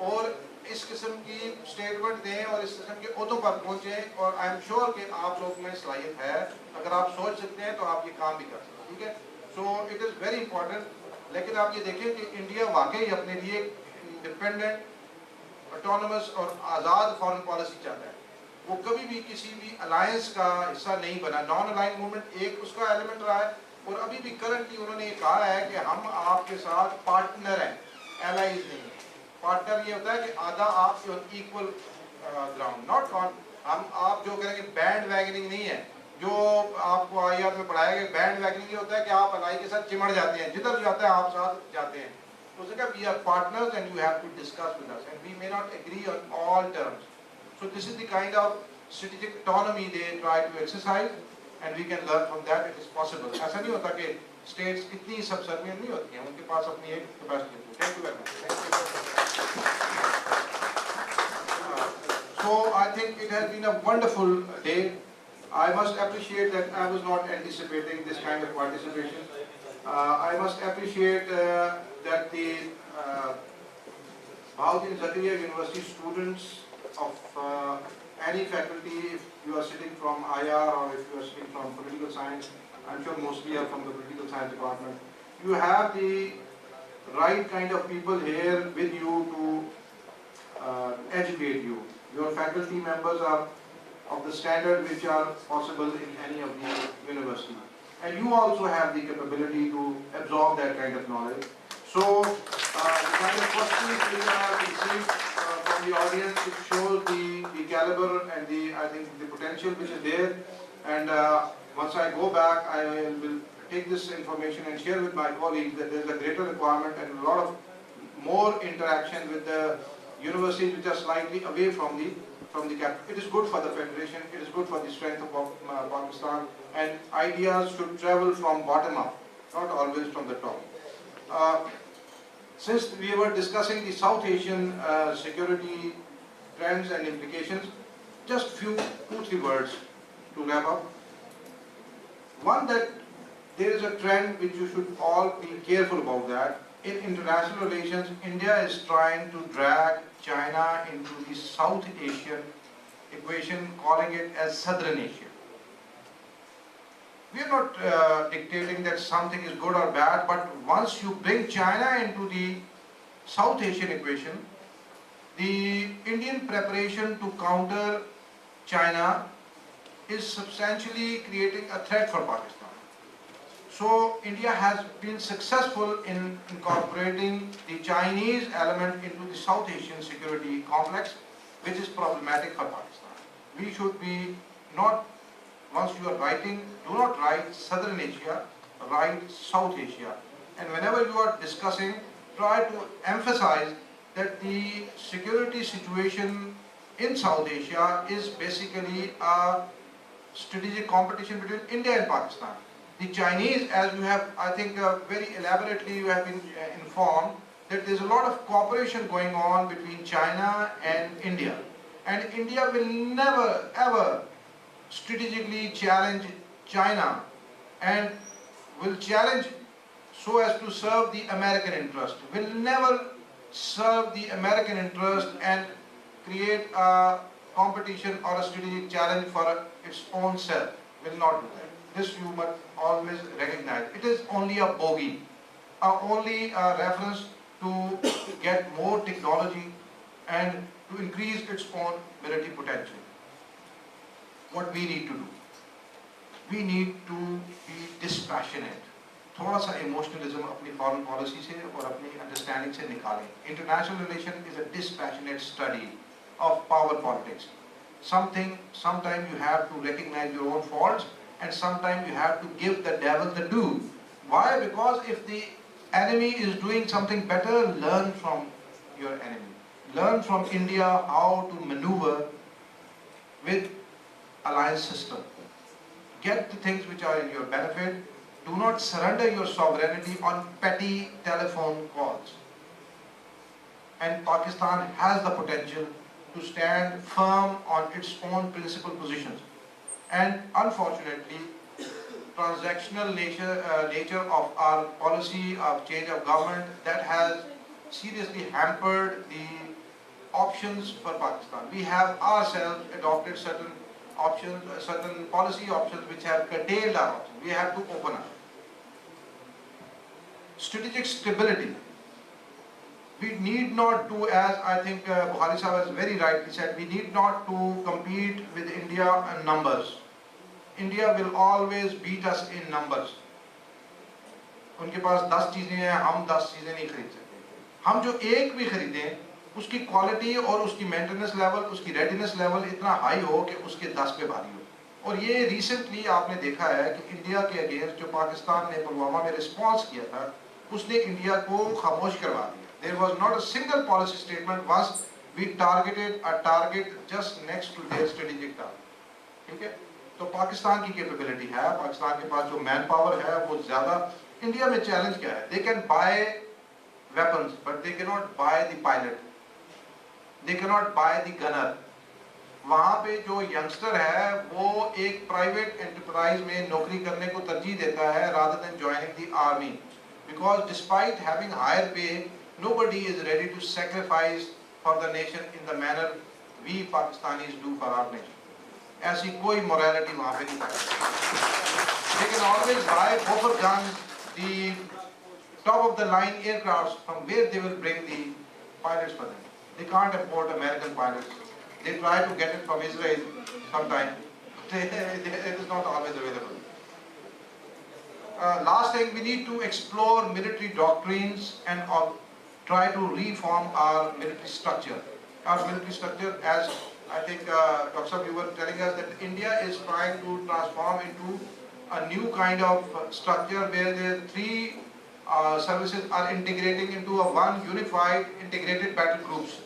اور اس قسم کی اسٹیٹمنٹ دیں اور اس قسم کے عہدوں پر پہنچیں؟ اور آئی ایم شیور کہ آپ لوگ میں صلاحیت ہے. اگر آپ سوچ سکتے ہیں تو آپ یہ کام بھی کر سکتے ہیں. ٹھیک ہے، so it is very important. لیکن آپ یہ دیکھیں کہ انڈیا واقعی اپنے لیے انڈیپینڈنٹ، اٹونومس اور آزاد فارن پالیسی چاہتا ہے. وہ کبھی بھی کسی بھی الائنس کا حصہ نہیں بنا. نان الائن موومنٹ ایک اس کا ایلیمنٹ رہا ہے، اور ابھی بھی کرنٹلی انہوں نے یہ کہا ہے کہ ہم آپ کے ساتھ پارٹنر ہیں، ایلائز نہیں. پارٹنر یہ ہوتا ہے کہ آدھا آپ کے ایکول گراؤنڈ، ناٹ آن. ہم آپ جو کریں گے بینڈ ویگننگ نہیں ہے جو آپ کو آئی آر میں پڑھایا گیا. بینڈ ویگننگ یہ ہوتا ہے کہ آپ الائی کے ساتھ چمڑ جاتے ہیں، جدھر جاتا ہے آپ ساتھ جاتے ہیں. تو اس نے کہا we are partners and you have to discuss with us and we may not agree on all terms. So this is the kind of strategic autonomy they try to exercise and we can learn from that. It is possible. ایسا نہیں ہوتا کہ states اتنی سب سرمین نہیں ہوتی ہیں، ان کے پاس اپنی ایک کیپیسٹی ہوتی ہے. Thank you very much. So I think it has been a wonderful day. I must appreciate that I was not anticipating this kind of participation. I must appreciate that the Bahauddin Zakaria University students of any faculty, if you are sitting from IR or if you are sitting from political science, I'm sure mostly are from the political science department, you have the right kind of people here with you to educate you. Your faculty members are of the standard which are possible in any of the university. And you also have the capability to absorb that kind of knowledge. So, the kind of questions we have received from the audience, it shows the caliber and I think the potential which is there. And once I go back, I will take this information and share with my colleagues that there is a greater requirement and a lot of more interaction with the universities which are slightly away from the capital. It is good for the federation, it is good for the strength of Pakistan. and ideas should travel from bottom up, not always from the top. Since we were discussing the South Asian security trends and implications, just two, three words to wrap up. One, that there is a trend which you should all be careful about that. In international relations, India is trying to drag China into the South Asian equation, calling it as Southern Asia. We are not dictating that something is good or bad, but once you bring China into the South Asian equation, the Indian preparation to counter China is substantially creating a threat for Pakistan. So India has been successful in incorporating the Chinese element into the South Asian security complex, which is problematic for Pakistan. We should be not, once you are writing, do not write Southern Asia, write South Asia. And whenever you are discussing, try to emphasize that the security situation in South Asia is basically a strategic competition between India and Pakistan. The Chinese, as you have, I think very elaborately you have been informed, that there is a lot of cooperation going on between China and India. And India will never ever strategically challenge China and will challenge so as to serve the American interest, will never serve the American interest and create a competition or a strategic challenge for its own self, will not do that. This you must always recognize. It is only a bogey, only a reference to get more technology and to increase its own military potential. What we need to do? We need to be dispassionate. थोड़ा सा emotionalism अपनी foreign policy से और अपनी understanding से निकालें. International relation is a dispassionate study of power politics. Sometimes you have to recognize your own faults, and sometimes you have to give the devil the due. Why? Because if the enemy is doing something better, learn from your enemy. Learn from India how to maneuver with alliance system. Get the things which are in your benefit. Do not surrender your sovereignty on petty telephone calls. And Pakistan has the potential to stand firm on its own principal positions. And unfortunately, transactional nature of our policy of change of government, that has seriously hampered the options for Pakistan. We have ourselves adopted certain options, certain policy options which have curtailed our options. We have to open up. Strategic stability. We need not to, as I think Bahauddin has very rightly said, we need not to compete with India in numbers. India will always beat us in numbers. उनके पास 10 चीजें हैं, हम 10 चीजें नहीं खरीद सकते. हम जो एक भी खरीदें, उसकी क्वालिटी और उसकी मेंटेनेंस लेवल, उसकी रेडीनेस लेवल इतना हाई हो कि उसके 10 पे भारी हो. और ये रिसेंटली आपने देखा है कि इंडिया के अगेंस्ट जो पाकिस्तान ने पुलवामा में रिस्पॉन्स किया था, उसने इंडिया को खामोश करवा दिया. There was not a single policy statement once we targeted a target just next to their strategic target. ठीक है? तो पाकिस्तान की कैपेबिलिटी है, पाकिस्तान के पास जो मैन पावर है वो ज्यादा. इंडिया में चैलेंज क्या है? They can buy weapons, but they cannot buy the pilot. They cannot buy the gunner. वहाँ पे जो यंगस्टर है वो एक प्राइवेट एंटरप्राइज में नौकरी करने को तरजीह देता है rather than joining the army, because despite having higher pay, nobody is ready to sacrifice for the nation in the manner we Pakistanis do for our nation. ऐसी कोई morality वहाँ पे नहीं पाई. They can always buy Boffer guns, the top of the line aircrafts, from where they will bring the pilots for them. They can't import American pilots. They try to get it from Israel sometime. It is not always available. Last thing, we need to explore military doctrines and try to reform our military structure. Our military structure, as I think Dr. Sahab, you were telling us that India is trying to transform into a new kind of structure where the three services are integrating into a one unified integrated battle groups.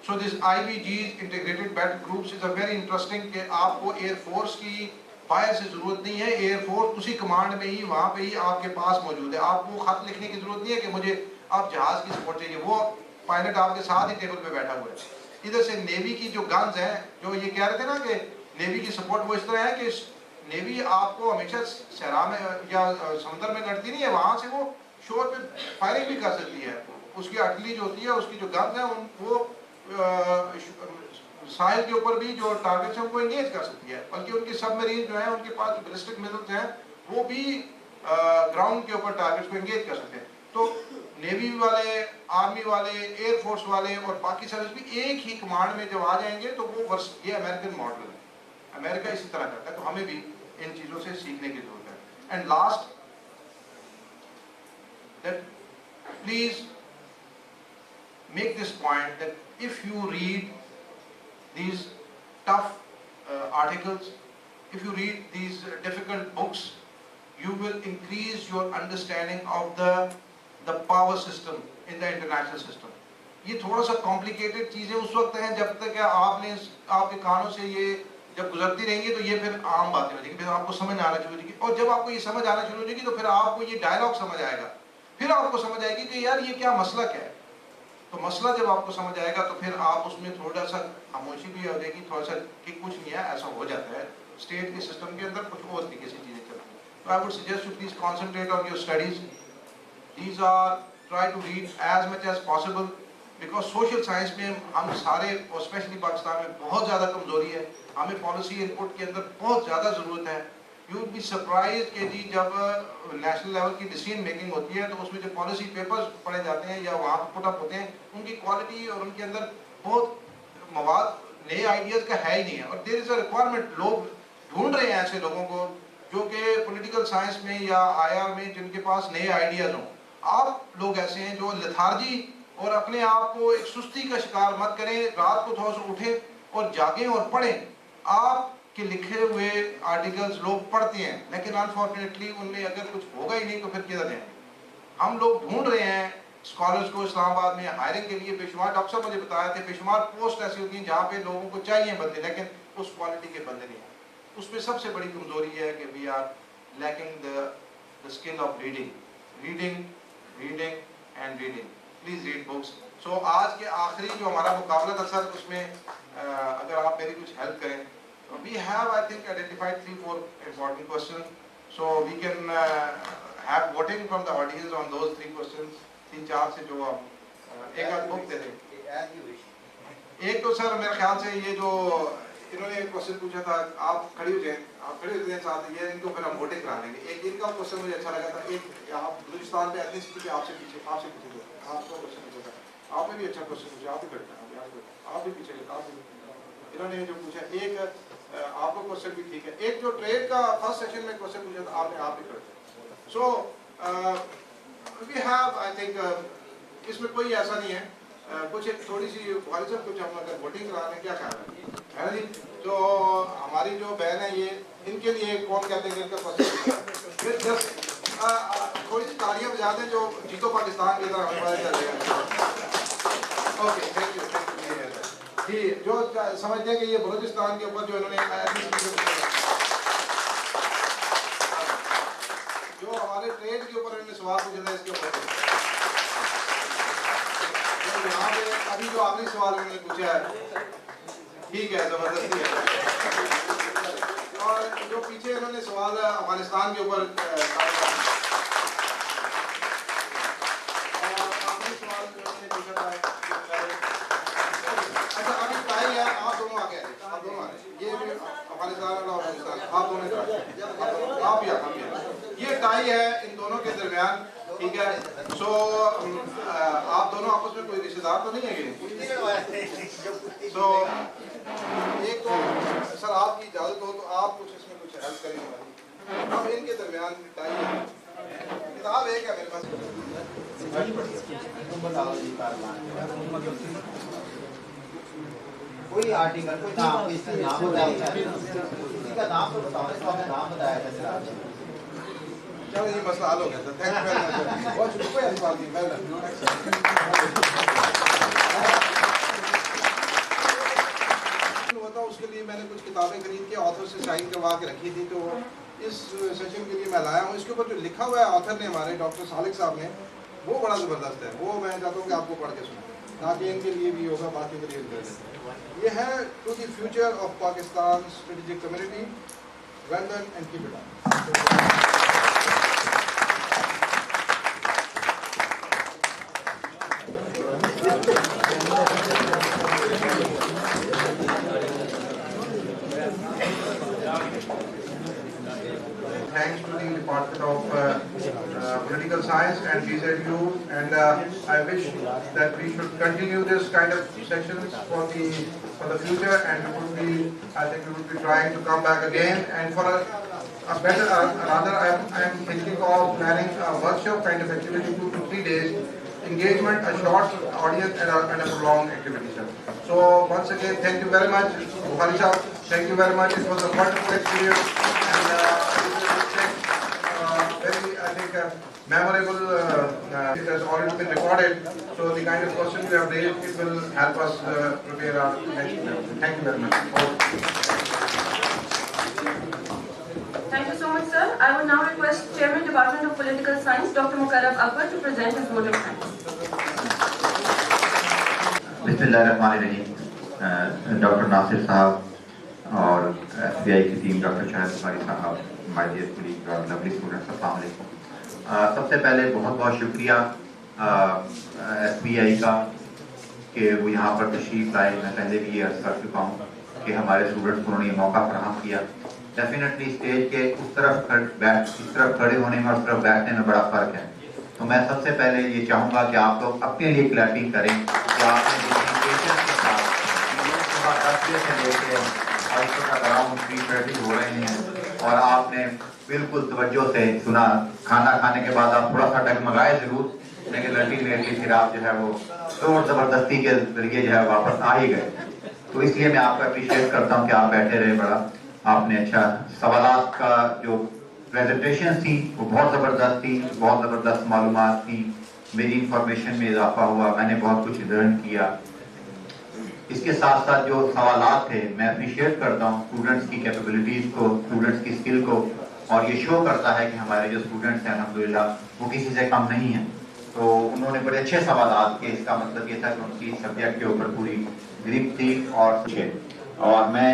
So this IBG's integrated battle groups is a very interesting कि आपको Air Force की باہر سے ضرورت نہیں ہے, air force اسی command میں ہی وہاں پہ ہی آپ کے پاس موجود ہے. آپ کو خط لکھنے کی ضرورت نہیں ہے کہ مجھے آپ جہاز کی سپورٹ چاہیے, وہ پائلٹ آپ کے ساتھ ہی ٹیبل پہ بیٹھا ہوا ہے. ادھر سے نیوی کی جو گنز ہیں, جو یہ کہہ رہے تھے نا کہ نیوی کی سپورٹ, وہ اس طرح ہے کہ نیوی آپ کو ہمیشہ صحرا میں یا سمندر میں لڑتی نہیں ہے, وہاں سے وہ شور پہ فائرنگ بھی کر سکتی ہے. اس کی ارٹلری جو ہوتی ہے, اس کی جو گنز ہیں, وہ ساحل کے اوپر بھی جو ٹارگیٹس ہیں ان کو انگیج کر سکتی ہے. بلکہ ان کی سب مرین جو ہیں, ان کے پاس جو بیلسٹک میزائلز ہیں, وہ بھی گراؤنڈ کے اوپر ٹارگیٹس کو انگیج کر سکتے ہیں. تو نیوی والے, آرمی والے, ایئر فورس والے اور باقی سروس بھی ایک ہی کمانڈ میں جب آ جائیں گے تو وہ یہ امریکن ماڈل ہے. امریکہ اسی طرح کرتا ہے, تو ہمیں بھی ان چیزوں سے سیکھنے کی ضرورت ہے. And last, that please make this point that if you read these tough articles, if you read these difficult books, you will increase your understanding of the power system in the international system. یہ تھوڑا سا complicated چیزیں اس وقت ہیں جب تک کہ آپ کے کانوں سے یہ جب گزرتی رہیں گی تو یہ پھر عام باتیں ہو جائیں گی, پھر آپ کو سمجھ آنا شروع ہو جائے گی. اور جب آپ کو یہ سمجھ آنا شروع ہو جائے گی تو پھر آپ کو یہ ڈائلاگ سمجھ آئے گا, پھر آپ کو سمجھ آئے گی کہ یار یہ کیا مسئلہ کیا ہے. تو مسئلہ جب آپ کو سمجھ آئے گا تو پھر آپ اس میں تھوڑا سا خاموشی بھی ہو جائے گی, تھوڑا سا کہ کچھ نہیں ہے, ایسا ہو جاتا ہے اسٹیٹ کے سسٹم کے اندر, کچھ اور طریقے سے چیزیں چلتی ہیں. تو I would suggest you please concentrate on your studies. These are, try to read as much as possible, because social science میں ہم سارے, اور اسپیشلی پاکستان میں بہت زیادہ کمزوری ہے. ہمیں پالیسی انپٹ کے اندر بہت زیادہ ضرورت ہے. یو ول بی سرپرائز کہ جی جب نیشنل لیول کی ڈیسیژن میکنگ ہوتی ہے تو اس میں جو پالیسی پیپرز پڑھے جاتے ہیں یا وہاں پٹ اپ ہوتے ہیں, ان کی کوالٹی اور ان کے اندر بہت مواد نئے آئیڈیاز کا ہے ہی نہیں ہے. اور دیر از اے ریکوائرمنٹ, لوگ ڈھونڈ رہے ہیں ایسے لوگوں کو جو کہ پولیٹیکل سائنس میں یا آئی آر میں جن کے پاس نئے آئیڈیاز ہوں. آپ لوگ ایسے ہیں جو لتھارجی اور اپنے آپ کو ایک سستی کا شکار مت کریں, رات کو تھوڑا سا اٹھیں اور جاگیں اور پڑھیں. آپ کے لکھے ہوئے آرٹیکلز لوگ پڑھتے ہیں, لیکن انفارچونیٹلی ان میں اگر کچھ ہوگا ہی نہیں تو پھر کدھر جائیں گے. ہم لوگ ڈھونڈ رہے ہیں اسکالرس کو اسلام آباد میں ہائرنگ کے لیے. بے شمار ڈاکٹر صاحب مجھے بتایا تھے, بے شمار پوسٹ ایسی ہوتی ہیں جہاں پہ لوگوں کو چاہیے بندے, لیکن اس کوالٹی کے بندے نہیں ہیں. اس میں سب سے بڑی کمزوری یہ ہے کہ we are lacking the skill of reading and reading. Please read books. So آج کے آخری جو ہمارا مقابلہ تھا سر, اس میں اگر آپ میری کچھ ہیلپ کریں. We have, I think, identified 3-4 important questions. So we can have voting from the audience on those 3 questions. 3-4 سے جو ایک آدھ بک دے دیں. ایک تو سر میرے خیال سے یہ جو انہوں نے ایک کوشچن پوچھا تھا, آپ کھڑی ہو جائیں, آپ کھڑے ہوتے ہیں ساتھ, یہ ان کو پھر ہم ووٹنگ کرا لیں گے. ایک ان کا کوشچن مجھے اچھا لگا تھا, ایک آپ بلوچستان میں ایتھنسٹی آپ سے پوچھے آپ کا کوشچن پوچھا تھا, آپ نے بھی اچھا کوشچن پوچھا, آپ بھی بیٹھتے ہیں, آپ بھی پیچھے, آپ بھی. انہوں نے جو پوچھا, ایک آپ کا کوشچن بھی ٹھیک ہے. ایک جو ٹریڈ کا فرسٹ سیکشن میں کوشچن پوچھا تھا, آپ نے آپ بھی کرتے. سو وی ہیو, آئی تھنک اس میں کوئی ایسا نہیں ہے. کچھ ایک تھوڑی سی بھائی صاحب کچھ ہم اگر ووٹنگ کرا لیں, کیا خیال ہے نا جی. جو ہماری جو بہن ہے, یہ ان کے لیے کون کہتے ہیں کہ ان کا کوشچن تھوڑی سی تالیاں بجا دیں جو جیتو پاکستان کی طرح ہمیں پتہ چل رہے ہیں. Okay, thank you. جی, جو سمجھتے ہیں کہ یہ بلوچستان کے اوپر جو انہوں نے جو ہمارے ٹریڈ کے اوپر انہوں نے سوال پوچھا تھا, اس کے اوپر یہاں پہ ابھی جو آخری سوال انہوں نے پوچھا ہے, ٹھیک ہے, زبردستی ہے. اور جو پیچھے انہوں نے سوال افغانستان کے اوپر آخری سوال انہوں نے پوچھا تھا. اچھا, ابھی ٹائی ہے, آپ دونوں آ گئے, آپ دونوں آ گئے, یہ افغانستان اور افغانستان, آپ دونوں, آپ بھی, یہ ٹائی ہے ان دونوں کے درمیان, ٹھیک ہے. سو آپ دونوں آپس میں کوئی رشتے دار تو نہیں ہے. سو ایک تو سر آپ کی اجازت ہو تو آپ کچھ اس میں کچھ ہیلپ کریں گے. اب ان کے درمیان ٹائی ہے, کتاب ایک ہے میرے پاس. کوئی آرٹیکل, کوئی نام, اس کا نام بتایا, کسی کا نام تو بتاؤ, اس کا نام بتایا تھا. چلو یہ مسئلہ حل ہو گیا تھا. تھینک یو ویری مچ. بہت شکریہ اس بات کی. ہوا تھا اس کے لیے میں نے کچھ کتابیں خرید کے آتھر سے سائن کروا کے رکھی تھی، تو اس سیشن کے لیے میں لایا ہوں. اس کے اوپر جو لکھا ہوا ہے آتھر نے ہمارے ڈاکٹر صالح صاحب نے، وہ بڑا زبردست ہے. وہ میں چاہتا ہوں کہ آپ کو پڑھ کے سنیں تاکہ ان کے لیے بھی ہوگا، باقی کے لیے بھی. یہ ہے to the future of Pakistan strategic community, well done and keep it up. Thanks to the Department of Political Science and BZU, and I wish that we should continue this kind of sessions for the future, and I think we would be trying to come back again, and for a better, rather I am thinking of planning a workshop kind of activity, 2 to 3 days, engagement, a short audience and a prolonged activity, sir. So once again, thank you very much, Bukhari sahab. Thank you very much. It was a wonderful experience, and very, I think, memorable. It has already been recorded. So the kind of questions we have raised, it will help us prepare our next step. Thank you very much. Thank you so much, sir. I would now request Chairman Department of Political Science, Dr. Mukarrab Akbar, to present his vote of thanks. Bismillahirrahmanirrahim. Dr. Nasir Sahab اور SVI کی team, doctor chancellor صاحب، my dear colleague اور lovely students, السلام علیکم. سب سے پہلے بہت بہت شکریہ SVI کا کہ وہ یہاں پر تشریف لائے. میں پہلے بھی یہ عرض کر چکا ہوں کہ ہمارے اسٹوڈنٹس کو انہوں نے یہ موقع فراہم کیا. ڈیفینیٹلی اسٹیج کے اس طرف کھڑے ہونے میں اور اس طرف بیٹھنے میں بڑا فرق ہے. تو میں سب سے پہلے یہ چاہوں گا کہ آپ لوگ اپنے لیے کلیپنگ کریں کہ آپ نے جتنی پیشنس کے ساتھ سے لے کے اور اس کا گراؤنڈ پریپریٹنگ ہو رہے ہیں، اور آپ نے بالکل توجہ سے سنا. کھانا کھانے کے بعد آپ تھوڑا سا ڈگمگائے ضرور، لیکن الٹیمیٹلی پھر آپ جو ہے وہ زور زبردستی کے ذریعے جو ہے واپس آ ہی گئے. تو اس لیے میں آپ کا اپریشیٹ کرتا ہوں کہ آپ بیٹھے رہے. بڑا آپ نے اچھا، سوالات کا جو پریزنٹیشن تھی وہ بہت زبردست تھی، بہت زبردست معلومات تھی. میری انفارمیشن میں اضافہ ہوا، میں نے بہت کچھ لرن کیا. اس کے ساتھ ساتھ جو سوالات تھے میں اپریشیٹ کرتا ہوں اسٹوڈنٹس کی کیپیبلٹیز کو، اسٹوڈنٹس کی اسکل کو، اور یہ شو کرتا ہے کہ ہمارے جو اسٹوڈنٹس ہیں الحمدللہ وہ کسی سے کم نہیں ہیں. تو انہوں نے بڑے اچھے سوالات کیے. اس کا مطلب یہ تھا کہ ان کی سبجیکٹ کے اوپر پوری گریپ تھی. اور میں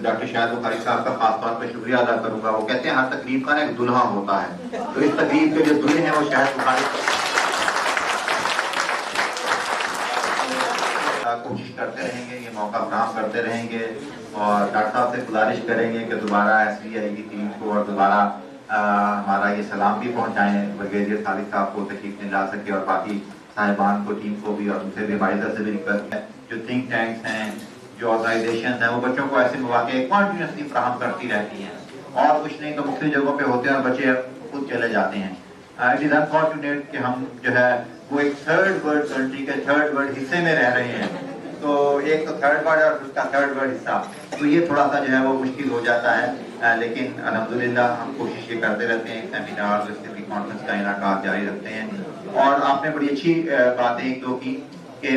ڈاکٹر شاہد بخاری صاحب کا خاص طور پہ شکریہ ادا کروں گا. وہ کہتے ہیں ہر تقریب کا نا ایک دلہا ہوتا ہے، تو اس تقریب کے جو دلہے ہیں وہ شاہد بخاری کوشش کرتے رہیں گے، یہ موقع فراہم کرتے رہیں گے. اور ڈاکٹر صاحب سے گزارش کریں گے کہ دوبارہ SVI کی ٹیم کو اور دوبارہ ہمارا یہ سلام بھی پہنچائیں بریگیڈیئر خالد صاحب کو تشریف لے جا سکے، اور باقی صاحبان کو، ٹیم کو بھی، اور ان سے بھی ہماری طرف سے بھی ریکویسٹ ہے جو تھنک ٹینکس ہیں، جو آرگنائزیشنز ہیں، وہ بچوں کو ایسے مواقع کنٹینیوسلی فراہم کرتی رہتی ہیں. اور کچھ نہیں تو مختلف جگہوں پہ ہوتے ہیں اور بچے خود چلے جاتے ہیں. اٹ از انفارچونیٹ کہ ہم جو ہے وہ ایک تھرڈ ورلڈ کنٹری کے تھرڈ ورلڈ حصے میں رہ رہے ہیں. تو ایک تو تھرڈ ورلڈ اور اس کا تھرڈ ورلڈ حصہ، تو یہ تھوڑا سا جو ہے وہ مشکل ہو جاتا ہے. لیکن الحمدللہ ہم کوشش یہ کرتے رہتے ہیں، سیمینار کانفرنس کا انعقاد جاری رکھتے ہیں. اور آپ نے بڑی اچھی باتیں ایک دو کی کہ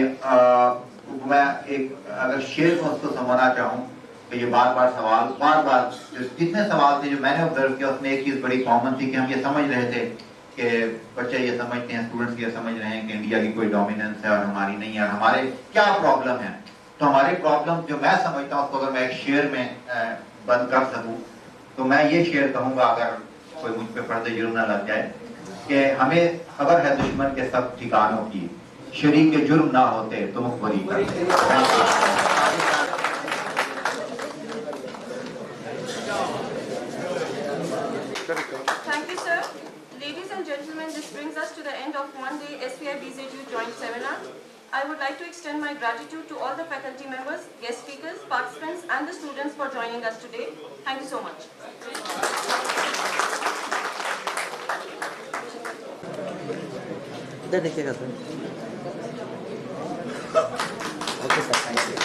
میں ایک اگر شیئر کو اس کو سمجھنا چاہوں کہ یہ بار بار جتنے سوال تھے جو میں نے آبزرو کیا، اس میں ایک چیز بڑی کامن تھی کہ ہم یہ سمجھ رہے تھے کہ بچے یہ سمجھتے ہیں، اسٹوڈنٹس یہ سمجھ رہے ہیں کہ انڈیا کی کوئی ڈومیننس ہے اور ہماری نہیں ہے، اور ہمارے کیا پرابلم ہے. تو ہمارے پرابلم جو میں سمجھتا ہوں اس کو اگر میں ایک شیئر میں بند کر سکوں تو میں یہ شیئر کہوں گا، اگر کوئی مجھ پہ فرض جرم نہ لگ جائے، کہ ہمیں خبر ہے دشمن کے سب ٹھکانوں کی، شریک جرم نہ ہوتے تو مخبری کرتے. Thank you, sir. Ladies and gentlemen, this brings us to the end of one-day SVI-BZU joint seminar. I would like to extend my gratitude to all the faculty members, guest speakers, participants, and the students for joining us today. Thank you so much. इधर देखिएगा sir. Okay sir, thank you.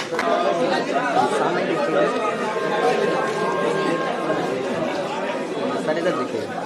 सामने देखिएगा sir, इधर देखिएगा.